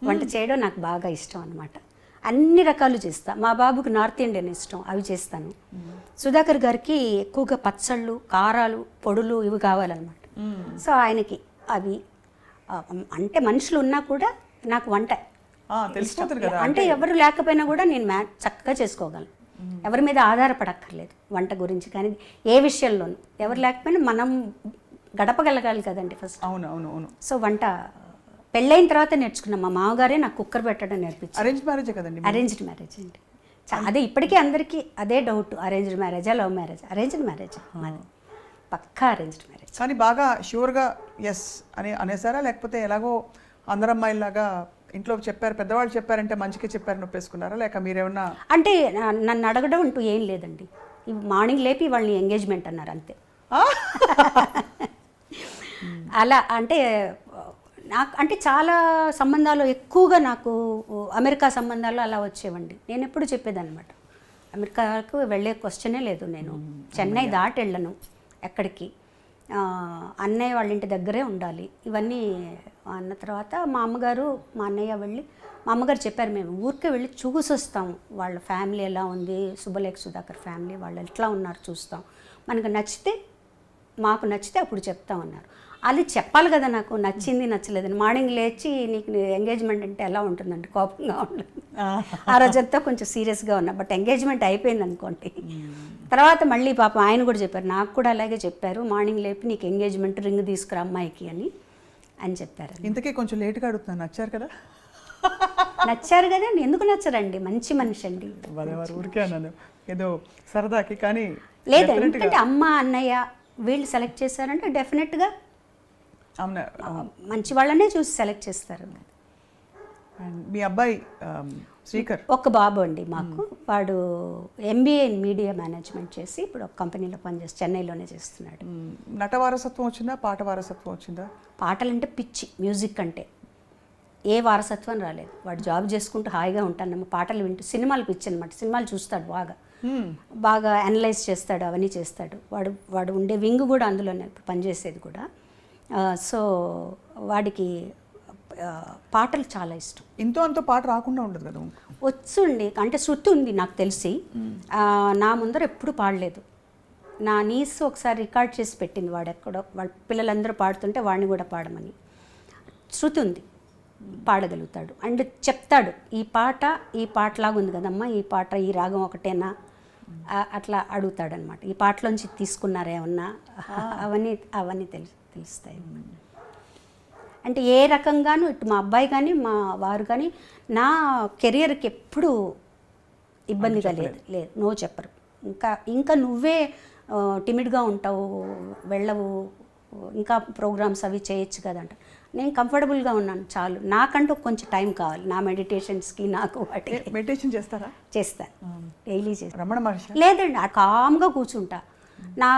S2: వంట చేయడం, నాకు బాగా ఇష్టం అనమాట. అన్ని రకాలు చేస్తా. మా బాబుకి నార్త్ ఇండియన్ ఇష్టం, అవి చేస్తాను. సుధాకర్ గారికి ఎక్కువగా పచ్చళ్ళు, కారాలు, పొడులు ఇవి కావాలన్నమాట. సో ఆయనకి అవి అంటే మనుషులు ఉన్నా కూడా నాకు వంట అంటే ఎవరు లేకపోయినా కూడా నేను చక్కగా చేసుకోగలను. ఎవరి మీద ఆధారపడక్కర్లేదు వంట గురించి. కానీ ఏ విషయంలోనూ ఎవరు లేకపోయినా మనం గడపగలగాలి కదండి ఫస్ట్.
S1: అవును.
S2: సో వంట పెళ్ళైన తర్వాత నేర్చుకున్నాం. మా మామగారే నాకు కుక్కర్ పెట్టడం నేర్పించారు.
S1: అరేంజ్డ్ మ్యారేజ్ కదండి?
S2: అరేంజ్డ్ మ్యారేజ్ అండి. అదే ఇప్పటికీ అందరికీ అదే డౌట్, అరేంజ్డ్ మ్యారేజా లవ్ మ్యారేజ్? అరేంజ్డ్ మ్యారేజ్, పక్కా అరేంజ్డ్ మ్యారేజ్.
S1: కానీ బాగా షూర్గా ఎస్ అని అనేసారా, లేకపోతే ఎలాగో అందరు అమ్మాయిలాగా ఇంట్లో చెప్పారు, పెద్దవాళ్ళు చెప్పారంటే మంచిగా చెప్పారు నొప్పేసుకున్నారా, లేక మీరేమన్నా? అంటే
S2: నన్ను అడగడం అంటూ ఏం లేదండి. మార్నింగ్ లేపి వాళ్ళని ఎంగేజ్మెంట్ అన్నారు అంతే. అలా అంటే నాకు అంటే చాలా సంబంధాలు ఎక్కువగా నాకు అమెరికా సంబంధాలు అలా వచ్చేవండి. నేను ఎప్పుడు చెప్పేదన్నమాట, అమెరికాకు వెళ్ళే క్వశ్చనే లేదు, నేను చెన్నై దాటి వెళ్ళను ఎక్కడికి, అన్నయ్య వాళ్ళ ఇంటి దగ్గరే ఉండాలి. ఇవన్నీ అన్న తర్వాత మా అమ్మగారు మా అన్నయ్య వెళ్ళి, మా అమ్మగారు చెప్పారు, మేము ఊరికే వెళ్ళి చూసి వస్తాము, వాళ్ళ ఫ్యామిలీ ఎలా ఉంది, శుభలేఖ సుధాకర్ ఫ్యామిలీ వాళ్ళు ఎట్లా ఉన్నారు చూస్తాం, మనకు నచ్చితే మాకు నచ్చితే అప్పుడు చెప్తామన్నారు. అది చెప్పాలి కదా, నాకు నచ్చింది నచ్చలేదని. మార్నింగ్ లేచి నీకు ఎంగేజ్మెంట్ అంటే ఎలా ఉంటుందండి, కోపంగా ఉంటుంది. ఆ రోజంతా కొంచెం సీరియస్గా ఉన్నా. బట్ ఎంగేజ్మెంట్ అయిపోయింది అనుకోండి. తర్వాత మళ్ళీ పాపం ఆయన కూడా చెప్పారు, నాకు కూడా అలాగే చెప్పారు, మార్నింగ్ లేపి నీకు ఎంగేజ్మెంట్ రింగ్ తీసుకురా అమ్మాయికి అని చెప్పారు.
S1: ఇంతకీ కొంచెం లేట్గా అడుగుతున్నాను, నచ్చారు కదా?
S2: నచ్చారు కదా, ఎందుకు నచ్చరండి, మంచి మనిషి అండి.
S1: ఊరికే అన్నాను ఏదో సరదాకి. కానీ
S2: లేదు, ఎందుకంటే అమ్మ అన్నయ్య వీళ్ళు సెలెక్ట్ చేశారంటే డెఫినెట్గా మంచి వాళ్ళనే చూసి సెలెక్ట్ చేస్తారు.
S1: మీ అబ్బాయి శ్రీకర్
S2: ఒక బాబు అండి మాకు. వాడు MBA ఇన్ మీడియా మేనేజ్మెంట్ చేసి ఇప్పుడు ఒక కంపెనీలో పనిచేసి చెన్నైలోనే చేస్తున్నాడు.
S1: నట వారసత్వం వచ్చిందా, పాట వారసత్వం వచ్చిందా?
S2: పాటలంటే పిచ్చి, మ్యూజిక్ అంటే ఏ వారసత్వం రాలేదు. వాడు జాబ్ చేసుకుంటూ హాయిగా ఉంటాను, పాటలు వింటూ. సినిమాలు పిచ్చి అనమాట, సినిమాలు చూస్తాడు బాగా అనలైజ్ చేస్తాడు, అవన్నీ చేస్తాడు. వాడు ఉండే వింగ్ కూడా అందులోనే ఇప్పుడు పనిచేసేది కూడా. సో వాడికి పాటలు చాలా ఇష్టం.
S1: ఇంతో అంతో పాట రాకుండా ఉండదు కదా?
S2: వచ్చుండి అంటే శృతి ఉంది నాకు తెలిసి. నా ముందర ఎప్పుడు పాడలేదు. నా నీస్ ఒకసారి రికార్డ్ చేసి పెట్టింది, వాడు ఎక్కడో వాళ్ళ పిల్లలందరూ పాడుతుంటే వాడిని కూడా పాడమని. శృతి ఉంది, పాడగలుగుతాడు. అండ్ చెప్తాడు, ఈ పాటలాగా ఉంది కదమ్మా, ఈ పాట ఈ రాగం ఒకటేనా, అట్లా అడుగుతాడనమాట. ఈ పాటలోంచి తీసుకున్నారేమన్నా, అవన్నీ తెలుస్తాయి. అంటే ఏ రకంగానూ ఇటు మా అబ్బాయి కానీ మా వారు కానీ నా కెరియర్కి ఎప్పుడూ ఇబ్బందిగా లేదు, నో చెప్పరు. ఇంకా నువ్వే టిమిడ్గా ఉంటావు, వెళ్ళవు, ఇంకా ప్రోగ్రామ్స్ అవి చేయొచ్చు కదంట. నేను కంఫర్టబుల్గా ఉన్నాను చాలు. నాకంటూ కొంచెం టైం కావాలి నా మెడిటేషన్స్కి, నాకు వాటికి.
S1: మెడిటేషన్ చేస్తారా?
S2: చేస్తాను, డైలీ చేస్తాను.
S1: రమణ మహర్షి?
S2: లేదండి, కామ్గా కూర్చుంటా. నా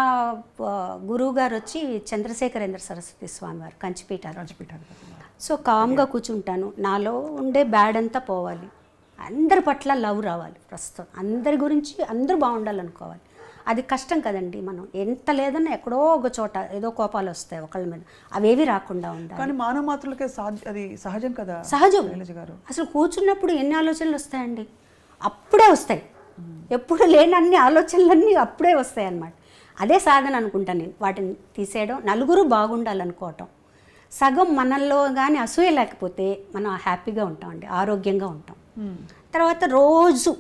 S2: గురువు గారు వచ్చి చంద్రశేఖరేంద్ర సరస్వతి స్వామి వారు, కంచిపీఠ. సో కామ్గా కూర్చుంటాను. నాలో ఉండే బ్యాడ్ అంతా పోవాలి, అందరి పట్ల లవ్ రావాలి. ప్రస్తుతం అందరి గురించి అందరూ బాగుండాలనుకోవాలి. అది కష్టం కదండి. మనం ఎంత లేదన్నా ఎక్కడో ఒక చోట ఏదో కోపాలు వస్తాయి ఒకళ్ళ మీద, అవేవి రాకుండా ఉండాలి.
S1: కానీ మానవ మాత్రలకే అది సహజం కదా?
S2: సహజం. అసలు కూర్చున్నప్పుడు ఎన్ని ఆలోచనలు వస్తాయండి, అప్పుడే వస్తాయి. ఎప్పుడు లేని అన్ని ఆలోచనలన్నీ అప్పుడే వస్తాయి అన్నమాట. అదే సాధన అనుకుంటాను నేను, వాటిని తీసేయడం. నలుగురు బాగుండాలనుకోవటం. సగం మనల్లో కానీ అసూయ లేకపోతే మనం హ్యాపీగా ఉంటామండి, ఆరోగ్యంగా ఉంటాం. తర్వాత రోజు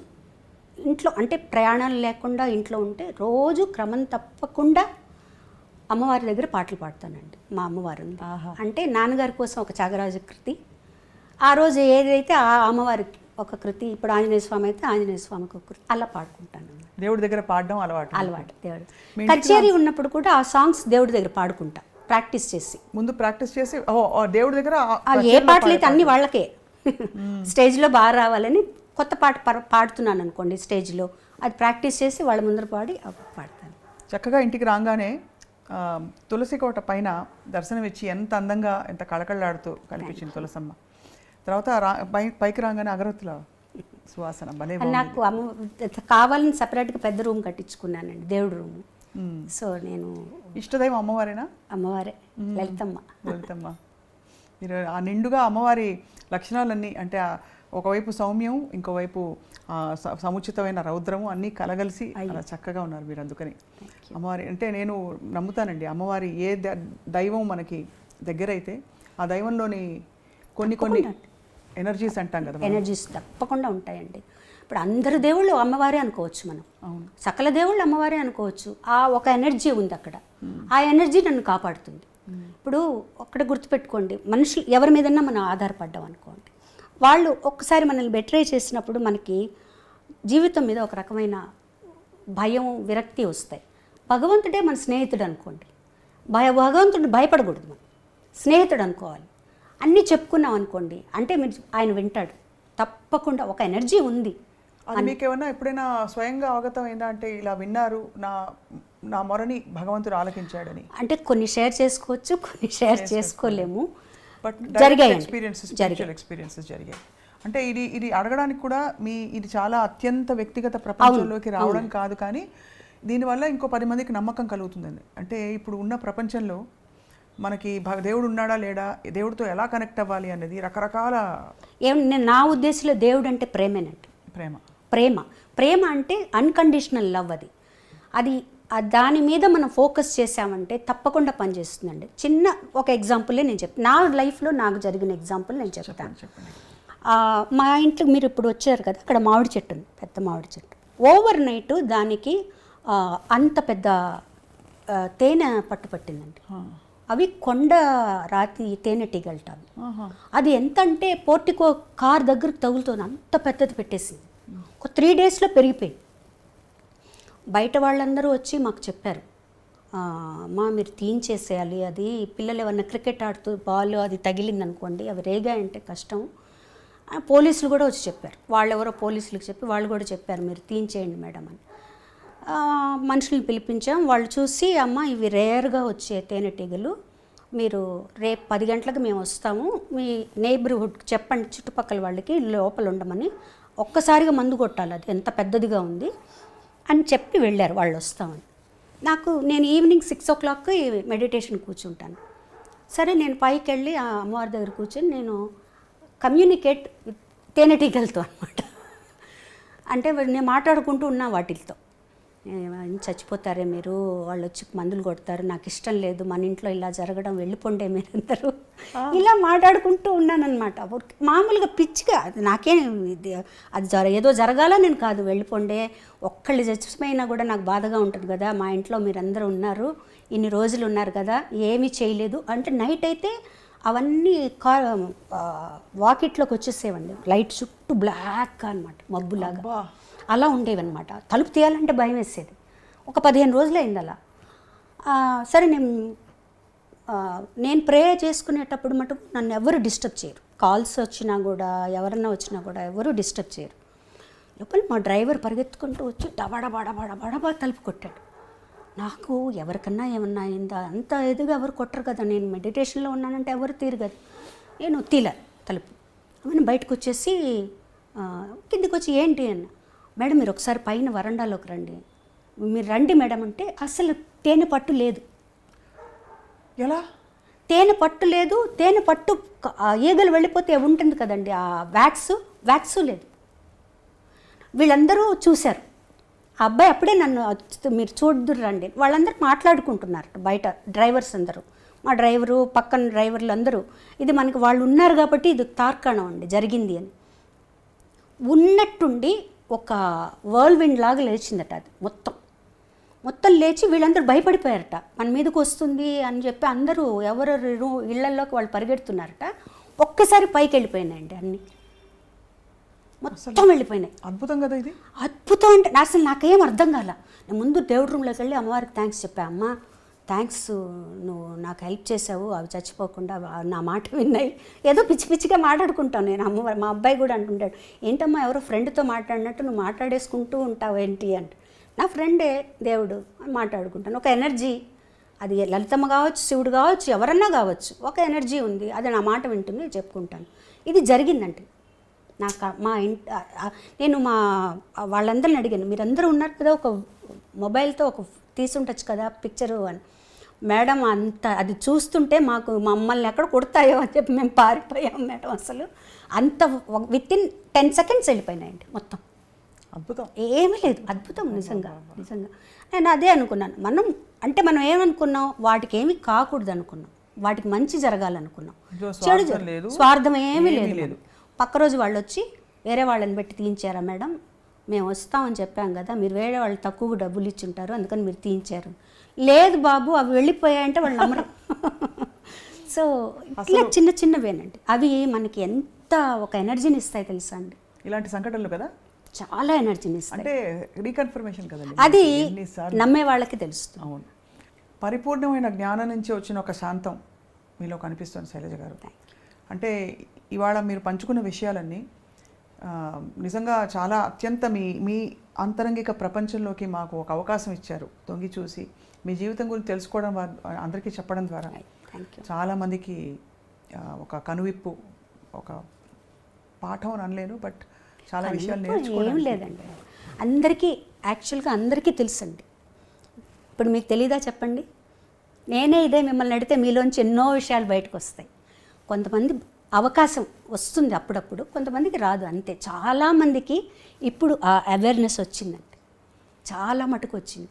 S2: ఇంట్లో అంటే ప్రయాణాలు లేకుండా ఇంట్లో ఉంటే రోజు క్రమం తప్పకుండా అమ్మవారి దగ్గర పాటలు పాడతానండి. మా అమ్మవారు అంటే నాన్నగారి కోసం ఒక త్యాగరాజ కృతి, ఆ రోజు ఏదైతే ఆ అమ్మవారికి ఒక కృతి. ఇప్పుడు ఆంజనేయ స్వామి అయితే ఆంజనేయ స్వామికి ఒక కృతి, అలా పాడుకుంటాను.
S1: దేవుడి దగ్గర పాడడం అలవాటు.
S2: దేవుడు కచేరీ ఉన్నప్పుడు కూడా ఆ సాంగ్స్ దేవుడి దగ్గర పాడుకుంటా, ప్రాక్టీస్ చేసి.
S1: ముందు ప్రాక్టీస్ చేసి దేవుడి దగ్గర
S2: ఏ పాటలు అయితే అన్ని వాళ్ళకే స్టేజ్లో బాగా రావాలని కొత్త పాట పాడుతున్నాను అనుకోండి స్టేజ్లో, అది ప్రాక్టీస్ చేసి వాళ్ళ ముందర పాడి పాడతాను.
S1: చక్కగా ఇంటికి రాగానే తులసి కోట పైన దర్శనం ఇచ్చి ఎంత అందంగా, ఎంత కళకళలాడుతూ కనిపించింది తులసమ్మ. తర్వాత పైకి రాగానే అగరత్తుల సువాసన భలే.
S2: నాకు కావాలని సపరేట్గా పెద్ద రూమ్ కట్టించుకున్నానండి, దేవుడి రూమ్. సో నేను
S1: ఇష్టదైవం అమ్మవారేనా?
S2: అమ్మవారే, లలితమ్మ.
S1: మీరు ఆ నిండుగా అమ్మవారి లక్షణాలన్నీ, అంటే ఒకవైపు సౌమ్యం, ఇంకోవైపు సముచితమైన రౌద్రము అన్నీ కలగలిసి అలా చక్కగా ఉన్నారు మీరు. అందుకని అమ్మవారి అంటే నేను నమ్ముతానండి, అమ్మవారి ఏ దైవం మనకి దగ్గర అయితే ఆ దైవంలోని కొన్ని ఎనర్జీస్ అంటాం కదా,
S2: ఎనర్జీస్ తప్పకుండా ఉంటాయండి. ఇప్పుడు అందరు దేవుళ్ళు అమ్మవారే అనుకోవచ్చు మనం, సకల దేవుళ్ళు అమ్మవారే అనుకోవచ్చు. ఆ ఒక ఎనర్జీ ఉంది అక్కడ, ఆ ఎనర్జీ నన్ను కాపాడుతుంది. ఇప్పుడు ఒక్కడ గుర్తుపెట్టుకోండి, మనుషులు ఎవరి మీదన్నా మనం ఆధారపడ్డాం అనుకోండి, వాళ్ళు ఒక్కసారి మనల్ని బెట్రే చేసినప్పుడు మనకి జీవితం మీద ఒక రకమైన భయం, విరక్తి వస్తాయి. భగవంతుడే మన స్నేహితుడు అనుకోండి, భగవంతుడు భయపడకూడదు, మనం స్నేహితుడు అనుకోవాలి. అన్నీ చెప్పుకున్నాం అనుకోండి, అంటే మీరు ఆయన వింటాడు తప్పకుండా. ఒక ఎనర్జీ ఉంది.
S1: అది మీకేమన్నా ఎప్పుడైనా స్వయంగా అవగతం అయిందా? అంటే ఇలా విన్నారు, నా మొరని భగవంతుడు ఆలకించాడని.
S2: అంటే కొన్ని షేర్ చేసుకోవచ్చు, కొన్ని షేర్ చేసుకోలేము.
S1: బట్ ఎక్స్పీరియన్సెస్ జరిగాయి. అంటే ఇది అడగడానికి కూడా ఇది చాలా అత్యంత వ్యక్తిగత ప్రపంచంలోకి రావడం కాదు, కానీ దీనివల్ల ఇంకో 10 మందికి నమ్మకం కలుగుతుందండి. అంటే ఇప్పుడు ఉన్న ప్రపంచంలో మనకి దేవుడు ఉన్నాడా లేడా, దేవుడితో ఎలా కనెక్ట్ అవ్వాలి అనేది రకరకాల.
S2: నా ఉద్దేశంలో దేవుడు అంటే ప్రేమేనండి. ప్రేమ అంటే అన్కండిషనల్ లవ్. అది దాని మీద మనం ఫోకస్ చేసామంటే తప్పకుండా పనిచేస్తుందండి. చిన్న ఒక ఎగ్జాంపులే నేను చెప్తాను, నా లైఫ్లో నాకు జరిగిన ఎగ్జాంపుల్ నేను చెప్తాను. మా ఇంట్లో మీరు ఇప్పుడు వచ్చారు కదా, అక్కడ మామిడి చెట్టు ఉంది, పెద్ద మామిడి చెట్టు. ఓవర్ నైట్ దానికి అంత పెద్ద తేనె పట్టిందండి. అవి కొండ రాతి తేనెటీగలట. అది ఎంత అంటే పోర్టికో కార్ దగ్గరకు తగులుతుంది, అంత పెద్దది పెట్టేసింది. ఒక 3 daysలో పెరిగిపోయింది. బయట వాళ్ళందరూ వచ్చి మాకు చెప్పారు, మీరు తీయించేసేయాలి, అది పిల్లలు ఏమన్నా క్రికెట్ ఆడుతూ బాల్ అది తగిలింది అనుకోండి, అవి రేగాయంటే కష్టం, పోలీసులు కూడా వచ్చి చెప్పారు, వాళ్ళెవరో పోలీసులకు చెప్పి వాళ్ళు కూడా చెప్పారు మీరు తీయించేయండి మేడం అని. మనుషుల్ని పిలిపించాం, వాళ్ళు చూసి అమ్మ ఇవి రేర్గా వచ్చే తేనెటీగలు, మీరు రేపు 10 గంటలకు మేము వస్తాము, మీ నైబర్హుడ్ చెప్పండి చుట్టుపక్కల వాళ్ళకి లోపల ఉండమని, ఒక్కసారిగా మందు కొట్టాలి, అది ఎంత పెద్దదిగా ఉంది అని చెప్పి వెళ్ళారు వాళ్ళు వస్తామని. నేను ఈవినింగ్ 6 o'clock మెడిటేషన్ కూర్చుంటాను. సరే నేను పైకి వెళ్ళి ఆ అమ్మవారి దగ్గర కూర్చొని నేను కమ్యూనికేట్ తేనెటీగలతో అనమాట. అంటే నేను మాట్లాడుకుంటూ ఉన్నా వాటితో, చచ్చిపోతారే మీరు, వాళ్ళు వచ్చి మందులు కొడతారు, నాకు ఇష్టం లేదు, మన ఇంట్లో ఇలా జరగడం, వెళ్ళిపోండే మీరందరూ, ఇలా మాట్లాడుకుంటూ ఉన్నానన్నమాట. మామూలుగా పిచ్చిగా, అది నాకేం అది ఏదో జరగాల నేను కాదు, వెళ్ళిపోండే, ఒక్కళ్ళు చచ్చిపోయినా కూడా నాకు బాధగా ఉంటుంది కదా, మా ఇంట్లో మీరందరూ ఉన్నారు, ఇన్ని రోజులు ఉన్నారు కదా, ఏమీ చేయలేదు అంటే. నైట్ అయితే అవన్నీ వాకిట్లోకి వచ్చేసేవండి, లైట్ చుట్టూ బ్లాక్ అనమాట, మబ్బులాగా అలా ఉండేవన్నమాట. తలుపు తీయాలంటే భయం వేసేది. ఒక 15 రోజులు అయింది అలా. సరే నేను ప్రే చేసుకునేటప్పుడు మటుకు నన్ను ఎవరు డిస్టర్బ్ చేయరు, కాల్స్ వచ్చినా కూడా ఎవరన్నా వచ్చినా కూడా ఎవరు డిస్టర్బ్ చేయరు. లోపల మా డ్రైవర్ పరిగెత్తుకుంటూ వచ్చి డబడబడబడబడబా తలుపు కొట్టాడు. నాకు ఎవరికన్నా ఏమన్నా అయిందా, అంత ఎదుగా ఎవరు కొట్టరు కదా, నేను మెడిటేషన్లో ఉన్నానంటే ఎవరు తీరు కదా. నేను తీల తలుపు అవన్నీ బయటకు వచ్చేసి కిందికి వచ్చి ఏంటి అన్న, మేడం మీరు ఒకసారి పైన వరండాలోకి రండి, మీరు రండి మేడం అంటే అసలు తేనె పట్టు లేదు.
S1: ఎలా?
S2: తేనె పట్టు లేదు, తేనె పట్టు ఈగలు వెళ్ళిపోతే ఉంటుంది కదండి ఆ వ్యాక్సు లేదు. వీళ్ళందరూ చూశారు. ఆ అబ్బాయి అప్పుడే నన్ను మీరు చూద్దురు రండి, వాళ్ళందరూ మాట్లాడుకుంటున్నారు బయట, డ్రైవర్స్ అందరూ, మా డ్రైవరు పక్కన డ్రైవర్లు అందరూ, ఇది మనకి వాళ్ళు ఉన్నారు కాబట్టి ఇది తార్కాణం అండి జరిగింది అని. ఉన్నట్టుండి ఒక వర్ల్విండ్ లాగా లేచిందట, అది మొత్తం లేచి వీళ్ళందరూ భయపడిపోయారట, మన మీదకి వస్తుంది అని చెప్పి అందరూ ఎవరు ఇళ్లలోకి వాళ్ళు పరిగెడుతున్నారట. ఒక్కసారి పైకి వెళ్ళిపోయినాయండి, అన్నీ మొత్తం వెళ్ళిపోయినాయి.
S1: అద్భుతం కదా ఇది.
S2: అద్భుతం అంటే అసలు నాకేం అర్థం కాల. నేను ముందు దేవుడి రూమ్లోకి వెళ్ళి అమ్మవారికి థ్యాంక్స్ చెప్పా, అమ్మ థ్యాంక్స్, నువ్వు నాకు హెల్ప్ చేసావు, అవి చచ్చిపోకుండా నా మాట విన్నాయి. ఏదో పిచ్చిగా మాట్లాడుకుంటాను నేను. మా అబ్బాయి కూడా అంటుంటాడు, ఏంటమ్మా ఎవరో ఫ్రెండ్తో మాట్లాడినట్టు నువ్వు మాట్లాడేసుకుంటూ ఉంటావు ఏంటి అంటే, నా ఫ్రెండే దేవుడు అని మాట్లాడుకుంటాను. ఒక ఎనర్జీ, అది లలితమ్మ కావచ్చు, శివుడు కావచ్చు, ఎవరన్నా కావచ్చు, ఒక ఎనర్జీ ఉంది, అది నా మాట వింటుంది, చెప్పుకుంటాను. ఇది జరిగిందంటే నాకు నేను వాళ్ళందరిని అడిగాను, మీరందరూ ఉన్నారు కదా, ఒక మొబైల్తో ఒక తీసుంటచ్చు కదా పిక్చరు అని. మేడం అది చూస్తుంటే మమ్మల్ని ఎక్కడ కొడతాయో అని చెప్పి మేము పారిపోయాం మేడం. అసలు అంత వితిన్ 10 seconds వెళ్ళిపోయినాయండి మొత్తం.
S1: అద్భుతం,
S2: ఏమీ లేదు, అద్భుతం నిజంగా. నేను అదే అనుకున్నాను, మనం ఏమనుకున్నాం, వాటికి ఏమీ కాకూడదు అనుకున్నాం, వాటికి మంచి జరగాలనుకున్నాం, చెడు స్వార్థం ఏమీ లేదు. పక్క రోజు వాళ్ళు వచ్చి వేరే వాళ్ళని పెట్టి తీయించారా మేడం, మేము వస్తామని చెప్పాం కదా, మీరు వేరే వాళ్ళు తక్కువ డబ్బులు ఇచ్చుంటారు అందుకని మీరు తీయించారు. లేదు బాబు అవి వెళ్ళిపోయాయంటే వాళ్ళు నమ్మరు. సో ఇట్లా చిన్నవేనండి, అవి మనకి ఎంత ఒక ఎనర్జీని ఇస్తాయి తెలుసా అండి.
S1: ఇలాంటి సంఘటనలు కదా
S2: చాలా ఎనర్జీని ఇస్తాయి.
S1: అంటే రీకన్ఫర్మేషన్ కదండి,
S2: అది నమ్మే వాళ్ళకి తెలుస్తుంది.
S1: అవును, పరిపూర్ణమైన జ్ఞానం నుంచి వచ్చిన ఒక శాంతం మీలో కనిపిస్తుంది శైలజ గారు. అంటే ఇవాళ మీరు పంచుకున్న విషయాలన్నీ నిజంగా చాలా అత్యంత మీ అంతరంగిక ప్రపంచంలోకి మాకు ఒక అవకాశం ఇచ్చారు. తొంగి చూసి మీ జీవితం గురించి తెలుసుకోవడం, అందరికీ చెప్పడం ద్వారా చాలామందికి ఒక కనువిప్పు, ఒక పాఠం అని అనలేను, బట్ చాలా విషయాలు నేర్చుకోవడం.
S2: ఏం లేదండి, యాక్చువల్గా అందరికీ తెలుసండి. ఇప్పుడు మీకు తెలీదా చెప్పండి, నేనే ఇదే మిమ్మల్ని అడిగితే మీలోంచి ఎన్నో విషయాలు బయటకు వస్తాయి. కొంతమంది అవకాశం వస్తుంది అప్పుడప్పుడు, కొంతమందికి రాదు, అంతే. చాలామందికి ఇప్పుడు ఆ అవేర్నెస్ వచ్చిందండి, చాలా మటుకు వచ్చింది.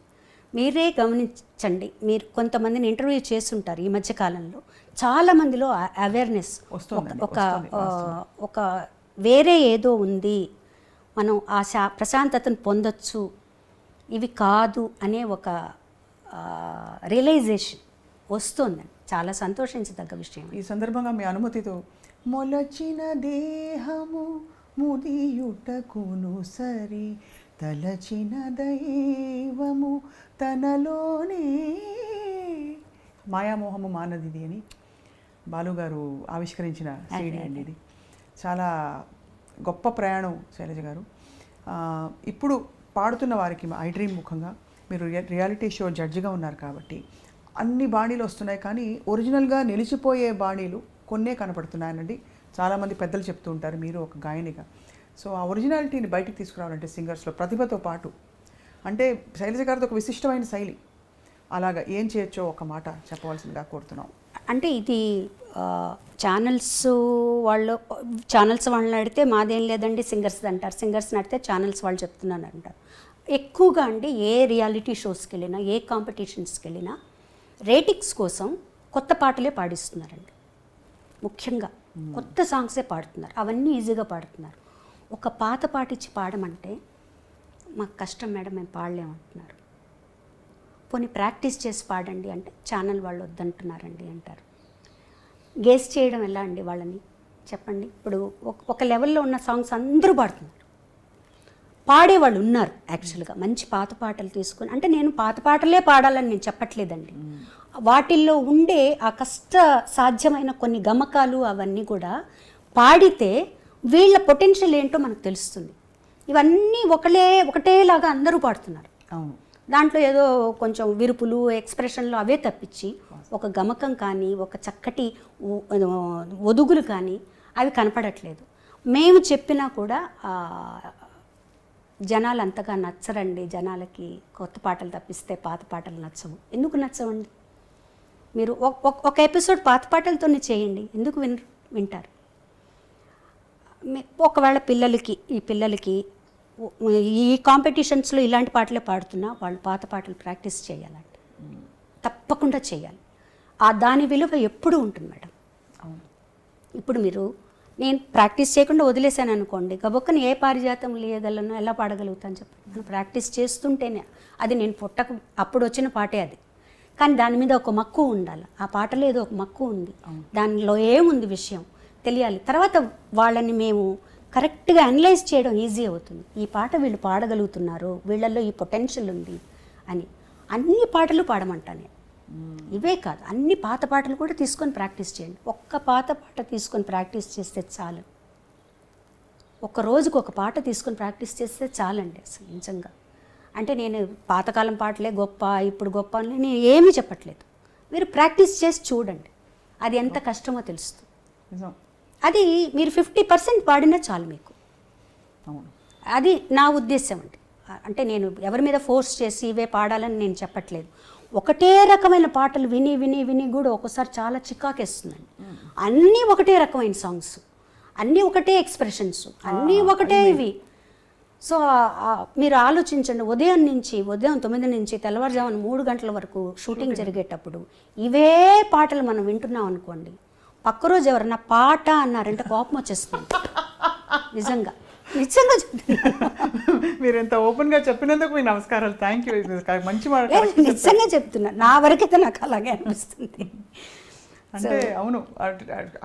S2: మీరే గమనించండి, మీరు కొంతమందిని ఇంటర్వ్యూ చేస్తుంటారు ఈ మధ్యకాలంలో, చాలామందిలో అవేర్నెస్ ఒక వేరే ఏదో ఉంది, మనం ఆ ప్రశాంతతను పొందొచ్చు, ఇవి కాదు అనే ఒక రియలైజేషన్ వస్తుందండి. చాలా సంతోషించదగ్గ విషయం.
S1: ఈ సందర్భంగా మీ అనుమతితో, మొలచిన దేహము ముదియుటకును సరి, తలచిన దైవము తనలోనే, మాయామోహము మానదిది అని బాలుగారు ఆవిష్కరించిన సీడీ అండి ఇది. చాలా గొప్ప ప్రయాణం శైలజ గారు. ఇప్పుడు పాడుతున్న వారికి ఐ డ్రీమ్ ముఖంగా మీరు రియాలిటీ షో జడ్జిగా ఉన్నారు కాబట్టి అన్ని బాణీలు వస్తున్నాయి, కానీ ఒరిజినల్గా నిలిచిపోయే బాణీలు కొన్నే కనపడుతున్నాయనండి చాలామంది పెద్దలు చెప్తూ ఉంటారు, మీరు ఒక గాయనిగా. సో ఆ ఒరిజినాలిటీని బయటికి తీసుకురావాలంటే సింగర్స్లో ప్రతిభతో పాటు, అంటే శైలజ గారిది ఒక విశిష్టమైన శైలి, అలాగా ఏం చేయొచ్చో ఒక మాట చెప్పవలసిందిగా కోరుతున్నాం.
S2: అంటే ఇది ఛానల్స్ వాళ్ళని అడిగితే మాదేం లేదండి సింగర్స్ అంటారు, సింగర్స్ని అడిగితే ఛానల్స్ వాళ్ళు చెప్తున్నాను అంటారు. ఎక్కువగా అండి ఏ రియాలిటీ షోస్కి వెళ్ళినా, ఏ కాంపిటీషన్స్కి వెళ్ళినా రేటింగ్స్ కోసం కొత్త పాటలే పాడిస్తున్నారండి. ముఖ్యంగా కొత్త సాంగ్సే పాడుతున్నారు, అవన్నీ ఈజీగా పాడుతున్నారు. ఒక పాత పాట ఇచ్చి పాడమంటే మాకు కష్టం మేడం, మేము పాడలేమంటున్నారు. పోనీ ప్రాక్టీస్ చేసి పాడండి అంటే ఛానల్ వాళ్ళు వద్దంటున్నారండి అంటారు. గేస్ చేయడం ఎలా అండి వాళ్ళని చెప్పండి. ఇప్పుడు ఒక లెవెల్లో ఉన్న సాంగ్స్ అందరూ పాడుతున్నారు, పాడేవాళ్ళు ఉన్నారు యాక్చువల్గా. మంచి పాత పాటలు తీసుకొని, అంటే నేను పాత పాటలే పాడాలని నేను చెప్పట్లేదండి, వాటిల్లో ఉండే ఆ కష్ట సాధ్యమైన కొన్ని గమకాలు అవన్నీ కూడా పాడితే వీళ్ళ పొటెన్షియల్ ఏంటో మనకు తెలుస్తుంది. ఇవన్నీ ఒకటేలాగా అందరూ పాడుతున్నారు.
S1: అవును,
S2: దాంట్లో ఏదో కొంచెం విరుపులు ఎక్స్ప్రెషన్లు అవే తప్పించి ఒక గమకం కానీ ఒక చక్కటి ఒదుగులు కానీ అవి కనపడట్లేదు. మేము చెప్పినా కూడా జనాలు అంతగా నచ్చరండి. జనాలకి కొత్త పాటలు తప్పిస్తే పాత పాటలు నచ్చవు. ఎందుకు నచ్చవండి? మీరు ఒక ఎపిసోడ్ పాత పాటలతోనే చేయండి, ఎందుకు వింటారు? ఒకవేళ ఈ పిల్లలకి ఈ కాంపిటీషన్స్లో ఇలాంటి పాటలే పాడుతున్నా వాళ్ళు పాత పాటలు ప్రాక్టీస్ చేయాలండి, తప్పకుండా చేయాలి. దాని విలువ ఎప్పుడూ ఉంటుంది మేడం. ఇప్పుడు నేను ప్రాక్టీస్ చేయకుండా వదిలేశాను అనుకోండి, గబొక్కని ఏ పారిజాతం లేయగలను, ఎలా పాడగలుగుతాను చెప్పండి. మనం ప్రాక్టీస్ చేస్తుంటేనే అది నేను అప్పుడు వచ్చిన పాటే అది, కానీ దాని మీద ఒక మక్కువ ఉండాలి. ఆ పాటలో ఏదో ఒక మక్కువ ఉంది, దానిలో ఏముంది విషయం తెలియాలి. తర్వాత వాళ్ళని మేము కరెక్ట్గా అనలైజ్ చేయడం ఈజీ అవుతుంది. ఈ పాట వీళ్ళు పాడగలుగుతున్నారు, వీళ్ళల్లో ఈ పొటెన్షియల్ ఉంది అని. అన్ని పాటలు పాడమంటాను నేను, ఇవే కాదు అన్ని పాత పాటలు కూడా తీసుకొని ప్రాక్టీస్ చేయండి. ఒక్క పాత పాట తీసుకొని ప్రాక్టీస్ చేస్తే చాలు, ఒక రోజుకు ఒక పాట తీసుకొని ప్రాక్టీస్ చేస్తే చాలండి అసలు నిజంగా. అంటే నేను పాతకాలం పాటలే గొప్ప, ఇప్పుడు గొప్ప అని నేను ఏమీ చెప్పట్లేదు. మీరు ప్రాక్టీస్ చేసి చూడండి, అది ఎంత కష్టమో తెలుస్తుంది. అది మీరు 50% పాడినా చాలు మీకు. అది నా ఉద్దేశం అండి. అంటే నేను ఎవరి మీద ఫోర్స్ చేసి ఇవే పాడాలని నేను చెప్పట్లేదు. ఒకటే రకమైన పాటలు విని విని విని కూడా ఒక్కోసారి చాలా చికాకేస్తుందండి. అన్నీ ఒకటే రకమైన సాంగ్స్, అన్నీ ఒకటే ఎక్స్ప్రెషన్స్, అన్నీ ఒకటే ఇవి. సో మీరు ఆలోచించండి, ఉదయం 9 నుంచి తెల్లవారుజామున 3 గంటల వరకు షూటింగ్ జరిగేటప్పుడు ఇవే పాటలు మనం వింటున్నాం అనుకోండి, పక్క రోజు ఎవరన్నా పాట అన్నారంటే కోపం వచ్చేస్తుంది. నిజంగా
S1: మీరు ఎంత ఓపెన్గా చెప్పినందుకు మీ నమస్కారాలు. Thank you. మంచి మాట,
S2: నిజంగా చెప్తున్నా. నా వరకైతే నాకు అలాగే అనిపిస్తుంది.
S1: అంటే అవును,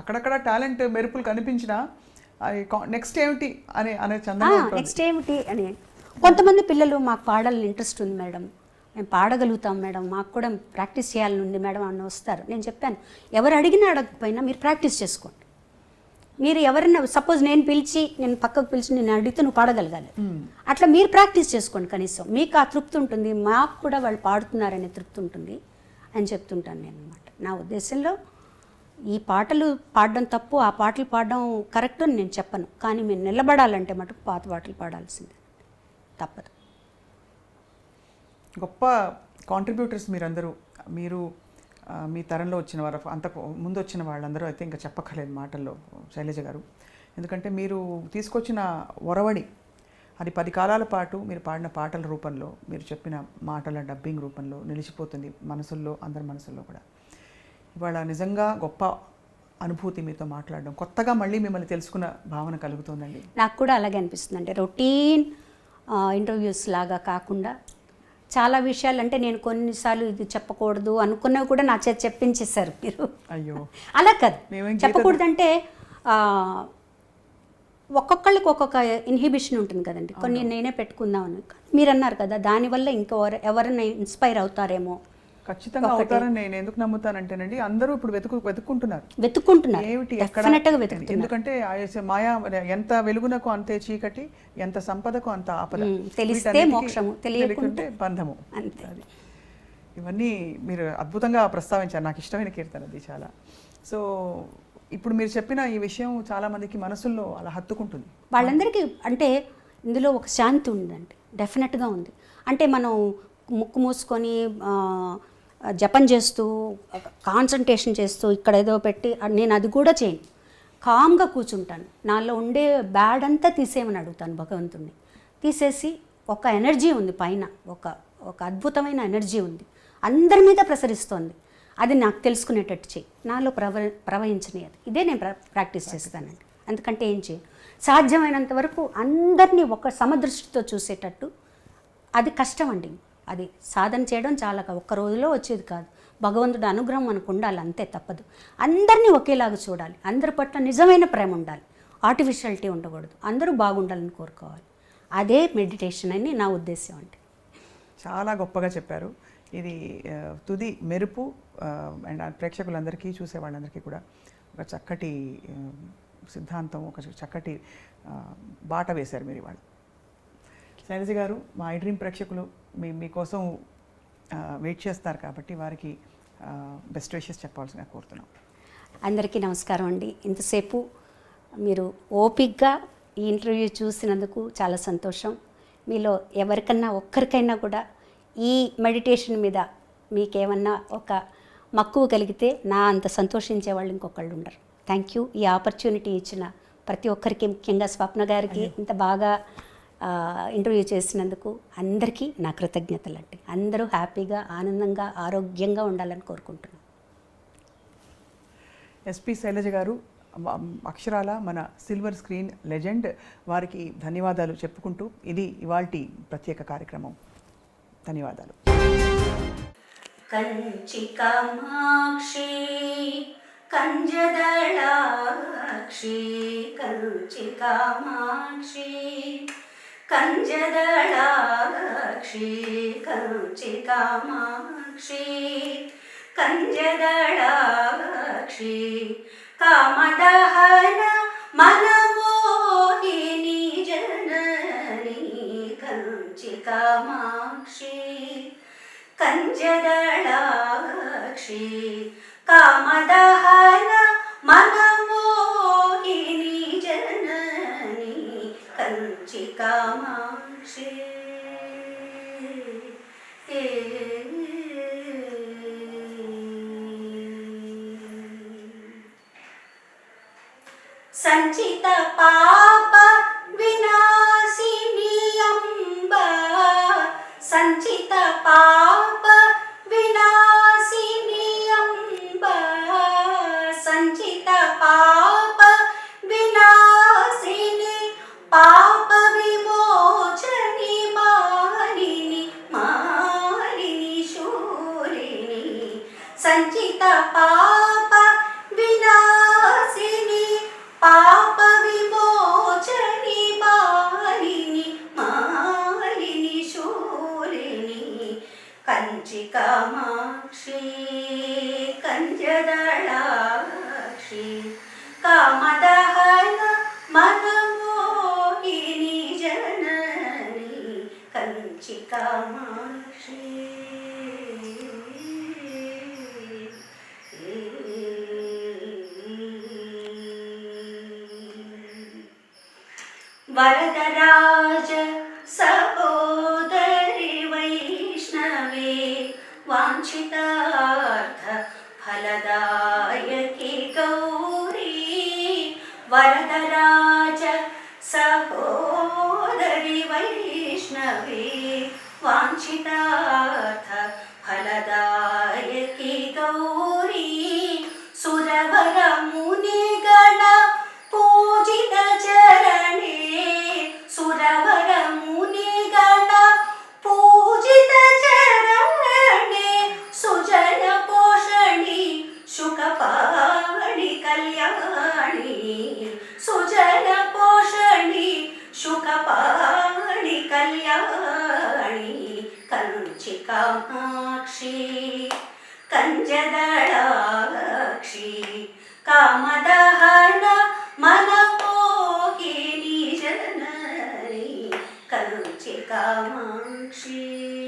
S1: అక్కడక్కడ టాలెంట్ మెరుపులు కనిపించినా నెక్స్ట్ ఏమిటి అనే చందంగా
S2: నెక్స్ట్ ఏమిటి అని. కొంతమంది పిల్లలు మాకు పాడాలని ఇంట్రెస్ట్ ఉంది మేడం, మేము పాడగలుగుతాం మేడం, మాకు కూడా ప్రాక్టీస్ చేయాలని ఉంది మేడం అని వస్తారు. నేను చెప్పాను, ఎవరు అడిగినా అడగకపోయినా మీరు ప్రాక్టీస్ చేసుకోండి. మీరు ఎవరైనా సపోజ్ నేను పక్కకు పిలిచి నేను అడిగితే నువ్వు పాడగలగాలి, అట్లా మీరు ప్రాక్టీస్ చేసుకోండి. కనీసం మీకు ఆ తృప్తి ఉంటుంది, మాకు కూడా వాళ్ళు పాడుతున్నారనే తృప్తి ఉంటుంది అని చెప్తుంటాను నేను అనమాట. నా ఉద్దేశంలో ఈ పాటలు పాడడం తప్పు, ఆ పాటలు పాడడం కరెక్ట్ అని నేను చెప్పను, కానీ మీరు నిలబడాలంటే మటుకు పాత పాటలు పాడాల్సిందే, తప్పదు.
S1: గొప్ప కాంట్రిబ్యూటర్స్ మీరందరూ. మీరు మీ తరంలో వచ్చిన వారు, అంతకు ముందు వచ్చిన వాళ్ళందరూ అయితే ఇంకా చెప్పక్కర్లేదు మాటల్లో శైలజ గారు. ఎందుకంటే మీరు తీసుకొచ్చిన ఒరవడి అది 10 కాలాల పాటు మీరు పాడిన పాటల రూపంలో, మీరు చెప్పిన మాటల డబ్బింగ్ రూపంలో నిలిచిపోతుంది మనసుల్లో, అందరి మనసుల్లో కూడా. ఇవాళ నిజంగా గొప్ప అనుభూతి మీతో మాట్లాడడం, కొత్తగా మళ్ళీ మిమ్మల్ని తెలుసుకున్న భావన కలుగుతుందండి.
S2: నాకు కూడా అలాగే అనిపిస్తుంది. అంటే రొటీన్ ఇంటర్వ్యూస్ లాగా కాకుండా చాలా విషయాలు, అంటే నేను కొన్నిసార్లు ఇది చెప్పకూడదు అనుకున్నవి కూడా నా చేతి చెప్పించేశారు మీరు.
S1: అయ్యో
S2: అలా కాదు, చెప్పకూడదు అంటే ఒక్కొక్కళ్ళకి ఒక్కొక్క ఇన్హిబిషన్ ఉంటుంది కదండి. కొన్ని నేనే పెట్టుకుందామని మీరు అన్నారు కదా, దానివల్ల ఇంకా ఎవరైనా ఇన్స్పైర్ అవుతారేమో
S1: ఖచ్చితంగా అవుతారని నేను ఎందుకు నమ్ముతానంటేనండి, అందరూ ఇప్పుడు వెతుక్కుంటున్నారు
S2: వెతుక్కుంటున్నారు,
S1: ఏమిటి ఎక్కడ
S2: డెఫినెట్గా వెతుకుతున్నారు.
S1: ఎందుకంటే మాయా ఎంత వెలుగునకు అంతే చీకటి, ఎంత సంపదకు అంత ఆపద.
S2: తెలిస్తే
S1: వీటన్నిటికీ
S2: మోక్షము, తెలియకుంటే
S1: బంధము.
S2: అంతే.
S1: అది ఇవన్నీ మీరు అద్భుతంగా ప్రస్తావించారు. నాకు ఇష్టమైన కీర్తన అది చాలా. సో ఇప్పుడు మీరు చెప్పిన ఈ విషయం చాలా మందికి మనసుల్లో అలా హత్తుకుంటుంది.
S2: వాళ్ళందరికీ అంటే ఇందులో ఒక శాంతి ఉందండి, డెఫినెట్గా ఉంది. అంటే మనం ముక్కు మూసుకొని జపం చేస్తూ కాన్సన్ట్రేషన్ చేస్తూ ఇక్కడ ఏదో పెట్టి నేను అది కూడా చేయను, కామ్గా కూర్చుంటాను. నాలో ఉండే బ్యాడ్ అంతా తీసేయమని అడుగుతాను భగవంతుడిని. తీసేసి ఒక ఎనర్జీ ఉంది పైన, ఒక అద్భుతమైన ఎనర్జీ ఉంది, అందరి మీద ప్రసరిస్తోంది. అది నాకు తెలుసుకునేటట్టు చేయి, నాలో ప్రవహించని అది. ఇదే నేను ప్రాక్టీస్ చేస్తానండి. ఎందుకంటే ఏం చేయ సాధ్యమైనంత వరకు అందరినీ ఒక సమదృష్టితో చూసేటట్టు. అది కష్టం అండి, అది సాధన చేయడం చాలా ఒక్క రోజులో వచ్చేది కాదు. భగవంతుడి అనుగ్రహం మనకు ఉండాలి, అంతే, తప్పదు. అందరినీ ఒకేలాగా చూడాలి, అందరి పట్ల నిజమైన ప్రేమ ఉండాలి, ఆర్టిఫిషియాలిటీ ఉండకూడదు, అందరూ బాగుండాలని కోరుకోవాలి. అదే మెడిటేషన్ అని నా ఉద్దేశం అండి.
S1: చాలా గొప్పగా చెప్పారు. ఇది తుది మెరుపు అండ్ ప్రేక్షకులందరికీ, చూసే వాళ్ళందరికీ కూడా ఒక చక్కటి సిద్ధాంతం, ఒక చక్కటి బాట వేశారు మీరు ఇవాళ. శైలజ గారు, మా ఐ డ్రీమ్ ప్రేక్షకులు మీకోసం వెయిట్ చేస్తారు కాబట్టి వారికి బెస్ట్ విషెస్ చెప్పాల్సిందిగా కోరుతున్నాం.
S2: అందరికీ నమస్కారం అండి. ఇంతసేపు మీరు ఓపిక్గా ఈ ఇంటర్వ్యూ చూసినందుకు చాలా సంతోషం. మీలో ఎవరికన్నా ఒక్కరికైనా కూడా ఈ మెడిటేషన్ మీద మీకేమన్నా ఒక మక్కువ కలిగితే నా అంత సంతోషించే వాళ్ళు ఇంకొకళ్ళు ఉండరు. Thank you. ఈ ఆపర్చునిటీ ఇచ్చిన ప్రతి ఒక్కరికి, ముఖ్యంగా స్వప్న గారికి ఇంత బాగా ఇంటర్వ్యూ చేసినందుకు అందరికీ నా కృతజ్ఞతలు అండి. అందరూ హ్యాపీగా, ఆనందంగా, ఆరోగ్యంగా ఉండాలని కోరుకుంటున్నాను.
S1: ఎస్పి శైలజ గారు అక్షరాల మన సిల్వర్ స్క్రీన్ లెజెండ్, వారికి ధన్యవాదాలు చెప్పుకుంటూ ఇది ఇవాల్టి ప్రత్యేక కార్యక్రమం. ధన్యవాదాలు.
S2: కంచి కామాక్షి కంజదళాక్షి, కంచి కామాక్షి కంజదళాక్షి, కంచి కామాక్షి కంజదళాక్షి, కామదహన మనమోహిని జనని, కంచి కామాక్షి కంజదళాక్షి, కామదహన మనమోహిని జనని, కంచి కామాక్షి. సంచిత పాప వినాశిని అంబ, సంచిత పాప వినాశిని అంబ, సంచిత పాప వినాశిని, పాప విమోచని మాలిని, మాలిని శూలిని, సంచిత పాప వినాశిని, పాప విమోచని మాలిని, మాలిని శూలిని, కంచి కామాక్షి కంజదళాక్షి, కామదహన మనమోహిని జనని, కంచి కామాక్షి. వరదరాజ సహోదరి వైష్ణవే, వాంఛితార్థ ఫలదాయకి గౌరీ, వరదరాజ సహోదరి వైష్ణవే, వాంఛితార్థ ఫలదాయకి గౌరీ, సురవర మునిగణ పూజిత చరణే, సురవర మునిగణ పూజిత చరణే, సుజన పోషణి శుకపావణి కళ్యాణి, సుజన పోషణి శుకపావణి కళ్యాణి, కంచి కామాక్షి. कामाक्षी कञ्जदळाक्षी कामदहन मनमोहिनी जननी कंचि कामाक्षी